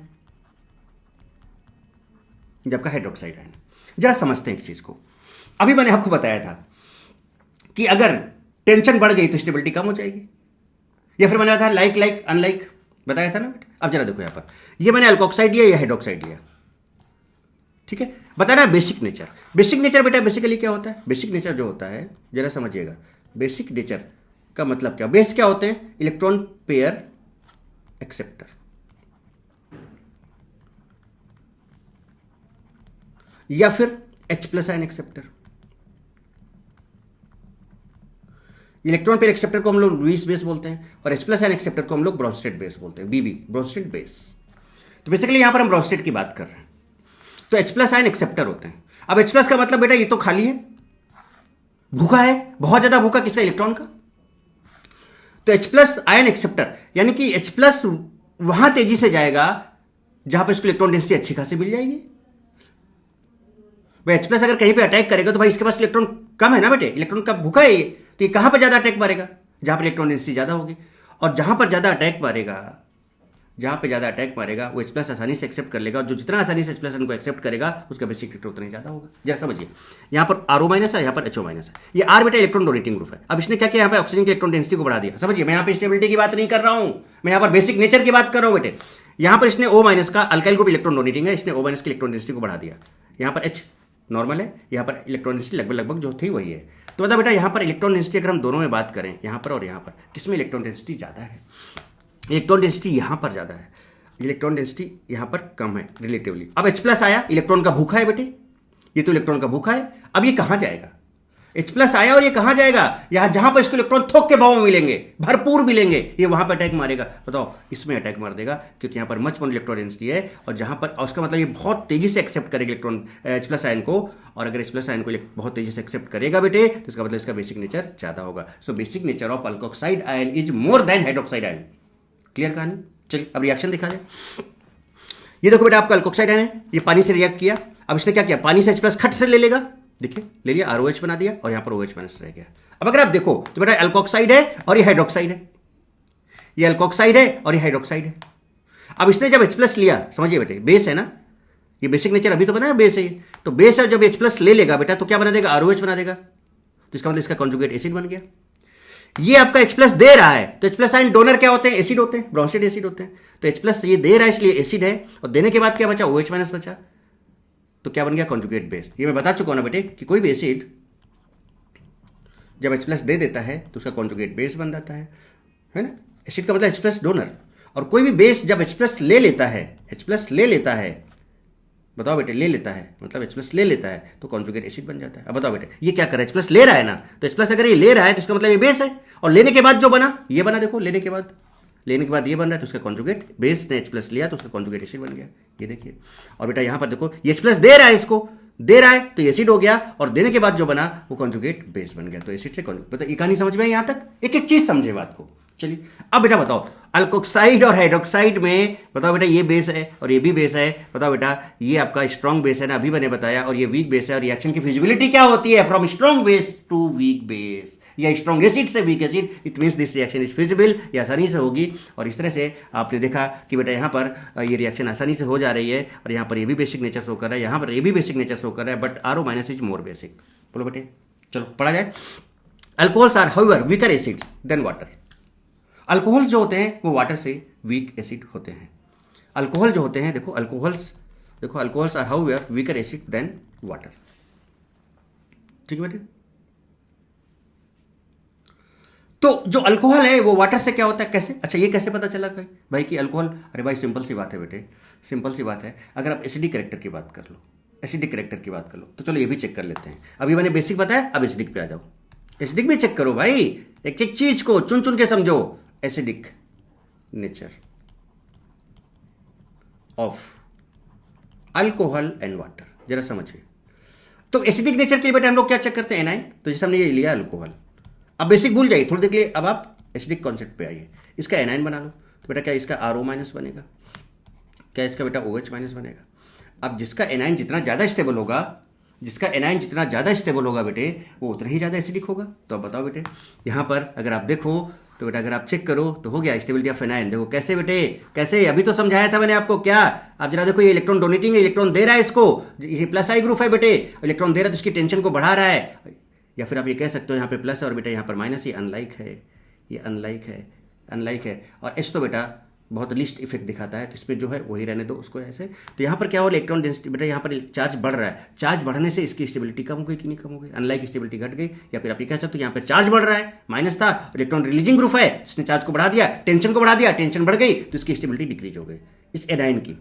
ये आपका हाइड्रोक्साइड आयन। जरा समझते हैं इस चीज को। अभी मैंने आपको बताया था कि अगर टेंशन बढ़ गई तो स्टेबिलिटी कम हो जाएगी। या फिर मैंने बताया लाइक लाइक अनलाइक बताया था ना बेटा। अब जरा देखो यहां पर, ये मैंने अल्कोक्साइड लिया या हाइड्रोक्साइड लिया, ठीक है। बताना बेसिक नेचर। बेसिक नेचर बेटा बेसिकली क्या होता है? बेसिक नेचर जो होता है जरा समझिएगा, बेसिक नेचर का मतलब क्या? बेस क्या होते हैं? इलेक्ट्रॉन पेयर एक्सेप्टर, या फिर H+ ion acceptor. Electron pair acceptor को हम लोग लुईस बेस बोलते हैं और H+ आयन एक्सेप्टर को हम लोग ब्रोंस्टेड बेस बोलते हैं, BB ब्रोंस्टेड बेस। तो बेसिकली यहां पर हम ब्रोंस्टेड की बात कर रहे हैं। तो H+ आयन एक्सेप्टर होते हैं। अब H+ का मतलब बेटा ये तो खाली है, भूखा है, बहुत ज्यादा भूखा किसका? इलेक्ट्रॉन का। तो H+ आयन एक्सेप्टर यानी कि H+ वहां तेजी से जाएगा जहां पर इसको इलेक्ट्रॉन डेंसिटी अच्छी खासी मिल जाएगी। भाई H+ अगर कहीं पे अटैक करेगा तो भाई इसके पास इलेक्ट्रॉन कम है ना बेटे, इलेक्ट्रॉन का भूखा है ये, तो ये कहां पर ज्यादा अटैक मारेगा? जहां पर इलेक्ट्रॉन डेंसिटी ज्यादा होगी। और जहां पर ज्यादा अटैक मारेगा, जहां पे ज्यादा अटैक मारेगा वो H+ आसानी से एक्सेप्ट कर लेगा, और जो जितना आसानी से H+ को एक्सेप्ट करेगा उसका बेसिक इलेक्ट्रॉन उतना ही ज्यादा होगा। जरा समझिए, यहां पर RO- है, यहां पर HO- है। ये R बेटा इलेक्ट्रॉन डोनेटिंग ग्रुप है। अब इसने क्या किया? यहां पर ऑक्सीजन की इलेक्ट्रॉन डेंसिटी को बढ़ा दिया। समझिए, मैं यहां पर स्टेबिलिटी की बात नहीं कर रहा हूं, मैं यहां पर बेसिक नेचर की बात कर रहा हूं बेटे। यहां पर इसने O- का अल्काइल ग्रुप इलेक्ट्रॉन डोनेटिंग है, इसने O- की इलेक्ट्रॉन डेंसिटी को बढ़ा दिया। यहां पर H नॉर्मल है, यहां पर इलेक्ट्रॉन डेंसिटी लगभग जो थी वही है। तो मतलब बेटा यहां पर इलेक्ट्रॉन डेंसिटी अगर हम दोनों में बात करें, यहां पर और यहां पर, किसमें इलेक्ट्रॉन डेंसिटी ज्यादा है? इलेक्ट्रॉन डेंसिटी यहां पर ज्यादा है, इलेक्ट्रॉन डेंसिटी यहां पर कम है रिलेटिवली। अब H+ आया, इलेक्ट्रॉन का भूखा है बेटे, ये तो इलेक्ट्रॉन का भूखा है। अब ये कहां जाएगा? H+ आया और ये कहां जाएगा? यहां जहां पर इसको इलेक्ट्रॉन थोक के भाव में मिलेंगे, भरपूर मिलेंगे, ये वहां पर अटैक मारेगा। बताओ, इसमें अटैक मार देगा क्योंकि यहां पर मच मोर इलेक्ट्रॉन डेंसिटी है, और जहां पर, और उसका मतलब ये बहुत तेजी से एक्सेप्ट करेगा इलेक्ट्रॉन H+ आयन को। और अगर H+ आयन को बहुत तेजी से एक्सेप्ट करेगा बेटे तो इसका मतलब इसका बेसिक नेचर ज्यादा होगा। So basic nature of alkoxide ion is more than hydroxide ion. Clear कहानी? चलिए अब रिएक्शन दिखा जाए। ये देखो बेटा, आपका अल्कोक्साइड आयन है, ये पानी से रिएक्ट किया। अब इसने क्या किया? पानी से H+ खट से ले लेगा, देखिए ले लिया, ROH बना दिया, और यहां पर OH- रह गया। अब अगर आप देखो तो बेटा अल्कोक्साइड है और ये हाइड्रोक्साइड है, ये अल्कोक्साइड है और ये हाइड्रोक्साइड है। अब इसने जब H+ लिया, समझिए बेटे बेस है ना, ये बेसिक नेचर अभी तो बताया बेस है ये, तो बेस है, जब H+ ले लेगा बेटा तो क्या बना देगा? ROH बना देगा। तो इसका मतलब इसका कॉन्जुगेट एसिड बन गया। ये आपका H+ दे रहा है, तो H+ आयन डोनर क्या होते हैं? एसिड होते हैं, ब्रोंस्टेड एसिड होते हैं। तो H+ ये दे रहा है इसलिए एसिड है, और देने के बाद क्या बचा? OH- बचा। तो क्या बन गया? Conjugate base. ये मैं बता चुका हूं ना बेटे कि कोई भी एसिड जब H+ दे देता है तो उसका कॉन्जुगेट बेस बन जाता है ना। एसिड का मतलब H+ डोनर, और कोई भी बेस जब H+ ले लेता है, H+ ले लेता है, बताओ बेटे ले लेता है मतलब H+ ले लेता है तो कॉन्जुगेट एसिड बन जाता है। अब बताओ बेटे ये क्या कर रहा है? H+ ले रहा है ना, तो H+ अगर ये ले रहा है तो इसका मतलब ये बेस है, और लेने के बाद जो बना ये बना। देखो लेने के बाद ये बन रहा है तो उसका कॉन्जुगेट, बेस ने H+ लिया तो उसका कॉन्जुगेट एसिड बन गया, ये देखिए। और बेटा यहां पर देखो ये H+ दे रहा है, इसको दे रहा है तो एसिड हो गया, और देने के बाद जो बना वो कॉन्जुगेट बेस बन गया। तो एसिड से कॉन्जुगेट, ये कहानी समझ में आई यहां तक? एक एक चीज समझे बात को। चलिए अब बेटा बताओ, अल्कोक्साइड और हाइड्रोक्साइड में बताओ बेटा ये बेस है और ये भी बेस है। बताओ बेटा ये आपका स्ट्रॉन्ग बेस है ना, अभी मैंने बताया, और ये वीक बेस है, और रिएक्शन की फिजिबिलिटी क्या होती है? From strong base to weak base, या स्ट्रॉन्ग एसिड से weak acid, it means this reaction is feasible, ये आसानी से होगी। और इस तरह से आपने देखा कि बेटा यहाँ पर ये रिएक्शन आसानी से हो जा रही है, और यहाँ पर ये भी बेसिक नेचर शो कर रहा है, यहाँ पर ये भी बेसिक नेचर शो कर रहा है, but RO- is more basic. बोलो बेटे, चलो पढ़ा जाए। Alcohols are however weaker acid than water. Alcohol जो होते हैं वो वाटर से वीक एसिड होते हैं। अल्कोहल जो होते हैं, देखो alcohols are however weaker acid than water. ठीक है बेटे? तो जो अल्कोहल है वो वाटर से क्या होता है? कैसे? अच्छा ये कैसे पता चला भाई कि अल्कोहल? अरे भाई सिंपल सी बात है बेटे, सिंपल सी बात है। अगर आप एसिडिक कैरेक्टर की बात कर लो, एसिडिक कैरेक्टर की बात कर लो, तो चलो ये भी चेक कर लेते हैं। अभी मैंने बेसिक बताया, अब एसिडिक पे आ जाओ। एसिडिक भी चेक करो भाई, एक एक चीज को चुन चुन के समझो। Acidic nature of alcohol and water, जरा समझिए। तो एसिडिक नेचर के लिए बेटा हम लोग क्या चेक करते हैं? एनाइन। तो जैसे हमने ये लिया अल्कोहल, अब बेसिक भूल जाइए थोड़ी देर के लिए, अब आप एसिडिक कॉन्सेप्ट पे आइए। इसका एनाइन बना लो, तो बेटा क्या इसका RO- बनेगा? क्या इसका बेटा OH- बनेगा? अब जिसका एनाइन जितना ज्यादा स्टेबल होगा, जिसका एनाइन जितना ज्यादा स्टेबल होगा बेटे, वो उतना ही ज्यादा एसिडिक होगा। तो अब बताओ बेटे, यहां पर अगर आप देखो तो बेटा अगर आप चेक करो तो हो गया स्टेबिलिटी ऑफ एनाइन। देखो कैसे बेटे, कैसे? अभी तो समझाया था मैंने आपको। क्या? आप जरा देखो, ये इलेक्ट्रॉन डोनेटिंग है, इलेक्ट्रॉन दे रहा है इसको, ये +I ग्रुप है बेटे, इलेक्ट्रॉन दे रहा है तो इसकी टेंशन को बढ़ा रहा है। या फिर आप ये कह सकते हो यहाँ पे प्लस है और बेटा यहाँ पर माइनस, ये अनलाइक है, ये अनलाइक है, अनलाइक है। और एच तो बेटा बहुत लिस्ट इफेक्ट दिखाता है, तो इसमें जो है वही रहने दो उसको ऐसे। तो यहाँ पर क्या हो, इलेक्ट्रॉन डेंसिटी बेटा यहाँ पर चार्ज बढ़ रहा है, चार्ज बढ़ने से इसकी स्टेबिलिटी कम हो गई कि नहीं कम हो गई, अनलाइक स्टेबिलिटी घट गई। या फिर आप ये कह सकते हो यहाँ पर चार्ज बढ़ रहा है, माइनस था, इलेक्ट्रॉन रिलीजिंग ग्रुप है, इसने चार्ज को बढ़ा दिया, टेंशन को बढ़ा दिया, टेंशन बढ़ गई तो इसकी स्टेबिलिटी डिक्रीज हो गई। इस एनायन की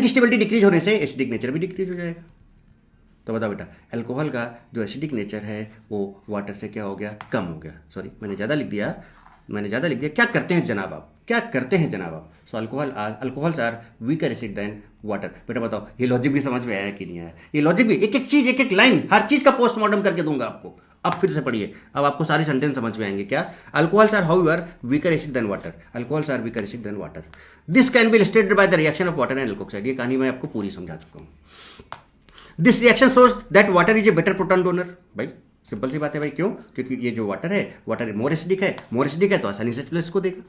स्टेबिलिटी डिक्रीज होने से एसिडिक नेचर भी डिक्रीज हो जाएगा। तो बताओ बेटा अल्कोहल का जो एसिडिक नेचर है वो वाटर से क्या हो गया, कम हो गया। सॉरी मैंने ज़्यादा लिख दिया। क्या करते हैं जनाब आप, क्या करते हैं जनाब आप। So alcohols are weaker acid than water. बेटा बताओ ये लॉजिक भी समझ में आया कि नहीं आया, ये लॉजिक भी एक एक चीज एक एक लाइन हर चीज का पोस्टमार्टम करके दूंगा आपको। अब फिर से पढ़िए, अब आपको सारे सेंटेंस समझ में आएंगे। क्या, alcohols are however weaker acid than water, alcohols are weaker acid than water, this can be illustrated by the reaction of water and alkoxide. ये कहानी मैं आपको पूरी समझा चुका हूं। This reaction shows that water is a better proton donor. भाई simple सी बात है भाई, क्यों, क्योंकि ये जो वाटर है, वाटर मोर एसिडिक है तो आसानी से प्लस को देगा।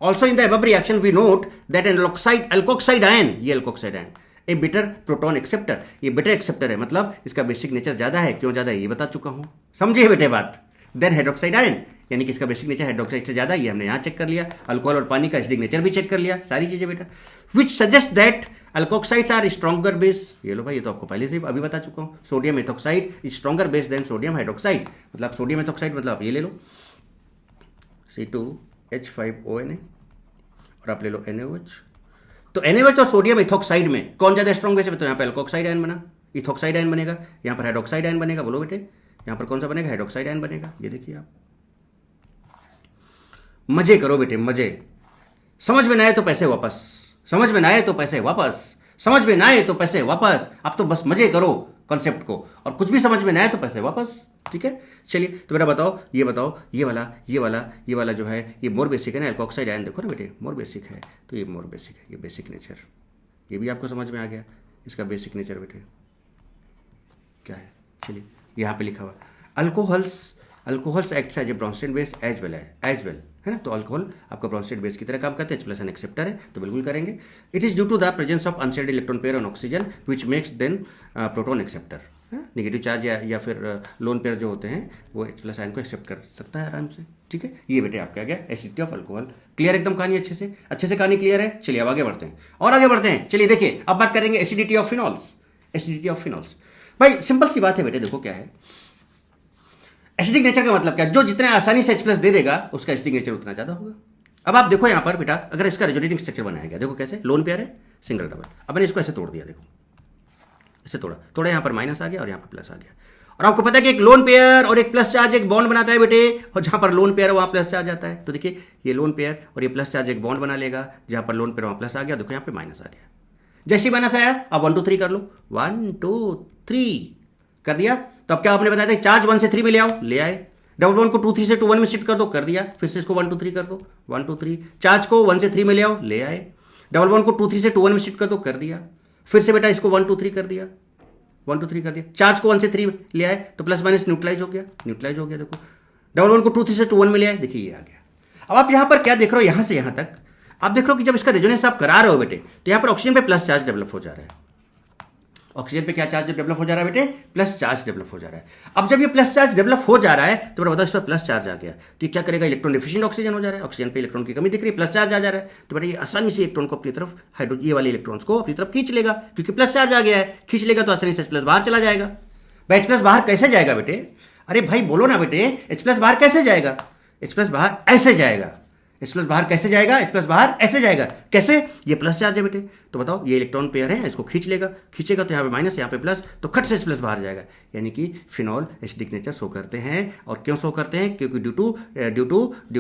Also in the above reaction we note that an alkoxide ion, ये alkoxide ion a better proton acceptor, ये बिटर एक्सेप्टर है, मतलब इसका बेसिक नेचर ज्यादा है। क्यों ज्यादा है ये बता चुका हूं, समझिए बेटे बात। देन हाइड्रोक्साइड आयन, यानी कि इसका बेसिक नेचर हाइड्रोक्साइड से ज्यादा है, ये हमने यहां चेक कर लिया। अल्कोहल और पानी का एसिडिक नेचर भी चेक कर लिया, सारी चीजें बेटा। Which suggest that alkoxides are stronger base, ये लो भाई, ये तो आपको पहले से अभी बता चुका हूं। Sodium ethoxide is stronger base than sodium hydroxide, मतलब सोडियम एथोक्साइड मतलब आप ये ले लो C2H5ONa और आप ले लो NaOH। तो NaOH और सोडियम इथोक्साइड में कौन ज्यादा स्ट्रॉन्ग बेस है, तो यहाँ पे अल्कोक्साइड आयन बना, इथोक्साइड आयन बनेगा, यहाँ पर हाइड्रोक्साइड आयन बनेगा। बोलो बेटे यहाँ पर कौन सा बनेगा, हाइड्रोक्साइड आयन बनेगा। ये देखिए आप मजे करो बेटे, मजे। समझ में ना आए तो पैसे वापस, समझ में ना आए तो पैसे वापस, समझ में ना आए तो पैसे वापस। आप तो बस मजे करो कॉन्सेप्ट को, और कुछ भी समझ में ना आए तो पैसे वापस, ठीक है। चलिए तो बेटा बताओ, ये वाला जो है ये मोर बेसिक है ना, अल्कोक्साइड आयन देखो ना बेटे मोर बेसिक है, तो ये मोर बेसिक है, ये बेसिक नेचर, ये भी आपको समझ में आ गया। इसका बेसिक नेचर बेटे क्या है, चलिए यहाँ पे लिखा हुआ alcohols acts as a Bronsted base as well है ना। तो अल्कोहल आपका ब्रॉन्स्टेड बेस की तरह काम करते हैं, H+ एक्सेप्टर है, तो बिल्कुल करेंगे। It is due to the presence of unshared electron pair on oxygen which makes then proton acceptor. Negative charge या फिर लोन पेयर जो होते हैं वो H+ आयन को एक्सेप्ट कर सकता है आराम से, ठीक है। ये बेटे आपका आ गया एसिडिटी ऑफ अल्कोहल। क्लियर एकदम कहानी, अच्छे से कहानी क्लियर है। चलिए अब आगे बढ़ते हैं चलिए देखिए अब बात करेंगे एसिडिटी ऑफ फिनॉल्स। भाई सिंपल सी बात है बेटे, देखो क्या है एसिडिक नेचर का मतलब क्या, जो जितने आसानी से H+ दे देगा उसका एसिडिक नेचर उतना ज्यादा होगा। अब आप देखो यहाँ पर बेटा, अगर इसका रेजोनेटिंग स्ट्रक्चर बनाया गया, देखो कैसे, लोन पेयर है, सिंगल डबल। अब मैंने इसको ऐसे तोड़ दिया, देखो ऐसे तोड़ा, यहाँ पर माइनस आ गया और यहाँ पर प्लस आ गया। और आपको पता है कि एक लोन पेयर और एक प्लस चार्ज एक बॉन्ड बनाता है बेटे, और जहां पर लोन पेयर है वहां प्लस चार्ज आता है। तो देखिए ये लोन पेयर और ये प्लस चार्ज एक बॉन्ड बना लेगा, जहां पर लोन पेयर वहां प्लस आ गया, देखो यहाँ पे माइनस आ गया। जैसे ही माइनस आया अब 1 2 3 कर लो, 1 2 3 कर दिया। तो अब क्या आपने बताया था, चार्ज 1 से 3 में ले आओ, ले आए। डबल बॉन्ड को 2 3 से 2 1 में शिफ्ट कर दो, कर दिया। फिर से इसको 1 2 3 कर दो, 1 2 3। चार्ज को 1 से 3 में ले आओ, ले आए। डबल बॉन्ड को 2 3 से 2 1 में शिफ्ट कर दो, कर दिया। फिर से बेटा इसको 1 2 3 कर दिया, 1 2 3 कर दिया। चार्ज को 1 से 3 ले आए तो प्लस माइनस न्यूट्रलाइज हो गया। देखो डबल बॉन्ड को 2 3 से 2 1 में ले आए, देखिए ये आ गया। अब आप यहां पर क्या देख रहे हो, यहां से यहां तक आप देख रहे हो कि जब इसका रेजोनेंस आप करा रहे हो बेटे, तो यहां पर ऑक्सीजन पे प्लस चार्ज डेवलप हो जा रहा है। ऑक्सीजन पे क्या चार्ज डेवलप हो जा रहा है बेटे, प्लस चार्ज डेवलप हो जा रहा है। अब जब ये प्लस चार्ज डेवलप हो जा रहा है तो बेटा बताओ इस पर प्लस चार्ज आ गया तो ये क्या करेगा, इलेक्ट्रॉन डिफिशिएंट ऑक्सीजन हो जा रहा है, ऑक्सीजन पे इलेक्ट्रॉन की कमी दिख रही है, प्लस चार्ज आ जा रहा है। तो बेटा ये आसानी से इलेक्ट्रॉन को अपनी तरफ ये वाले इलेक्ट्रॉन्स को अपनी तरफ खींच लेगा, क्योंकि प्लस चार्ज आ गया है, खींच लेगा तो आसानी से H+ बाहर चला जाएगा। भाई H+ बाहर कैसे जाएगा बेटे, अरे भाई बोलो ना बेटे, H+ बाहर कैसे जाएगा, H+ बाहर ऐसे जाएगा। H+ बाहर कैसे जाएगा, H+ बाहर ऐसे जाएगा, कैसे, ये प्लस चार्ज है बेटे। तो बताओ ये इलेक्ट्रॉन पेयर है, इसको खींचेगा तो यहाँ पे माइनस, यहाँ पे प्लस, तो खट से H+ बाहर जाएगा। यानी कि फिनॉल एसिडिक नेचर शो करते हैं। और क्यों शो करते हैं, क्योंकि due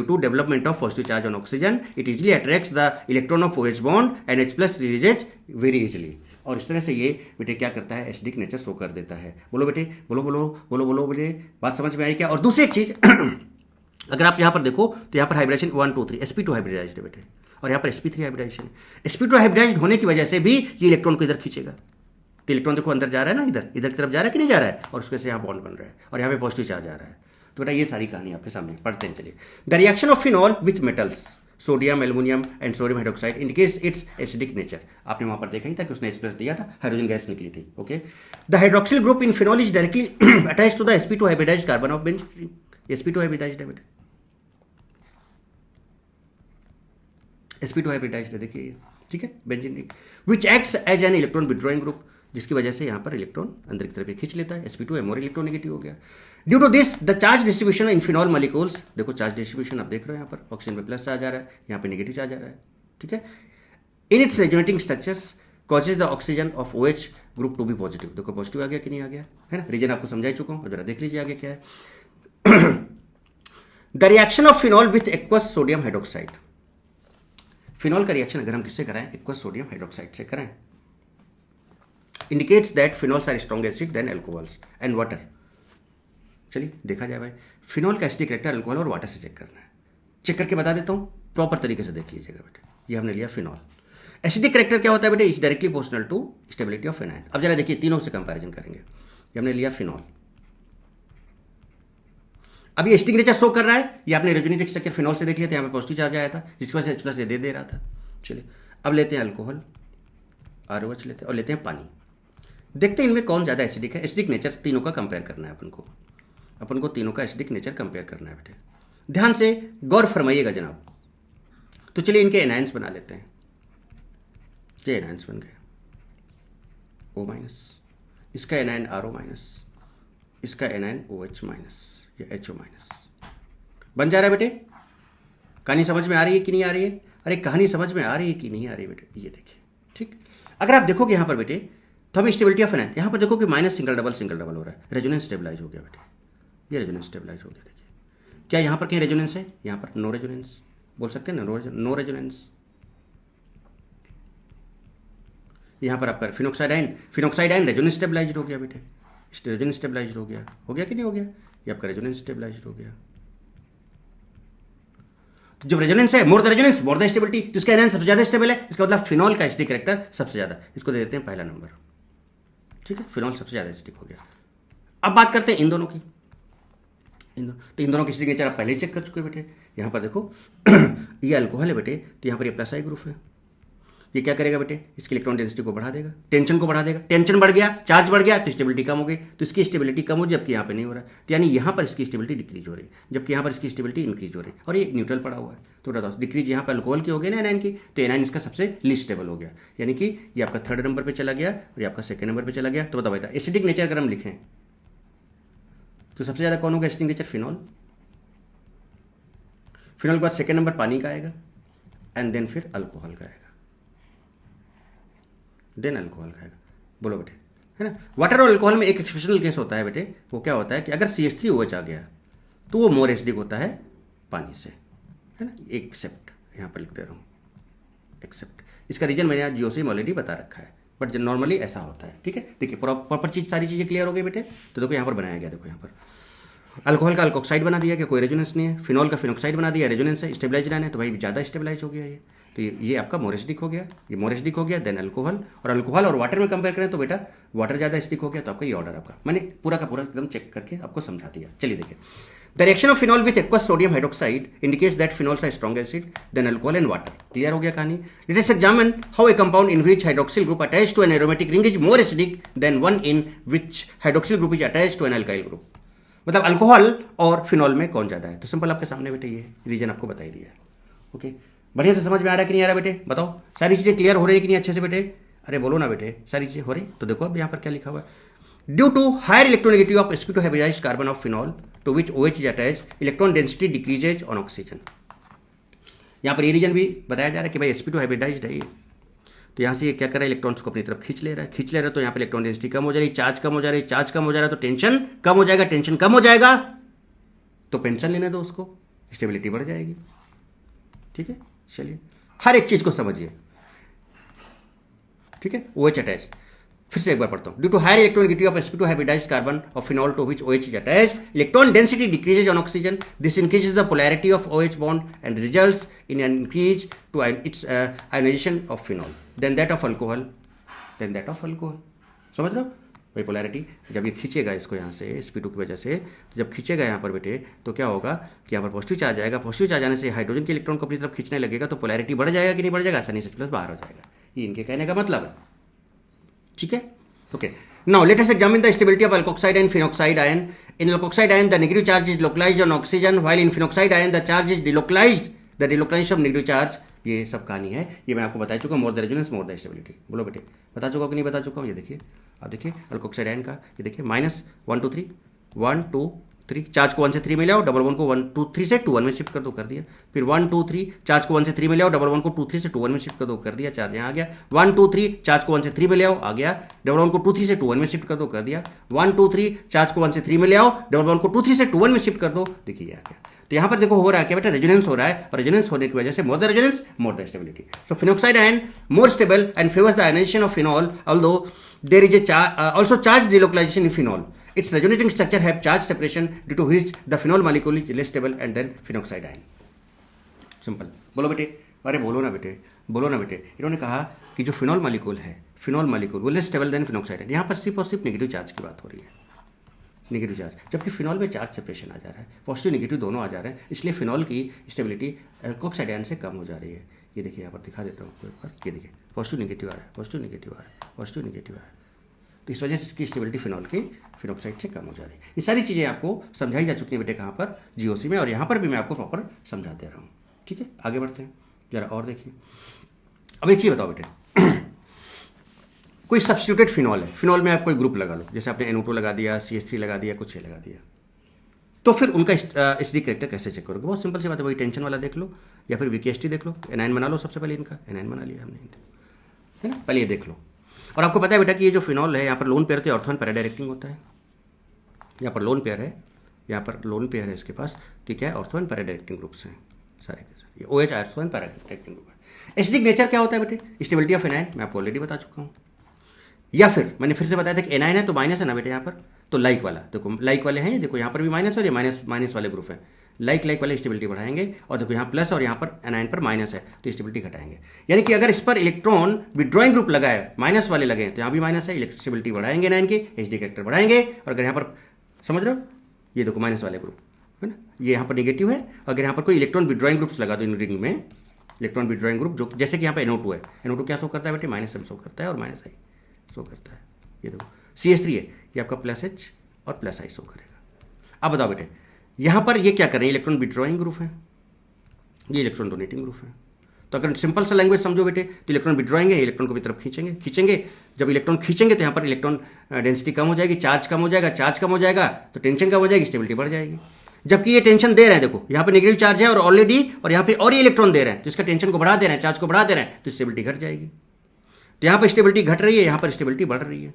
to development of positive charge on oxygen it easily attracts the electron of OH bond and H+ releases very easily. और इस तरह से ये बेटे क्या करता है, एसिडिक नेचर शो कर देता है। बोलो बेटे, बोलो बेटे, बात समझ में आई क्या। और दूसरी एक चीज अगर आप यहां पर देखो तो यहां पर हाइब्रिडेशन 1 2 3 sp2 हाइब्रिडाइज्ड है बेटे, और यहां पर sp3 हाइब्रिडाइजेशन। sp2 हाइब्रिडाइज्ड होने की वजह से भी ये इलेक्ट्रॉन को इधर खींचेगा। तो इलेक्ट्रॉन देखो अंदर जा रहा है ना, इधर की तरफ जा रहा है कि नहीं जा रहा है, और उसके से यहाँ बॉन्ड बन रहा है और यहाँ पे पॉजिटिव चार्ज आ रहा है। तो बेटा ये सारी कहानी आपके सामने पढ़ते हैं। चलिए, the reaction of phenol with metals. Sodium, aluminium and sodium hydroxide indicates it's acidic nature. आपने वहां पर देखा ही था कि उसने H+ दिया था, हाइड्रोजन गैस निकली थी। Okay, the hydroxyl group in phenol is directly attached to the sp2 hybridised carbon of benzene. sp2 hybridised है बेटा, sp2 हाइब्रिडाइज्ड है, देखिए, ठीक है, benzene ring, which acts as an electron withdrawing group, जिसकी वजह से यहाँ पर इलेक्ट्रॉन अंदर की तरफ खींच लेता है। sp2 है, मोर इलेक्ट्रोनेगेटिव हो गया। Due to this the charge distribution in phenol molecules, देखो चार्ज डिस्ट्रीब्यूशन आप देख रहे हो, यहाँ पर ऑक्सीजन पे प्लस आ जा रहा है, यहाँ पे नेगेटिव आ जा रहा है, ठीक है। In its resonating structures causes the oxygen of OH group to be positive. देखो पॉजिटिव आ गया कि नहीं आ गया, है ना, रीजन आपको समझा ही चुका हूँ, जरा देख लीजिए आगे क्या है। The reaction of phenol with aqueous sodium hydroxide, phenol का रिएक्शन अगर हम किससे कराएं, एक्वस सोडियम हाइड्रोक्साइड से कराएं, indicates that phenols are strong acid than alcohols and water. चलिए देखा जाए भाई, फिनॉल का एसिडिक कैरेक्टर अल्कोहल और वाटर से चेक करना है। चेक करके बता देता हूँ, प्रॉपर तरीके से देख लीजिएगा बेटे। ये हमने लिया फिनॉल, एसिडिक कैरेक्टर क्या होता है बेटे, is directly proportional to stability of anion. अब जरा देखिए तीनों से कंपैरिजन करेंगे। ये हमने लिया फिनॉल, अब ये एसिडिक नेचर शो कर रहा है, ये आपने रेजोनेटिंग स्ट्रक्चर फिनॉल से देख लिया था, यहाँ पे पॉजिटिव चार्ज आया था, जिसकी वजह से H+ ये दे रहा था। चलिए अब लेते हैं अल्कोहल, ROH लेते हैं और लेते हैं पानी, देखते हैं इनमें कौन ज़्यादा एसिडिक है। एसिडिक नेचर तीनों का कंपेयर करना है अपन को तीनों का एसिडिक नेचर कंपेयर करना है बेटे। ध्यान से गौर फरमाइएगा जनाब। तो चलिए इनके एनायंस बना लेते हैं। ये एनायंस बन गए O-, इसका एनायन RO-, इसका एनायन OH-, या HO-। बन जा रहा है बेटे। कहानी समझ में आ रही है कि नहीं आ रही है? अरे कहानी समझ में आ रही है कि नहीं आ रही है बेटे, ये देखिए, ठीक। अगर आप देखोगे यहाँ पर बेटे, तो हमें स्टेबिलिटी ऑफ एनायन, यहाँ पर देखो कि माइनस सिंगल डबल हो रहा है, रेजोनेंस स्टेबलाइज हो गया बेटे, ये रेजोनेंस स्टेबलाइज हो गया। देखिए क्या यहाँ पर कहीं रेजोनेंस है, यहाँ पर नो रेजोनेंस बोल सकते हैं ना, नो रेजोनेंस। यहाँ पर आपका फिनोक्साइड आयन रेजोनेंस स्टेबलाइज्ड हो गया बेटे, रेजोनेंस स्टेबलाइज्ड हो गया कि नहीं हो गया, ये आपका रेजोनेंस स्टेबलाइज्ड हो गया। तो जब रेजोनेंस है, मोर द स्टेबिलिटी, तो इसका एनायन सबसे ज्यादा स्टेबल है, इसका मतलब फिनॉल का एसिडिक कैरेक्टर सबसे ज्यादा, इसको दे देते हैं पहला नंबर, ठीक है, फिनॉल सबसे ज्यादा एसिडिक हो गया। अब बात करते हैं इन दोनों की, तो इन दोनों की एसिडिक नेचर आप पहले ही चेक कर चुके बेटे। यहाँ पर देखो ये अल्कोहल है बेटे, तो यहाँ पर ये प्लस I ग्रुप है, ये क्या करेगा बेटे, इसकी इलेक्ट्रॉन डेंसिटी को बढ़ा देगा, टेंशन को बढ़ा देगा, टेंशन बढ़ गया, चार्ज बढ़ गया, तो स्टेबिलिटी कम हो गई, तो इसकी स्टेबिलिटी कम हो, जबकि यहाँ पे नहीं हो रहा, तो यानी यहाँ पर इसकी स्टेबिलिटी डिक्रीज हो रही है, जबकि यहाँ पर इसकी स्टेबिलिटी इंक्रीज हो रही है, और ये न्यूट्रल पड़ा हुआ है। तो बताओ डिक्रीज यहाँ पर अल्कोहल की हो गई ना एनायन की, तो एनायन इसका सबसे लीस्ट स्टेबल हो गया, यानी कि ये आपका थर्ड नंबर पर चला गया और ये आपका सेकंड नंबर पर चला गया। तो बताओ बेटा एसिडिक नेचर अगर हम लिखें तो सबसे ज़्यादा कौन होगा एसिडिक नेचर, फिनॉल। फिनॉल के बाद सेकंड नंबर पानी का आएगा, एंड देन फिर अल्कोहल का आएगा, देन अल्कोहल खाएगा। बोलो बेटे, है ना। वाटर और अल्कोहल में एक एक्सेप्शनल केस होता है बेटे, वो क्या होता है कि अगर CH3OH आ गया तो वो मोर एसिडिक होता है पानी से, है ना। एक्सेप्ट यहाँ पर लिख दे रहा हूँ, एक्सेप्ट। इसका रीजन मैंने आज GOC में ऑलरेडी बता रखा है, बट नॉर्मली ऐसा होता है, ठीक है। देखिए प्रॉपर चीज, सारी चीज़ें क्लियर हो गई बेटे। तो देखो यहाँ पर बनाया गया, देखो यहाँ पर अल्कोहल का अल्कोक्साइड बना दिया, क्या कोई रेजोनेंस नहीं है। फिनॉल का फिनोक्साइड बना दिया, रेजोनेंस है, स्टेबलाइज रहना है, तो भाई ज़्यादा स्टेबलाइज हो गया ये। तो ये आपका मोर एसिडिक हो गया, ये मोर एसिडिक हो गया, देन अल्कोहल। और अल्कोहल और वाटर में कंपेयर करें तो बेटा वाटर ज़्यादा एसिडिक हो गया, तो आपका ये ऑर्डर आपका मैंने पूरा का पूरा एकदम चेक करके आपको समझा दिया। चलिए देखिए, the reaction of phenol with aqueous sodium hydroxide indicates that phenols are strong acid than alcohol and water. Clear हो गया कहानी। Let us examine how a compound in which hydroxyl group attached to an aromatic ring is more acidic than one in which hydroxyl group is attached to an alkyl group. मतलब alcohol और phenol में कौन ज्यादा है, तो simple आपके सामने बेटे ये रीजन आपको बता ही दिया है। ओके, बढ़िया से समझ में आ रहा है कि नहीं आ रहा बेटे, बताओ सारी चीजें क्लियर हो रही है कि नहीं अच्छे से बेटे। अरे बोलो ना बेटे, सारी चीजें हो रही। तो देखो अब यहाँ पर क्या लिखा हुआ है, due to higher electronegativity of sp2 hybridised carbon of phenol to which OH is attached, electron density decreases on oxygen. यहाँ पर ये रीजन भी बताया जा रहा है कि भाई sp2 हाइब्रिडाइज्ड है ये, तो यहाँ से ये क्या कर रहा है, इलेक्ट्रॉन्स को अपनी तरफ खींच ले रहा है, तो यहाँ पर इलेक्ट्रॉन डेंसिटी कम हो जा रही है, चार्ज कम हो जा रही है, चार्ज कम हो जा रहा है तो टेंशन कम हो जाएगा, टेंशन कम हो जाएगा तो पेंशन लेने दो उसको, स्टेबिलिटी बढ़ जाएगी। ठीक है, चलिए हर एक चीज को समझिए, ठीक है। OH अटैच, फिर से एक बार पढ़ता हूं। Due to higher electronegativity of sp2 hybridised carbon of phenol to which OH is attached, electron density decreases on oxygen, this increases the polarity of OH bond and results in an increase to its ionisation of phenol than that of alcohol, समझ रहे हो। वही polarity, जब ये खींचेगा इसको यहाँ से sp2 की वजह से, तो जब खींचेगा यहाँ पर बेटे तो क्या होगा कि यहाँ पर पॉजिटिव चार्ज आएगा, पॉजिटिव चार्ज आने से हाइड्रोजन के इलेक्ट्रॉन को अपनी तरफ खींचने लगेगा, तो पोलैरिटी बढ़ जाएगा कि नहीं बढ़ जाएगा, आसानी से प्लस बाहर हो जाएगा। ये इनके कहने का मतलब है, ठीक है। Okay, now let us examine the stability of alkoxide and phenoxide ion. In alkoxide ion the negative charge is localised on oxygen, while in phenoxide ion the charge is delocalised, the delocalisation of negative charge. ये सब कहानी है, ये मैं आपको बता चुका हूँ, मोर the resonance more the stability. बोलो बेटे, बता चुका हूँ कि नहीं बता चुका हूँ? ये देखिए, आप देखिए अल्कोक्साइड आयन का, ये देखिए -1 2 3 1 2 3, चार्ज को 1 से 3 में ले आओ, डबल वन को 1 2 3 से 2 1 में शिफ्ट कर दो, कर दिया। फिर 1 2 3, चार्ज को 1 से 3 में ले आओ, डबल वन को 2 3 से 2 1 में शिफ्ट कर दो, कर दिया, चार्ज यहाँ आ गया। 1 2 3, चार्ज को 1 से 3 में ले आओ, आ गया, डबल वन को 2 3 से 2 1 में शिफ्ट कर दो, कर दिया। 1 2 3, चार्ज को 1 से 3 में ले आओ, डबल वन को 2 3 से 2 1 में शिफ्ट कर दो, देखिए आ गया। तो यहाँ पर देखो हो रहा है क्या बेटा, रेजोनेंस हो रहा है, और रेजोनेंस होने की वजह से more the resonance more the stability. So phenoxide ion more stable and favours the ionisation of phenol, although there is also charge delocalization in phenol. Its resonating structure have charge separation due to which the phenol molecule is less stable and then phenoxide ion. Simple. बोलो बेटे, अरे बोलो ना बेटे, बोलो ना बेटे। इन्होंने कहा कि जो फिनॉल मॉलिक्यूल है, फिनॉल मॉलिक्यूल वो less stable then phenoxide ion. यहाँ पर सिर्फ और सिर्फ नेगेटिव चार्ज की बात हो रही है, नेगेटिव चार्ज, जबकि फिनॉल में चार्ज सेपरेशन आ जा रहा है, पॉजिटिव नेगेटिव दोनों आ जा रहे हैं, इसलिए फिनॉल की स्टेबिलिटी अल्कोक्साइड आयन से कम हो जा रही है। ये देखिए यहाँ पर दिखा देता हूँ, ये देखिए पॉजिटिव नेगेटिव आ रहा है, पॉजिटिव नेगेटिव आ रहा है, पॉजिटिव नेगेटिव आ रहा है, तो इस वजह से इसकी स्टेबिलिटी फिनॉल की फिनोक्साइड से कम हो जा रही है। ये सारी चीज़ें आपको समझाई जा चुकी हैं बेटे, कहाँ पर, जीओसी में, और यहाँ पर भी मैं आपको प्रॉपर समझा दे रहा हूँ, ठीक है। आगे बढ़ते हैं जरा और देखिए। अब एक चीज़ बताओ बेटे, कोई सब्स्टिट्यूटेड फिनॉल है, फिनॉल में आप कोई ग्रुप लगा लो, जैसे आपने NO2 लगा दिया, CH3 लगा दिया, कुछ लगा दिया, तो फिर उनका एसिडिक कैरेक्टर कैसे चेक करोगे? बहुत सिंपल सी बात है, वही टेंशन वाला देख लो या फिर VKST देख लो, एनायन बना लो। सबसे पहले इनका एनायन बना लिया हमने, है ना, पहले ये देख लो। और आपको पता है बेटा कि ये जो फिनॉल है, यहाँ पर लोन पेयर तो ऑर्थो एंड पैराडायरेक्टिंग होता है, यहाँ पर लोन पेयर है, यहाँ पर लोन पेयर है इसके पास, ठीक है, ऑर्थो एंड पैराडायरेक्टिंग ग्रुप्स हैं सारे के सारे, ये OH ऑर्थो एंड पैराडायरेक्टिंग ग्रुप है। एसिडिक नेचर क्या होता है बेटे? स्टेबिलिटी ऑफ एनायन मैं आपको ऑलरेडी बता चुका हूँ, या फिर मैंने फिर से बताया था कि एनायन है तो माइनस है ना बेटे, यहाँ पर तो लाइक वाला, देखो लाइक वाले हैं, देखो यहाँ पर भी माइनस और ये माइनस वाले ग्रुप है, लाइक वाले स्टेबिलिटी बढ़ाएंगे, और देखो यहाँ प्लस और यहाँ पर एनायन पर माइनस है तो स्टेबिलिटी घटाएंगे। यानी कि अगर इस पर इलेक्ट्रॉन विड्रॉइंग ग्रुप लगाए, माइनस वाले लगे तो यहाँ भी माइनस है, स्टेबिलिटी बढ़ाएंगे एनायन की, एसिडिक कैरेक्टर बढ़ाएंगे। और अगर यहाँ पर समझ रहे हो, ये देखो माइनस वाले ग्रुप है ना, ये यहाँ पर नेगेटिव है, अगर यहाँ पर कोई इलेक्ट्रॉन विड्रॉइंग ग्रुप्स लगा दो इन रिंग में, इलेक्ट्रॉन विड्रॉइंग ग्रुप, जो जैसे कि यहाँ पर NO2 है, NO2 क्या शो करता है बेटे? -M शो करता है और -I शो करता है। ये देखो CH3 है, ये आपका +H और +I शो करेगा। अब बताओ बेटे, यहाँ पर ये क्या कर रहे हैं? इलेक्ट्रॉन विड्रॉइंग ग्रुप है, ये इलेक्ट्रॉन डोनेटिंग ग्रुप है। तो अगर सिंपल सा लैंग्वेज समझो बेटे, तो इलेक्ट्रॉन विड्रॉइंग है, इलेक्ट्रॉन को भी तरफ खींचेंगे। जब इलेक्ट्रॉन खींचेंगे तो यहाँ पर इलेक्ट्रॉन डेंसिटी कम हो जाएगी, चार्ज कम हो जाएगा, चार्ज कम हो जाएगा तो टेंशन कम हो जाएगी, स्टेबिलिटी बढ़ जाएगी। जबकि ये टेंशन दे रहे हैं, देखो यहाँ पे नेगेटिव चार्ज है और ऑलरेडी, और यहाँ पे और ये इलेक्ट्रॉन दे रहे हैं, तो इसका टेंशन को बढ़ा दे रहे हैं, चार्ज को बढ़ा दे रहे हैं, तो स्टेबिलिटी घट जाएगी। तो यहाँ पर स्टेबिलिटी घट रही है, यहाँ पर स्टेबिलिटी बढ़ रही है,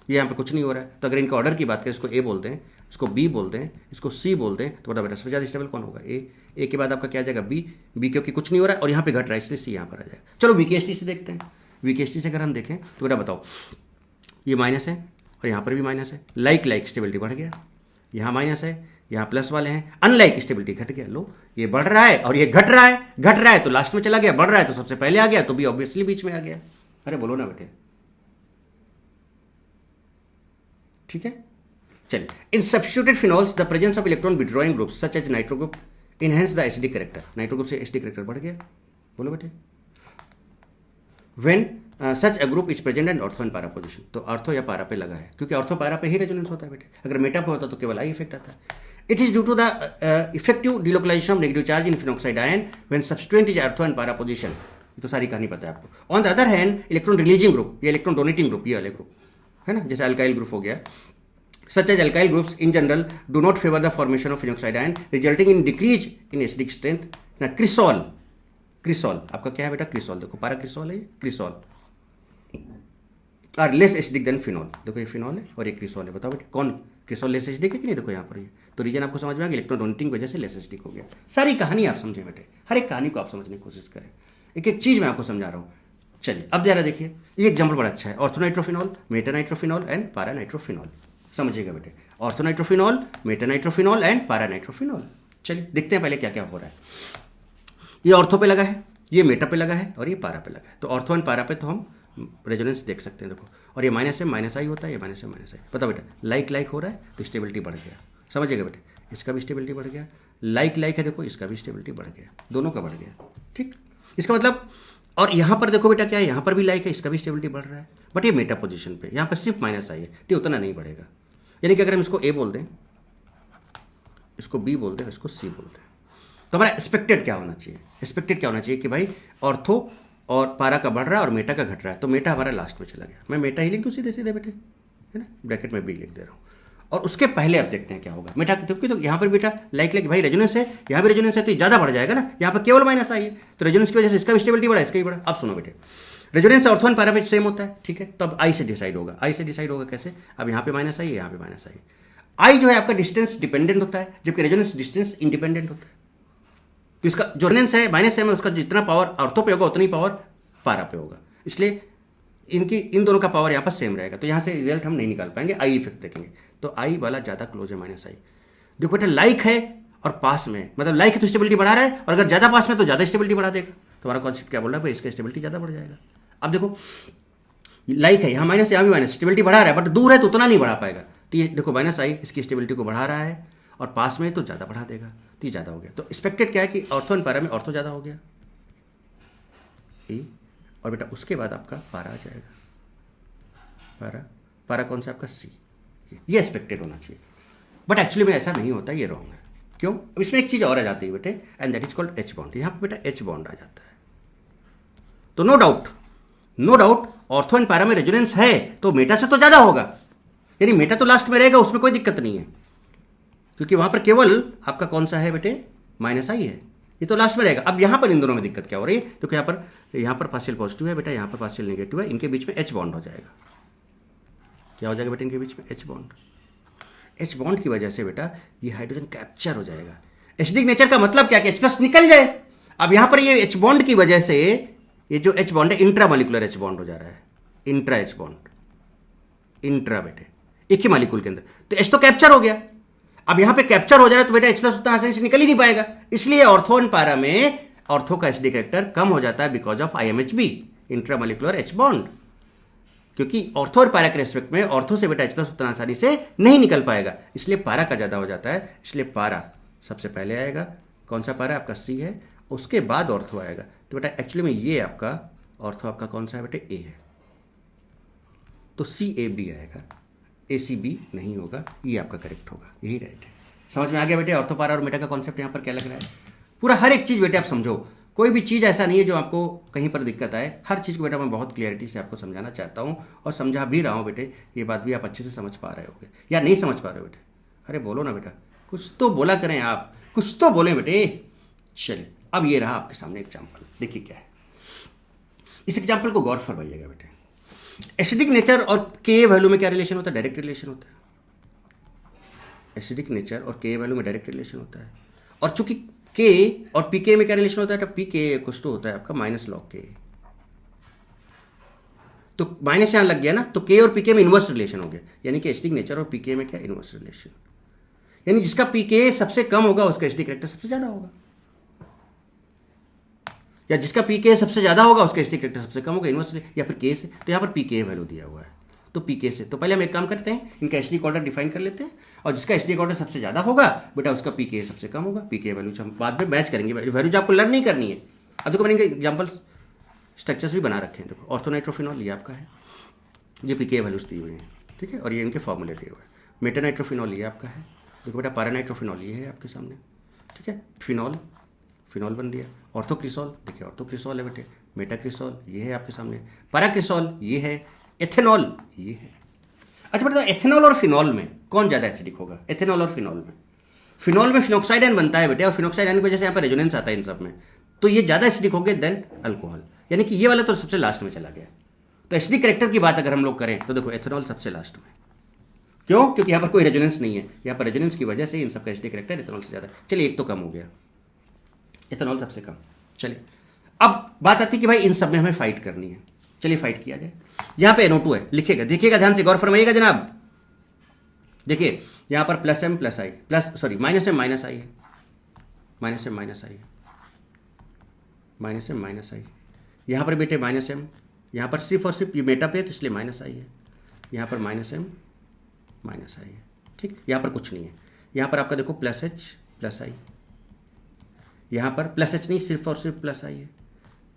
ये यहाँ पे कुछ नहीं हो रहा है। तो अगर इनका ऑर्डर की बात करें, इसको A बोलते हैं, इसको B बोलते हैं, इसको C बोलते हैं, तो बता बेटा सबसे ज़्यादा स्टेबल कौन होगा? A के बाद आपका क्या आ जाएगा? B क्योंकि कुछ नहीं हो रहा है और यहाँ पे घट रहा है, इसलिए C यहाँ पर आ जाएगा। चलो VKST से देखते हैं। VKST से अगर हम देखें तो बेटा बताओ, ये माइनस है और यहाँ पर भी माइनस है, लाइक स्टेबिलिटी बढ़ गया, यहाँ माइनस है, यहाँ प्लस वाले हैं, अनलाइक स्टेबिलिटी घट गया। लो ये बढ़ रहा है और ये घट रहा है तो लास्ट में चला गया, बढ़ रहा है तो सबसे पहले आ गया, तो भी ऑब्वियसली बीच में आ गया। अरे बोलो ना बेटे, ठीक है। चलिए, in substituted phenols the presence of electron withdrawing groups such as nitro group enhance the acidic character. Nitro group से एसिडिक कैरेक्टर बढ़ गया। बोलो बेटे, when such a group is present and ortho and para position, तो ortho या para पे लगा है, क्योंकि ऑर्थो पैरा पे ही रेजोनेंस होता है बेटे। अगर मेटा पे होता तो केवल आई इफेक्ट आता है। It is due to the effective delocalisation of negative charge in phenoxide ion when substituent is ortho and para position. ये तो सारी कहानी पता है आपको। On the other hand, electron releasing group या इलेक्ट्रॉन डोनेटिंग ग्रुप, ये वाले ग्रुप है ना, जैसे अल्काइल ग्रुप हो गया, such as alkyl groups in general do not favor the formation of phenoxide ion, resulting in decrease in acidic strength. Now cresol आपका क्या है बेटा? क्रिसॉल, देखो पारा क्रिसॉल है, cresol are less acidic than phenol. देखो ये फिनॉल है और ये क्रिसॉल है, बताओ बेटे कौन क्रिसॉल लेस एसिडिक है कि नहीं? देखो यहाँ पर ये तो रीजन आपको समझ में आ गया, इलेक्ट्रॉन डोनेटिंग की वजह से लेस एसिडिक हो गया। सारी कहानी आप समझे बेटे, हर एक कहानी को आप समझने की कोशिश करें, एक एक चीज मैं आपको समझा रहा हूँ। चलिए अब जरा देखिए, ये एग्जाम्पल बड़ा अच्छा है, ऑर्थोनाइट्रोफिनॉल, मेटानाइट्रोफिनॉल एंड पैरानाइट्रोफिनॉल। समझिएगा बेटे, ऑर्थोनाइट्रोफिनॉल, मेटानाइट्रोफिनॉल एंड पैरानाइट्रोफिनॉल। चलिए देखते हैं पहले क्या क्या हो रहा है। ये ऑर्थो पे लगा है, ये मेटा पे लगा है और ये पैरा पे लगा है। तो ऑर्थो एंड पैरा पे तो हम रेजोनेंस देख सकते हैं देखो। और ये माइनस एम माइनस आई होता है, ये माइनस एम माइनस आई। बताओ बेटा, लाइक लाइक हो रहा है तो स्टेबिलिटी बढ़ गया, समझिएगा बेटे, इसका भी स्टेबिलिटी बढ़ गया। लाइक लाइक है देखो, इसका भी स्टेबिलिटी बढ़ गया, दोनों का बढ़ गया, ठीक। इसका मतलब, और यहाँ पर देखो बेटा क्या है, यहाँ पर भी लाइक है, इसका भी स्टेबिलिटी बढ़ रहा है, बट ये मेटा पोजीशन पे, यहाँ पर सिर्फ माइनस आई है तो उतना नहीं बढ़ेगा। यानी कि अगर हम इसको ए बोल दें, इसको बी बोल दें, इसको सी बोल दें, तो हमारा एक्सपेक्टेड क्या होना चाहिए? एक्सपेक्टेड क्या होना चाहिए कि भाई ऑर्थो और पारा का बढ़ रहा है और मेटा का घट रहा है, तो मेटा हमारा लास्ट में चला गया। मैं मेटा ही लिख दूँ सीधे सीधे बेटे, है ना, ब्रैकेट में बी लिख दे रहा हूँ। और उसके पहले अब देखते हैं क्या होगा मेटा, क्योंकि तो यहाँ पर बेटा लाइक लाइक भाई रेजोनेंस है, यहाँ भी रेजोनेंस है तो ज़्यादा बढ़ जाएगा ना, यहाँ पर केवल माइनस आई है तो रेजोनेंस की वजह से इसका भी स्टेबिलिटी बढ़ा, इसका भी बढ़ा। अब सुनो बेटे, रेजोनेंस ऑर्थो एंड पारा में सेम होता है, ठीक है, तब आई से डिसाइड होगा। आई से डिसाइड होगा कैसे? अब यहाँ पे माइनस आई है, यहाँ पे माइनस आई। आई जो है आपका डिस्टेंस डिपेंडेंट होता है, जबकि रेजोनेंस डिस्टेंस इंडिपेंडेंट होता है। तो इसका जो रेजोनेंस है माइनस एम है, उसका जितना पावर ऑर्थो पे होगा उतनी पावर पारा पे होगा, इसलिए इन दोनों का पावर यहाँ पर सेम रहेगा। तो यहाँ से रिजल्ट हम नहीं निकाल पाएंगे, आई इफेक्ट देखेंगे तो आई वाला ज़्यादा क्लोज है माइनस आई। देखो बेटा, लाइक है और पास में, मतलब लाइक है तो स्टेबिलिटी बढ़ा रहा है, और अगर ज़्यादा पास में तो ज़्यादा स्टेबिलिटी बढ़ा देगा। तुम्हारा कॉन्सेप्ट क्या बोल रहा है भाई, इसका स्टेबिलिटी ज़्यादा बढ़ जाएगा। अब देखो लाइक है, यहाँ माइनस यहाँ भी माइनस, स्टेबिलिटी बढ़ा रहा है, बट दूर है तो उतना नहीं बढ़ा पाएगा। तो ये देखो माइनस आई इसकी स्टेबिलिटी को बढ़ा रहा है, और पास में तो ज़्यादा बढ़ा देगा, तो ये ज़्यादा हो गया। तो एक्सपेक्टेड क्या है कि ऑर्थो एंड पारा में ऑर्थो ज़्यादा हो गया ए, और बेटा उसके बाद आपका पारा आ जाएगा, पारा कौन सा आपका सी, ये एक्सपेक्टेड होना चाहिए। बट एक्चुअली में ऐसा नहीं होता, ये रॉन्ग है। क्यों? अब इसमें एक चीज़ और आ जाती है बेटे, and that is called H bond. यहाँ पर बेटा एच बॉन्ड आ जाता है। तो नो डाउट ऑर्थो एंड पारा में रेजोनेंस है तो मेटा से तो ज़्यादा होगा, यानी मेटा तो लास्ट में रहेगा, उसमें कोई दिक्कत नहीं है, क्योंकि वहाँ पर केवल आपका कौन सा है बेटे, माइनस आई है, ये तो लास्ट में रहेगा। अब यहाँ पर इन दोनों में दिक्कत क्या हो रही है, क्योंकि यहाँ पर पार्शियल पॉजिटिव है बेटा, यहाँ पर पार्शियल नेगेटिव है, इनके बीच में एच बॉन्ड हो जाएगा। क्या हो जाएगा बेटा इनके बीच में? H bond. एच बॉन्ड की वजह से बेटा ये हाइड्रोजन कैप्चर हो जाएगा। एसिडिक नेचर का मतलब क्या कि H प्लस निकल जाए। अब यहाँ पर ये एच बॉन्ड की वजह से ये जो एच बॉन्ड है इंट्रा मॉलिक्यूलर एच बॉन्ड हो जा रहा है, इंट्रा एच बॉन्ड, इंट्रा बेटे एक ही मॉलिक्यूल के अंदर, तो एच तो कैप्चर हो गया। अब यहाँ पे कैप्चर हो जा रहा है तो बेटा H प्लस उतना आसानी से निकल ही नहीं पाएगा, इसलिए ऑर्थो एंड पारा में ऑर्थो का एसिडिक कैरेक्टर कम हो जाता है because of IMHB, intra molecular H bond. क्योंकि ऑर्थो और पारा के रेस्पेक्ट में ऑर्थो से बेटा H प्लस उतना आसानी से नहीं निकल पाएगा, इसलिए पारा का ज़्यादा हो जाता है, इसलिए पारा सबसे पहले आएगा। कौन सा पारा? आपका सी है, उसके बाद ऑर्थो आएगा। तो बेटा एक्चुअली में ये आपका ऑर्थो आपका कौन सा है बेटे? ए है, तो CAB आएगा, ACB नहीं होगा, ये आपका करेक्ट होगा, यही राइट है। समझ में आ गया बेटे ऑर्थो पारा और मेटा का कॉन्सेप्ट यहाँ पर क्या लग रहा है? पूरा हर एक चीज़ बेटे आप समझो, कोई भी चीज़ ऐसा नहीं है जो आपको कहीं पर दिक्कत आए। हर चीज़ को बेटा मैं बहुत क्लियरिटी से आपको समझाना चाहता हूँ और समझा भी रहा हूँ बेटे, ये बात भी आप अच्छे से समझ पा रहे होगे या नहीं समझ पा रहे हो बेटे? अरे बोलो ना बेटा, कुछ तो बोला करें आप, कुछ तो बोले बेटे। चलिए अब ये रहा आपके सामने एग्जाम्पल, देखिए क्या है। इस एग्जाम्पल को गौर फरमाइएगा बेटे। एसिडिक नेचर और के वैल्यू में क्या रिलेशन होता है? डायरेक्ट रिलेशन होता है। एसिडिक नेचर और के वैल्यू में डायरेक्ट रिलेशन होता है, और चूंकि के और पीके में क्या रिलेशन होता है? तो पीके कुछ तो होता है आपका माइनस लॉग के, तो माइनस यहां लग गया ना, तो के और पीके में इनवर्स रिलेशन हो गया, यानी कि एसिडिक नेचर और पीके में क्या इनवर्स रिलेशन, यानी जिसका पीके सबसे कम होगा उसका एसिडिक कैरेक्टर सबसे ज्यादा होगा, या जिसका पीके सबसे ज्यादा होगा उसका एसिडिक कैरेक्टर सबसे कम होगा, इनवर्स या फिर के से। तो यहां पर पीके वैल्यू दिया हुआ है, तो पीके से तो पहले हम एक काम करते हैं, इनका एसिडिक ऑर्डर डिफाइन कर लेते हैं, और जिसका एसिडिक ऑर्डर सबसे ज्यादा होगा बेटा उसका पीके सबसे कम होगा। पीके वैल्यू हम बाद में मैच करेंगे, वैल्यूज आपको लर्न नहीं करनी है। अब देखो मैंने एग्जाम्पल स्ट्रक्चर्स भी बना रखे हैं। देखो ऑर्थोनाइट्रोफिनॉल ये आपका है, ये पीके वैल्यूज दी हुई हैं, ठीक है, और ये इनके फॉर्मूले दिए हुए हैं। मेटानाइट्रोफिनॉल ये आपका है, देखो बेटा पैरानाइट्रोफिनॉल ये है आपके सामने, ठीक है, फिनॉल बन दिया। ऑर्थोक्रिसॉल देखिए, ऑर्थोक्रिसॉल है बेटे, मेटाक्रिसॉल ये है आपके सामने, पैराक्रिसॉल ये है, एथेनॉल ये है। अच्छा बेटा, एथेनॉल और फिनॉल में कौन ज़्यादा एसिडिक होगा? एथेनॉल और फिनॉल में फिनॉक्साइड आयन बनता है बेटे, और फिनॉक्साइड आयन की वजह से यहाँ पर रेजोनेंस आता है इन सब में, तो ये ज़्यादा एसिडिक हो गए देन अल्कोहल, यानी कि ये वाला तो सबसे लास्ट में चला गया। तो एसिडिक कैरेक्टर की बात अगर हम लोग करें तो देखो एथेनॉल सबसे लास्ट में, क्यों? क्योंकि यहाँ पर कोई रेजोनेंस नहीं है, यहाँ पर रेजोनेंस की वजह से इन सबका एसिडिक कैरेक्टर एथेनॉल से ज़्यादा। चलिए एक तो कम हो गया, एथेनॉल सबसे कम। चलिए अब बात आती है कि भाई इन सब में हमें फाइट करनी है, चलिए फाइट किया जाए। यहाँ पे NO2 है, लिखिएगा, देखिएगा ध्यान से, गौर फरमाइएगा जनाब। देखिए यहाँ पर प्लस एम प्लस आई, माइनस एम माइनस आई है, माइनस एम माइनस आई, माइनस एम माइनस आई, यहाँ पर बेटे माइनस एम, यहाँ पर सिर्फ और सिर्फ ये मेटा पे है तो इसलिए माइनस आई है, यहाँ पर माइनस एम माइनस आई है, ठीक। यहाँ पर कुछ नहीं है, यहाँ पर आपका देखो प्लस एच प्लस आई, यहाँ पर प्लस एच नहीं सिर्फ और सिर्फ प्लस आई है,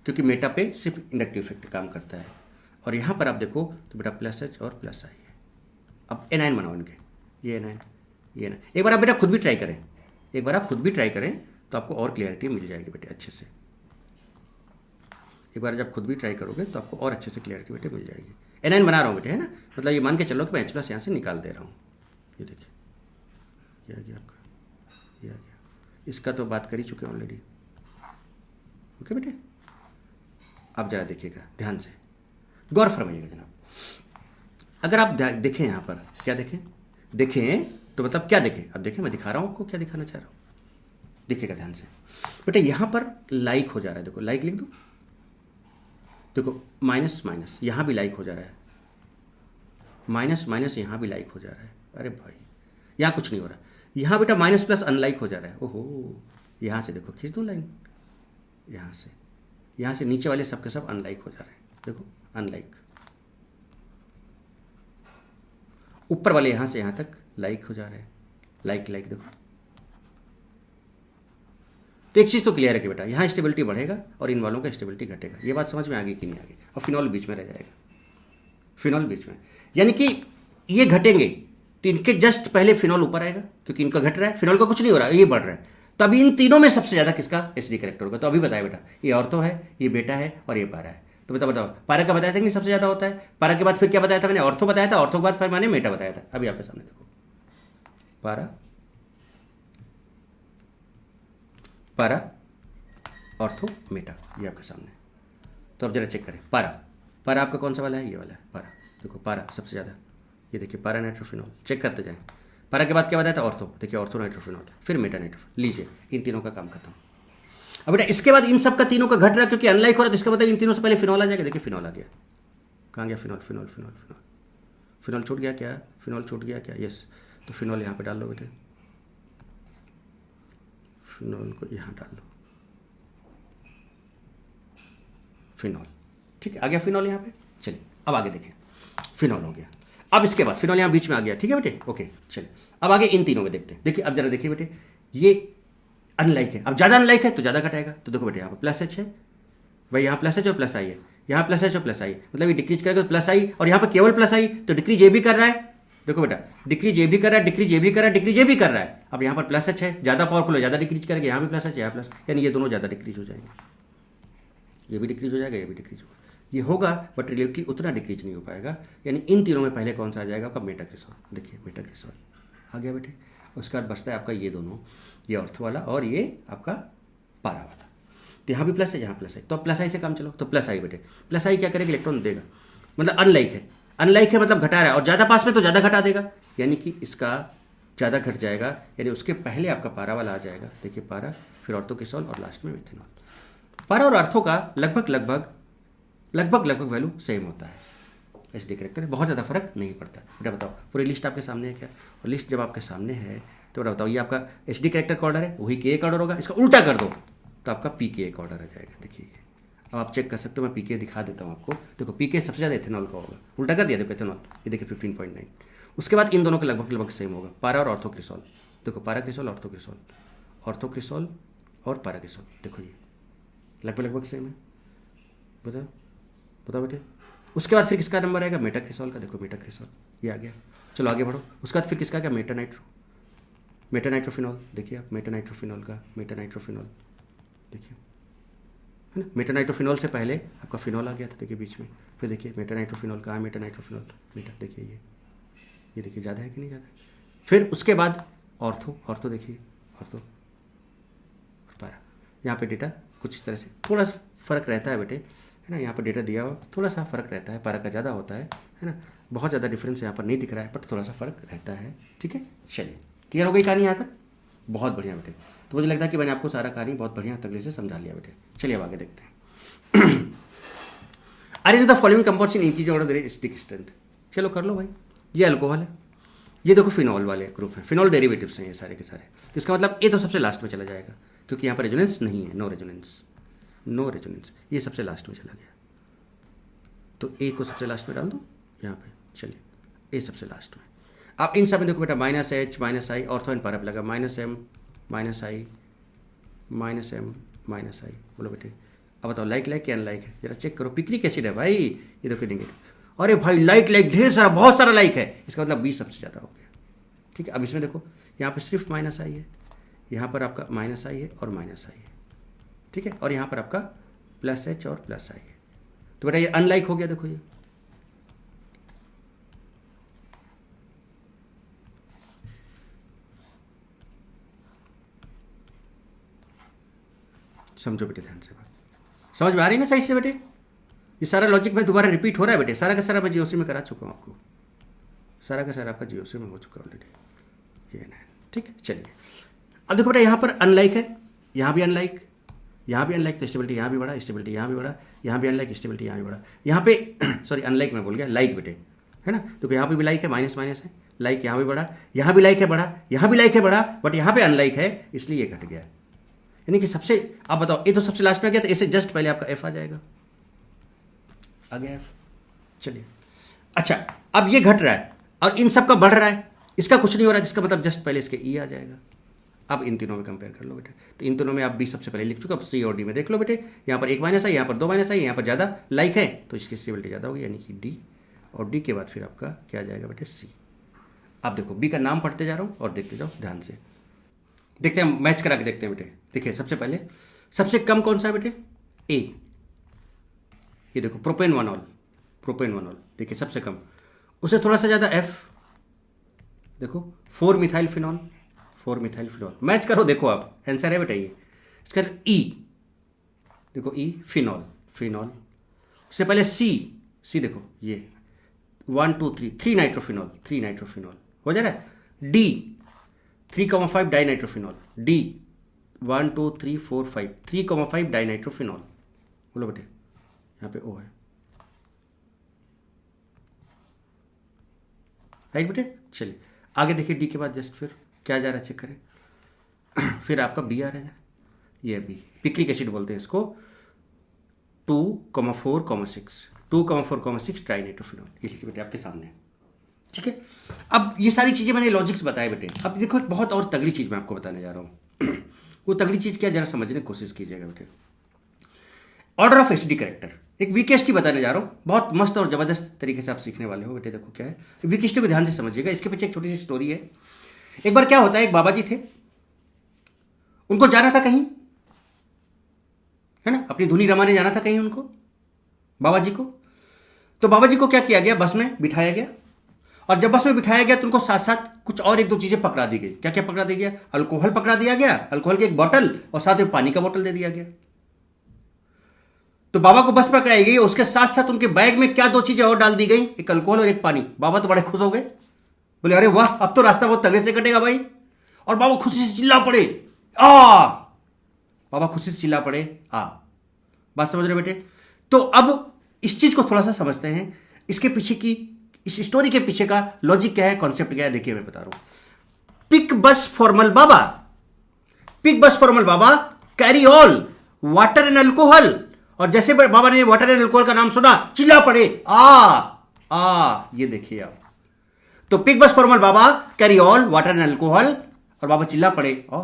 क्योंकि मेटा पे सिर्फ इंडक्टिव इफेक्ट काम करता है। और यहाँ पर आप देखो तो बेटा प्लस एच और प्लस आई है। अब एनाइन बनाओ इनके, ये एनाइन ये एनाइन। एक बार आप बेटा खुद भी ट्राई करें, एक बार आप खुद भी ट्राई करें तो आपको और क्लियरिटी मिल जाएगी बेटे अच्छे से। एक बार जब खुद भी ट्राई करोगे तो आपको और अच्छे से क्लियरिटी बेटे मिल जाएगी। एनाइन बना रहा हूँ बेटे, है ना, मतलब ये मान के चलो कि मैं एच प्लस यहाँ से निकाल दे रहा हूँ। ये देखिए ये आ गया आपका, ये आ गया। इसका तो बात कर ही चुके ऑलरेडी। ओके बेटे, आप जरा देखिएगा ध्यान से, गौर फरमाइएगा जनाब। अगर आप देखें यहाँ पर क्या देखें तो मतलब क्या देखें, अब देखें मैं दिखा रहा हूँ आपको क्या दिखाना चाह रहा हूँ, देखिएगा ध्यान से बेटे। यहाँ पर लाइक हो जा रहा है, देखो लाइक लिख दो, देखो माइनस माइनस यहाँ भी लाइक हो जा रहा है, माइनस माइनस यहाँ भी लाइक हो जा रहा है। अरे भाई यहाँ कुछ नहीं हो रहा, यहाँ बेटा माइनस प्लस अनलाइक हो जा रहा है। ओहो, यहाँ से देखो खींच दो लाइन, यहाँ से नीचे वाले सबके सब अनलाइक हो जा रहे हैं, देखो अनलाइक। ऊपर वाले यहाँ से यहाँ तक लाइक हो जा रहे हैं, लाइक लाइक देखो। तो एक चीज़ तो क्लियर है कि बेटा यहाँ स्टेबिलिटी बढ़ेगा और इन वालों का स्टेबिलिटी घटेगा। ये बात समझ में आ गई कि नहीं आ गई? और फिनॉल बीच में रह जाएगा, फिनॉल बीच में, यानी कि ये घटेंगे तो इनके जस्ट पहले फिनॉल ऊपर आएगा, क्योंकि इनका घट रहा है, फिनॉल का कुछ नहीं हो रहा है, ये बढ़ रहा है। तो अभी इन तीनों में सबसे ज़्यादा किसका एसिडिक कैरेक्टर होगा? तो अभी बताया बेटा, ये ऑर्थो है, ये बेटा है और ये पारा है। तो बताओ पारा का बताया था कि सबसे ज़्यादा होता है, पारा के बाद फिर क्या बताया था मैंने? ऑर्थो बताया था, ऑर्थो के बाद फिर मैंने मेटा बताया था। अभी आपके सामने देखो, पारा पारा ऑर्थो मेटा, ये आपके सामने। तो अब जरा चेक करें, पारा आपका कौन सा वाला है? ये वाला है पारा। देखो पारा सबसे ज़्यादा, ये देखिए पारा नाइट्रोफिनॉल, चेक करते जाएं। पारा के बाद क्या बताया था? ऑर्थो, देखिए ऑर्थो नाइट्रोफिनॉल, फिर मेटा नाइट्रोफिनॉल। लीजिए इन तीनों का काम खत्म। अब बेटा इसके बाद इन सब का तीनों का घट रहा है, क्योंकि अनलाइक हो रहा है, तो इसका मतलब इन तीनों से पहले फिनॉल आ जाएगा। देखिए फिनॉल आ गया, कहाँ गया phenol? Phenol phenol phenol phenol छूट गया क्या? फिनॉल छूट गया क्या? यस, तो फिनॉल यहाँ पे डाल लो बेटे, फिनॉल को यहाँ डाल लो, फिनॉल, ठीक है, आ गया फिनॉल यहाँ पे। चलिए अब आगे देखें, फिनॉल हो गया। अब इसके बाद फिनॉल यहाँ बीच में आ गया, ठीक है बेटे, ओके। चलिए अब आगे इन तीनों में देखते हैं। देखिए अब जरा देखिए बेटे, ये अनलाइक है, अब ज़्यादा अनलाइक है तो ज़्यादा घटाएगा। तो देखो बेटे यहाँ पर प्लस एच है भाई, यहाँ प्लस एच और प्लस आई है, यहाँ प्लस एच और प्लस आई, मतलब ये डिक्रीज करेगा तो प्लस आई, और यहाँ पर केवल प्लस आई तो डिक्रीज ये भी कर रहा है। देखो बेटा डिक्रीज ये भी कर रहा है, डिक्रीज ये भी कर रहा है, डिक्रीज ये भी कर रहा है। अब यहाँ पर प्लस एच है, ज़्यादा पावरफुल है, ज़्यादा डिक्रीज करेगा, यहाँ भी प्लस एच, यहाँ प्लस, यानी ये दोनों ज़्यादा डिक्रीज हो जाएंगे, ये भी डिक्रीज हो जाएगा, ये भी डिक्रीज होगा, ये होगा, बट रिलेटिवली उतना डिक्रीज नहीं हो पाएगा। यानी इन तीनों में पहले कौन सा आ जाएगा? आपका मेटाक्रिसॉल। देखिए मेटाक्रिसॉल आ गया बेटे। उसके बाद बचता है आपका ये दोनों, ये ऑर्थो वाला और ये आपका पारा वाला। तो यहाँ भी प्लस है, यहाँ प्लस है, तो अब प्लस आई से काम चलो। तो प्लस आई बेटे, प्लस आई क्या करेगा? इलेक्ट्रॉन देगा, मतलब अनलाइक है, अनलाइक है मतलब घटा रहा है, और ज़्यादा पास में तो ज़्यादा घटा देगा, यानी कि इसका ज़्यादा घट जाएगा, यानी उसके पहले आपका पारा वाला आ जाएगा। देखिए पारा, फिर ऑर्थोक्रिसॉल और लास्ट में मिथेनॉल। पारा और ऑर्थो का लगभग वैल्यू सेम होता है, एसिडिक कैरेक्टर, बहुत ज़्यादा फर्क नहीं पड़ता। बेटा बताओ, पूरी लिस्ट आपके सामने है क्या? और लिस्ट जब आपके सामने है तो बेटा बताओ, ये आपका एसिडिक कैरेक्टर का ऑर्डर है, वही के का ऑर्डर होगा, इसका उल्टा कर दो तो आपका पी के का ऑर्डर आ जाएगा। देखिए अब आप चेक कर सकते हो, मैं पी के दिखा देता हूँ आपको। देखो पी के सबसे ज़्यादा एथेनॉल का होगा, उल्टा कर दिया, देखो एथेनॉल, ये देखिए 15.9। उसके बाद इन दोनों के लगभग सेम होगा, पारा और ऑर्थोक्रिसॉल। देखो पारा क्रिसॉल, ऑर्थोक्रिसॉल, ऑर्थोक्रिसॉल और पारा क्रिसॉल, देखो ये लगभग सेम है। बताओ बेटे। उसके बाद फिर किसका नंबर आएगा? मेटाक्रिसॉल का। देखो मेटाक्रिसॉल ये आ गया, चलो आगे बढ़ो। उसके बाद फिर किसका क्या? मेटानाइट्रोफिनॉल। देखिए आप मेटानाइट्रोफिनॉल का, मेटानाइट्रोफिनॉल देखिए, है ना। मेटानाइट्रोफिनॉल से पहले आपका फिनॉल आ गया था, देखिए बीच में। फिर देखिए मेटानाइट्रोफिनॉल कहाँ है? मेटानाइट्रोफिनॉल मेटा, देखिए ये देखिए ज़्यादा है कि नहीं ज़्यादा। फिर उसके बाद ऑर्थो देखिए, ऑर्थो और पारा। यहाँ पे डेटा कुछ इस तरह से थोड़ा सा फर्क रहता है बेटे, है ना। यहाँ पर डेटा दिया हुआ थोड़ा सा फर्क रहता है, पारा का ज़्यादा होता है ना। बहुत ज़्यादा डिफरेंस यहाँ पर नहीं दिख रहा है, बट थोड़ा सा फर्क रहता है, ठीक है। चलिए क्लियर हो गई कहानी यहाँ तक? बहुत बढ़िया बेटे। तो मुझे लगता है कि मैंने आपको सारा कहानी बहुत बढ़िया तगड़े से समझा लिया बेटे। चलिए अब आगे देखते हैं। अरे the following compounds in increase order their acidic strength. चलो कर लो भाई। ये अल्कोहल है, ये देखो फिनॉल वाले ग्रुप है, फिनॉल डेरिवेटिव्स हैं ये सारे के सारे। तो इसका मतलब ये तो सबसे लास्ट में चला जाएगा, क्योंकि यहाँ पर रेजोनेंस नहीं है, नो रेजोनेंस, ये सबसे लास्ट में चला गया। तो ए को सबसे लास्ट में डाल दो यहाँ पे, चलिए ए सबसे लास्ट में। आप इन सब में देखो बेटा माइनस एच माइनस आई, ऑर्थो इन पारप लगा, माइनस एम माइनस आई माइनस एम माइनस आई। बोलो बेटे अब बताओ लाइक लाइक क्या अनलाइक है, जरा चेक करो। पिक्रिक एसिड है भाई, ये देखो नेगेटिव। अरे भाई लाइक लाइक ढेर सारा, बहुत सारा लाइक है, इसका मतलब बी सबसे ज़्यादा हो गया। ठीक है, अब इसमें देखो यहाँ पे सिर्फ माइनस आई है, यहाँ पर आपका माइनस आई है और माइनस आई है। ठीक है, और यहाँ पर आपका प्लस एच और प्लस आई है। तो बेटा ये अनलाइक हो गया, देखो ये समझो बेटे ध्यान से बात, समझ में आ रही है ना सही से बेटे? ये सारा लॉजिक में दोबारा रिपीट हो रहा है बेटे, सारा का सारा मैं जीओसी में करा चुका हूँ आपको, सारा का सारा आपका जीओसी में हो चुका है ऑलरेडी। ये ना, ठीक, चलिए अब देखो बेटा यहाँ पर अनलाइक है, यहाँ भी अनलाइक, यहाँ भी अनलाइक, तो स्टेबिलिटी यहाँ भी बढ़ा, स्टेबिलिटी यहाँ भी बढ़ा, यहाँ भी अनलाइक, स्टेबिलिटी यहाँ भी बढ़ा। यहाँ पे सॉरी अनलाइक मैं बोल गया, लाइक बेटे है ना, तो यहाँ पे भी लाइक है, माइनस माइनस है, लाइक यहाँ भी बढ़ा, यहाँ भी लाइक है बढ़ा, यहाँ भी लाइक है बढ़ा, बट यहाँ पे अनलाइक है इसलिए ये घट गया। यानी कि सबसे, आप बताओ ये तो सबसे लास्ट में आ गया, तो इससे जस्ट पहले आपका एफ आ जाएगा, आ गया एफ। चलिए अच्छा, अब ये घट रहा है और इन सब का बढ़ रहा है, इसका कुछ नहीं हो रहा है, इसका मतलब जस्ट पहले इसके ई आ जाएगा। अब इन तीनों में कंपेयर कर लो बेटे, तो इन तीनों में आप बी सबसे पहले लिख चुका, अब सी और डी में देख लो बेटे, यहाँ पर एक माइनस है, यहाँ पर दो माइनस है, यहाँ पर ज़्यादा लाइक है तो इसकी स्टेबिलिटी ज़्यादा होगी, यानी कि डी, और डी के बाद फिर आपका क्या आ जाएगा बेटे सी। अब देखो बी का नाम पढ़ते जा रहा हूँ और देखते जाओ ध्यान से, देखते हैं मैच करा के देखते हैं बेटे। देखिए सबसे पहले सबसे कम कौन सा है बेटे, ए, ये देखो propane one all, propane one all देखिए सबसे कम, उससे थोड़ा सा ज़्यादा एफ, देखो 4 methyl phenol, 4 methyl phenol, match करो देखो आप, आंसर है बेटा ये। इसका ई देखो ई फिनॉल, फिनॉल, उससे पहले सी, सी देखो ये 1 2 3, 3 नाइट्रोफिनॉल, 3 नाइट्रोफिनॉल हो जा रहा है। D 3,5 dinitrophenol, D 1 2 3 4 5, 3,5 dinitrophenol. बोलो बेटे यहाँ पे ओ है, राइट बेटे। चलिए आगे देखिए डी के बाद जस्ट फिर क्या जा रहा है चेक करें। फिर आपका बी आ रहा है, ये बी पिक्रिक एसिड बोलते हैं इसको, 2,4,6, 2,4,6 ट्राइनाइट्रोफिनॉल, ये लिखिए बेटे आपके सामने, ठीक है। अब ये सारी चीज़ें मैंने लॉजिक्स बताए बेटे। अब देखो एक बहुत और तगड़ी चीज़ मैं आपको बताने जा रहा हूँ। वो तगड़ी चीज़ क्या, जरा समझने की कोशिश कीजिएगा बेटे। ऑर्डर ऑफ एसिडी कैरेक्टर, एक वीकेएसटी बताने जा रहा हूँ, बहुत मस्त और ज़बरदस्त तरीके से आप सीखने वाले हो बेटे। देखो क्या है, वीकेएसटी को ध्यान से समझिएगा, इसके पीछे एक छोटी सी स्टोरी है। एक बार क्या होता है, एक बाबा जी थे, उनको जाना था कहीं, है ना, अपनी धुनी रमाने जाना था कहीं उनको, बाबा जी को। तो बाबा जी को क्या किया गया, बस में बिठाया गया, और जब बस में बिठाया गया तो उनको साथ साथ कुछ और एक दो चीजें पकड़ा दी गई। क्या क्या पकड़ा दिया गया, अल्कोहल पकड़ा दिया गया, अल्कोहल की एक बोतल, और साथ में पानी का बोतल दे दिया गया। तो बाबा को बस पकड़ाई गई, उसके साथ साथ उनके बैग में क्या दो चीजें और डाल दी गई, एक अल्कोहल और एक पानी। बाबा तो बड़े खुश हो गए, बोले अरे वाह, अब तो रास्ता बहुत तगड़े से कटेगा भाई। और बाबा खुशी से चिल्ला पड़े, आ, बाबा खुशी से चिल्ला पड़े, आ। बात समझ रहे बेटे? तो अब इस चीज को थोड़ा सा समझते हैं, इसके पीछे की, इस स्टोरी के पीछे का लॉजिक क्या है, कॉन्सेप्ट क्या है, देखिए मैं बता रहा हूं। पिक बस फॉर्मल बाबा, पिक बस फॉर्मल बाबा carry all water and alcohol. और जैसे बाबा ने वाटर एंड अल्कोहल का नाम सुना, चिल्ला पड़े, आ। ये देखिए आप, तो पिक बस फॉर्मल बाबा carry all water and alcohol, और बाबा चिल्ला पड़े, आ।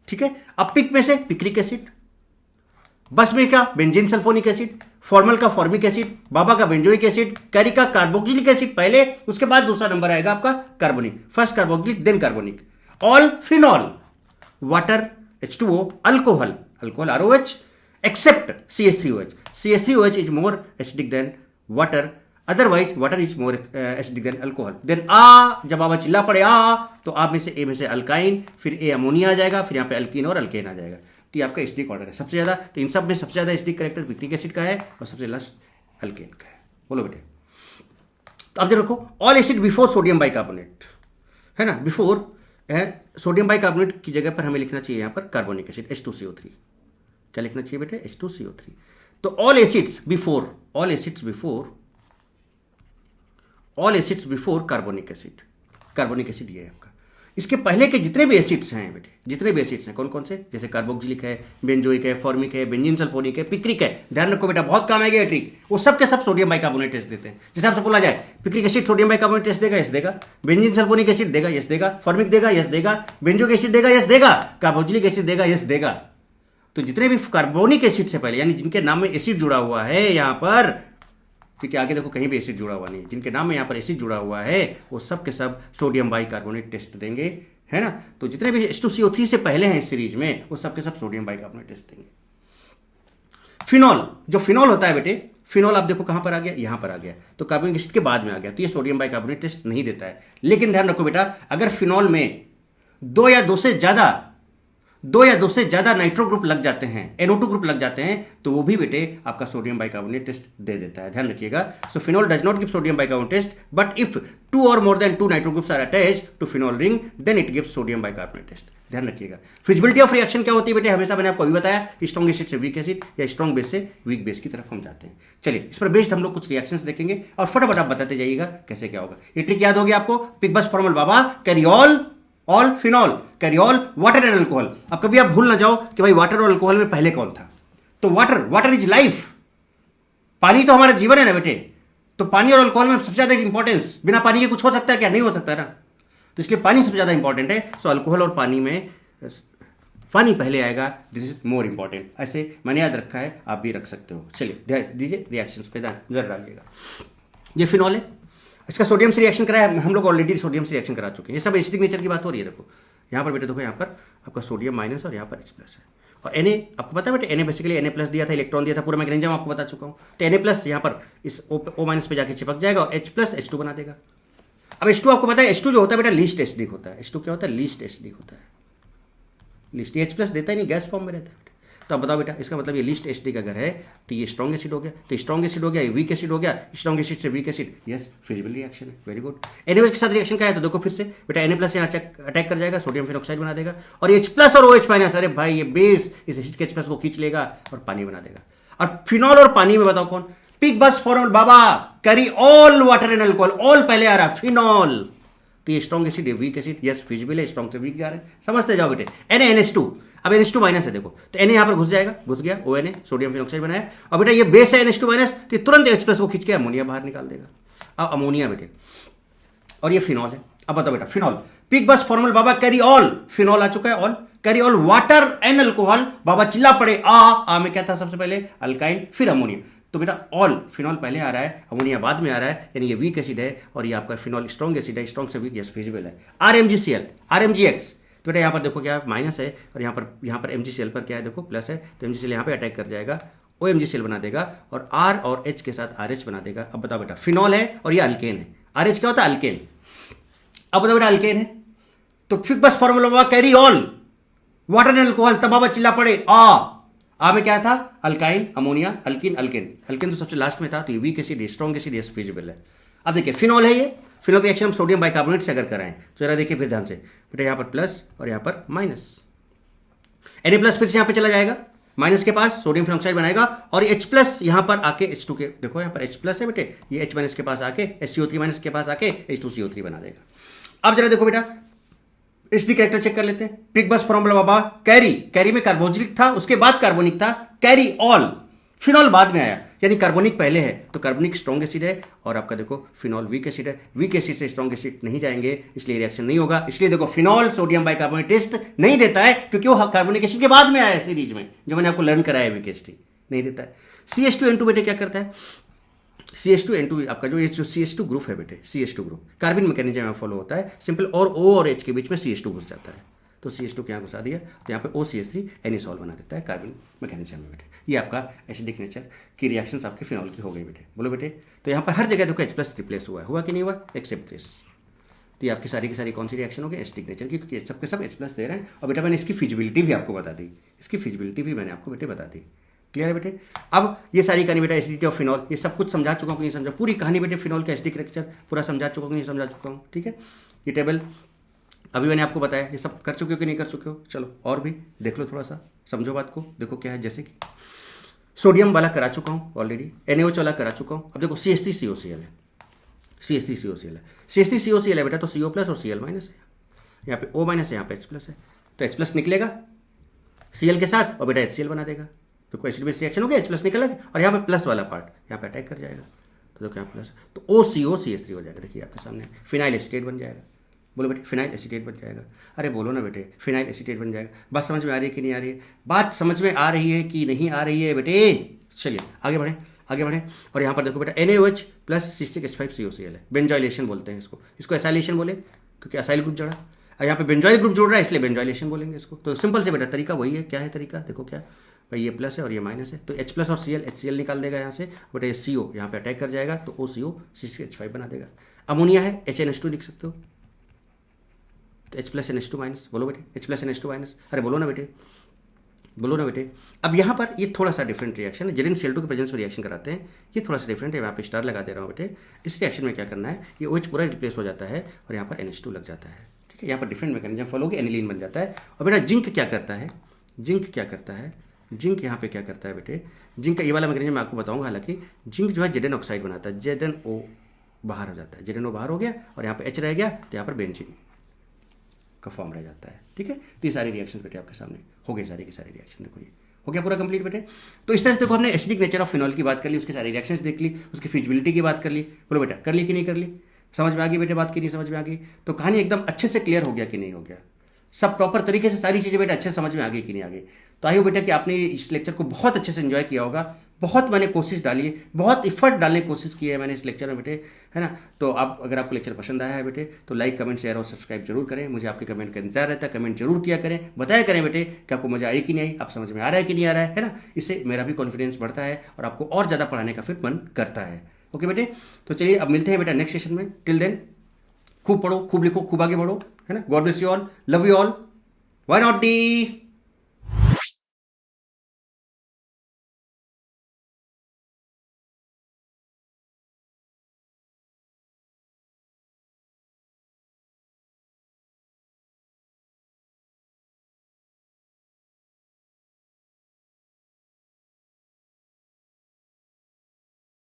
ठीक है, अब पिक में से पिक्रिक एसिड, बस में क्या बेंजीन सल्फोनिक एसिड, फॉर्मल का फॉर्मिक एसिड, बाबा का बेंजोइक एसिड, कैरी का कार्बोक्सिलिक एसिड पहले, उसके बाद दूसरा नंबर आएगा आपका carbonic, first carboxylic then carbonic, all phenol, water H2O, alcohol, alcohol ROH, except CH3OH. CH3OH is more acidic than water, otherwise water is more acidic than alcohol. Then जब बाबा चिल्ला पड़े तो में से ए में से अल्काइन, फिर ए अमोनिया आ जाएगा, फिर यहाँ पे अल्कीन और अल्केन आ जाएगा। तो ये आपका एसिडिक ऑर्डर है सबसे ज्यादा। तो इन सब में सबसे ज्यादा एसिडिक कैरेक्टर पिक्रिक एसिड का है और सबसे लास्ट अल्केन का है। बोलो बेटे, तो अब देखो रखो, all acid before sodium bicarbonate, है ना, बिफोर सोडियम बाइकार्बोनेट की जगह पर हमें लिखना चाहिए यहाँ पर कार्बोनिक एसिड H2CO3। क्या लिखना चाहिए बेटे, H2CO3। तो all acids before, all acids before, all acids before carbonic acid, carbonic acid ये है आपका। इसके पहले के जितने भी एसिड्स हैं बेटे, जितने भी एसिड्स हैं, कौन कौन से, जैसे कार्बोक्सिलिक है, बेंजोइक है, फॉर्मिक है, बेंजीन सल्फोनिक है, पिक्रिक है, ध्यान रखो बेटा, बहुत काम आएगा ये ट्रिक, वो सब के सब सोडियम बाइकार्बोनेट टेस्ट देते हैं। जैसे आपसे बोला जाए picric acid sodium bicarbonate test देगा, यस देगा, बेंजीन सल्फोनिक एसिड देगा, यस देगा, फॉर्मिक देगा, यस देगा, बेंजोइक एसिड देगा, यस देगा, कार्बोक्सिलिक एसिड देगा, यस देगा। तो जितने भी कार्बोनिक एसिड से पहले, यानी जिनके नाम में एसिड जुड़ा हुआ है यहां पर, क्योंकि आगे देखो कहीं भी एसिड जुड़ा हुआ नहीं, जिनके नाम में यहां पर एसिड जुड़ा हुआ है वो सब के सब सोडियम बाइकार्बोनेट टेस्ट देंगे, है ना। तो जितने भी H2CO3 से पहले हैं इस सीरीज में वो सब के सब सोडियम बाइकार्बोनेट टेस्ट देंगे। फिनॉल, जो फिनॉल होता है बेटे, फिनॉल आप देखो कहां पर आ गया, यहां पर आ गया, तो कार्बोनिक एसिड के बाद में आ गया, तो ये सोडियम बाइकार्बोनेट टेस्ट नहीं देता है। लेकिन ध्यान रखो बेटा, अगर फिनॉल में दो या दो से ज्यादा नाइट्रो ग्रुप लग जाते हैं, NO2 ग्रुप लग जाते हैं, तो वो भी बेटे आपका सोडियम बाइकार्बोनेट टेस्ट दे देता है, ध्यान रखिएगा। So phenol does not give sodium bicarbonate test, but if 2 or more than 2 nitro groups are attached to phenol ring then it gives sodium bicarbonate test, ध्यान रखिएगा। फिजिबिलिटी ऑफ रिएक्शन क्या होती है बेटे, हमेशा मैंने आपको अभी बताया, स्ट्रॉन्ग एसिड से वीक एसिड या स्ट्रॉन्ग बेस से वीक बेस की तरफ हम जाते हैं। चलिए इस पर बेस्ड हम लोग कुछ रिएक्शंस देखेंगे और फटाफट आप बताते जाइएगा कैसे क्या होगा। ये ट्रिक याद होगी आपको, पिगबस फॉर्मल बाबा, कैरियोल ऑल फिनॉल, कैरियोल वाटर एंड अल्कोहल। अब कभी आप भूल ना जाओ कि भाई वाटर और अल्कोहल में पहले कौन था, तो वाटर इज लाइफ, पानी तो हमारा जीवन है ना बेटे, तो पानी और अल्कोहल में सबसे ज्यादा इंपॉर्टेंस, बिना पानी के कुछ हो सकता है क्या, नहीं हो सकता ना, तो इसलिए पानी सबसे ज्यादा इंपॉर्टेंट है। सो अल्कोहल और पानी में पानी पहले आएगा, दिस इज मोर इंपॉर्टेंट, ऐसे मैंने याद रखा है, आप भी रख सकते हो। चलिए ध्यान दीजिए, रिएक्शंस पे नजर डालिएगा। ये फिनॉल है, इसका सोडियम से रिएक्शन कराया हम लोग, ऑलरेडी सोडियम से रिएक्शन करा चुके हैं, ये सब एसिडिक नेचर की बात हो रही है। देखो यहाँ पर बेटे, देखो यहाँ पर आपका सोडियम माइनस और यहाँ पर H प्लस है, और Na आपको पता है बेटे, Na बेसिकली Na प्लस दिया था, इलेक्ट्रॉन दिया था, पूरा मैकेनिज्म आपको बता चुका हूँ। तो Na प्लस यहाँ पर इस O माइनस पे जाके चिपक जाएगा और H प्लस H2 बना देगा। अब H2 आपको पता है, H2 जो होता है बेटा लीस्ट एसिडिक होता है। H2 क्या होता है, लीस्ट एसिडिक होता है, लीस्ट, H प्लस देता ही नहीं, गैस फॉर्म में रहता है। तो अब बताओ बेटा, इसका मतलब ये लीस्ट एसिडिक अगर है तो ये स्ट्रॉन्ग एसिड हो गया, तो स्ट्रॉन्ग एसिड हो गया, ये वीक एसिड हो गया, स्ट्रॉन्ग एसिड से weak acid, yes feasible reaction है, वेरी गुड। Na के साथ रिएक्शन क्या है, तो देखो फिर से बेटा, Na प्लस यहाँ अटैक कर जाएगा, सोडियम फिनॉक्साइड बना देगा, और H प्लस और OH माइनस, अरे भाई ये बेस इस एसिड के H प्लस को खींच लेगा और पानी बना देगा। और फिनॉल और पानी में बताओ कौन, पिगबस फॉर्मल बाबा, carry all water and alcohol, all पहले आ रहा फिनॉल, तो ये स्ट्रॉन्ग एसिड, ये वीक एसिड, यस फिजिबल है, स्ट्रॉन्ग से वीक जा रहे हैं, समझते जाओ बेटे। NaNH2, अब NH2 माइनस है, देखो तो Na यहां पर घुस जाएगा, घुस गया, ONA सोडियम फिनॉक्साइड बनाया, और बेटा ये बेस है NH2 माइनस, तो तुरंत H प्लस को खींच के अमोनिया बाहर निकाल देगा। अब अमोनिया बेटे, और ये फिनॉल है। अब बताओ बेटा, फिनॉल, पिगबस फॉर्मल बाबा, कैरी ऑल, फिनॉल आ चुका है, all, carry all water and alcohol, बाबा चिल्ला पड़े, आ में क्या था सबसे पहले, अल्काइन, फिर अमोनिया, तो बेटा ऑल, फिनॉल पहले आ रहा है, अमोनिया बाद में आ रहा है, यानी ये वीक एसिड है, और ये आपका फिनॉल स्ट्रॉन्ग एसिड है, स्ट्रॉन्ग से वीक, यस फिजिबल है। RMgCl, RMgX, तो बेटा यहाँ पर देखो क्या माइनस है, और यहाँ पर MgCl पर क्या है, देखो प्लस है, तो MgCl यहाँ पे अटैक कर जाएगा, OMgCl बना देगा, और R और H के साथ RH बना देगा। अब बताओ बेटा, फिनॉल है और ये अल्केन है, RH क्या होता है, अल्केन। अब बताओ बेटा, अल्केन है तो पिगबस formula carry all water and alcohol, तब बाबा चिल्ला पड़े, आ में क्या था, alkyne, ammonia, alkene, alkane, alkane तो सबसे लास्ट में था, तो ये weak acid, strong acid, yes feasible है। अब देखिए फिनॉल है, ये फिनॉल रिएक्शन हम सोडियम बाइकार्बोनेट से अगर कराएं तो जरा देखिए फिर ध्यान से बेटा, यहाँ पर प्लस और यहाँ पर माइनस, Na प्लस फिर से यहाँ पे चला जाएगा, माइनस के पास सोडियम फिनॉक्साइड बनाएगा, और H प्लस यहाँ पर आके H2 के, देखो यहाँ पर H प्लस है बेटे, ये H माइनस के पास आके HCO3 माइनस के पास आके H2CO3 बना देगा। अब जरा देखो बेटा, एसिडिक कैरेक्टर चेक कर लेते हैं। पिगबस फॉर्मूला बाबा, कैरी में कार्बोक्सिलिक था, उसके बाद कार्बोनिक था, कैरी ऑल, फिनॉल बाद में आया, यानी कार्बोनिक पहले है, तो कार्बोनिक स्ट्रॉन्ग एसिड है, और आपका देखो फिनॉल वीक एसिड है, वीक एसिड से स्ट्रॉन्ग एसिड नहीं जाएंगे, इसलिए रिएक्शन नहीं होगा। इसलिए देखो फिनॉल सोडियम बाइकार्बोनेट टेस्ट नहीं देता है, क्योंकि वो कार्बोनिक एसिड के बाद में आया है सीरीज में, जो मैंने आपको लर्न कराया वीक एसिड नहीं देता है। CH2N2 बेटे क्या करता है, CH2N2 आपका जो CH2 ग्रुप है बेटे, CH2 ग्रुप कार्बन मैकेनिज्म में फॉलो होता है, सिंपल, और O और H के बीच में CH2 घुस जाता है, तो CH2 क्या घुसा दिया, तो यहाँ पे OCH3 एनिसॉल बना देता है कार्बन मैकेनिज्म में बेटे। ये आपका एसिडिक नेचर की रिएक्शंस आपके फिनॉल की हो गई बेटे, बोलो बेटे। तो यहाँ पर हर जगह देखो H प्लस रिप्लेस हुआ कि नहीं हुआ, एक्सेप्ट दिस। तो ये आपकी सारी की सारी कौन सी रिएक्शन होगी, एसिडिक नेचर की, क्योंकि सबके सब H प्लस दे रहे हैं। और बेटा मैंने इसकी फिजिबिलिटी भी आपको बता दी, इसकी फिजिबिलिटी भी मैंने आपको बेटे बता दी, क्लियर है बेटे। अब ये सारी कहानी बेटा एसिडिटी ऑफ फिनॉल, ये सब कुछ समझा चुका हूँ कि नहीं समझा, पूरी कहानी बेटे फिनॉल का एसिडिक नेचर पूरा समझा चुका हूँ कि नहीं समझा चुका हूँ, ठीक है। ये टेबल अभी मैंने आपको बताया, ये सब कर चुके हो कि नहीं कर चुके हो, चलो और भी देख लो, थोड़ा सा समझो बात को। देखो क्या है, जैसे कि सोडियम वाला करा चुका हूँ ऑलरेडी, NaOH वाला करा चुका हूँ। अब देखो CH3COCl है, CH3COCl है, CH3COCl है बेटा, तो CO प्लस और Cl माइनस है। यहाँ पे O माइनस है, यहाँ पे H प्लस है, तो H प्लस निकलेगा Cl के साथ और बेटा HCl बना देगा। तो कोई एसिड बेस रिएक्शन हो गया, H प्लस निकला और यहाँ पे प्लस वाला पार्ट यहाँ पे अटैक कर जाएगा, तो देखो यहाँ प्लस, तो OCO CH3 हो जाएगा। देखिए आपके सामने फिनाइल एसीटेट बन जाएगा। बोलो बेटे फिनाइल एसीटेट बन जाएगा। अरे बोलो ना बेटे फिनाइल एसीटेट बन जाएगा। बात समझ में आ रही है कि नहीं आ रही है? बात समझ में आ रही है कि नहीं आ रही है बेटे? चलिए आगे बढ़ें, आगे बढ़ें। और यहाँ पर देखो बेटा NaOH प्लस C6H5COCl है, बेंजॉइलेशन बोलते हैं इसको एसाइलेशन बोले क्योंकि असाइल ग्रुप जोड़ा, और यहाँ पे बेंजॉइल ग्रुप जोड़ रहा है इसलिए बेंजॉइलेशन बोलेंगे इसको। तो सिंपल से बेटा तरीका वही है। क्या है तरीका? देखो क्या भाई, ये प्लस है और ये माइनस है, तो H प्लस और Cl HCl निकाल देगा यहाँ से, बट ये CO यहाँ पे अटैक कर जाएगा तो OCO C6H5 बना देगा। अमोनिया है HNH2 लिख सकते हो, तो H प्लस NH2 माइनस। बोलो बेटे H प्लस NH2 माइनस। अरे बोलो ना बेटे, बोलो ना बेटे। अब यहाँ पर ये थोड़ा सा डिफरेंट रिएक्शन है, जेडिन Cl2 के प्रेजेंस में रिएक्शन कराते हैं, ये थोड़ा सा डिफरेंट है। यहाँ पे स्टार लगा दे रहा हूँ बेटे। इस रिएक्शन में क्या करना है, ये OH पूरा रिप्लेस हो जाता है और यहाँ पर NH2 लग जाता है। ठीक है, यहाँ पर डिफरेंट मैकेनिज्म फॉलो होगी, एनिलीन बन जाता है। और बेटा जिंक क्या करता है, जिंक क्या करता है, जिंक यहाँ पे क्या करता है बेटे, जिंक का ये वाला मैकेनिज्म मैं आपको बताऊंगा। हालांकि जिंक जो है जेडन ऑक्साइड बनाता है, ZnO बाहर हो जाता है, ZnO बाहर हो गया और यहाँ पे H रह गया, तो यहाँ पर बेंजीन का फॉर्म रह जाता है। ठीक है, तो ये सारी रिएक्शन बेटे आपके सामने हो गए, सारी की सारी रिएक्शन। देखो ये हो गया पूरा कंप्लीट बेटे। तो इस तरह से देखो हमने एसिडिक नेचर ऑफ फिनॉल की बात कर ली, उसकी सारी रिएक्शंस देख ली, उसकी फिजिबिलिटी की बात कर ली। बोलो बेटा कर ली कि नहीं कर ली? समझ में आ गई बेटे बात की नहीं समझ में आ गई? तो कहानी एकदम अच्छे से क्लियर हो गया कि नहीं हो गया? सब प्रॉपर तरीके से सारी चीज़ें बेटा अच्छे से समझ में आ गई कि नहीं आ गई? तो आई हो बेटा कि आपने इस लेक्चर को बहुत अच्छे से एंजॉय किया होगा। बहुत मैंने कोशिश डाली है, बहुत इफर्ट डालने की कोशिश की है मैंने इस लेक्चर में बेटे, है ना। तो आप अगर आपको लेक्चर पसंद आया है बेटे तो लाइक कमेंट शेयर और सब्सक्राइब जरूर करें। मुझे आपके कमेंट का इंतजार रहता है, कमेंट जरूर किया करें, बताया करें बेटे कि आपको मजा आई कि नहीं आई, आप समझ में आ रहा है कि नहीं आ रहा है ना। इससे मेरा भी कॉन्फिडेंस बढ़ता है और आपको और ज़्यादा पढ़ाने का फिर मन करता है। ओके बेटे, तो चलिए अब मिलते हैं बेटा नेक्स्ट सेशन में। टिल देन खूब पढ़ो, खूब लिखो, खूब आगे बढ़ो, है ना। God bless you all, love you all, why not D.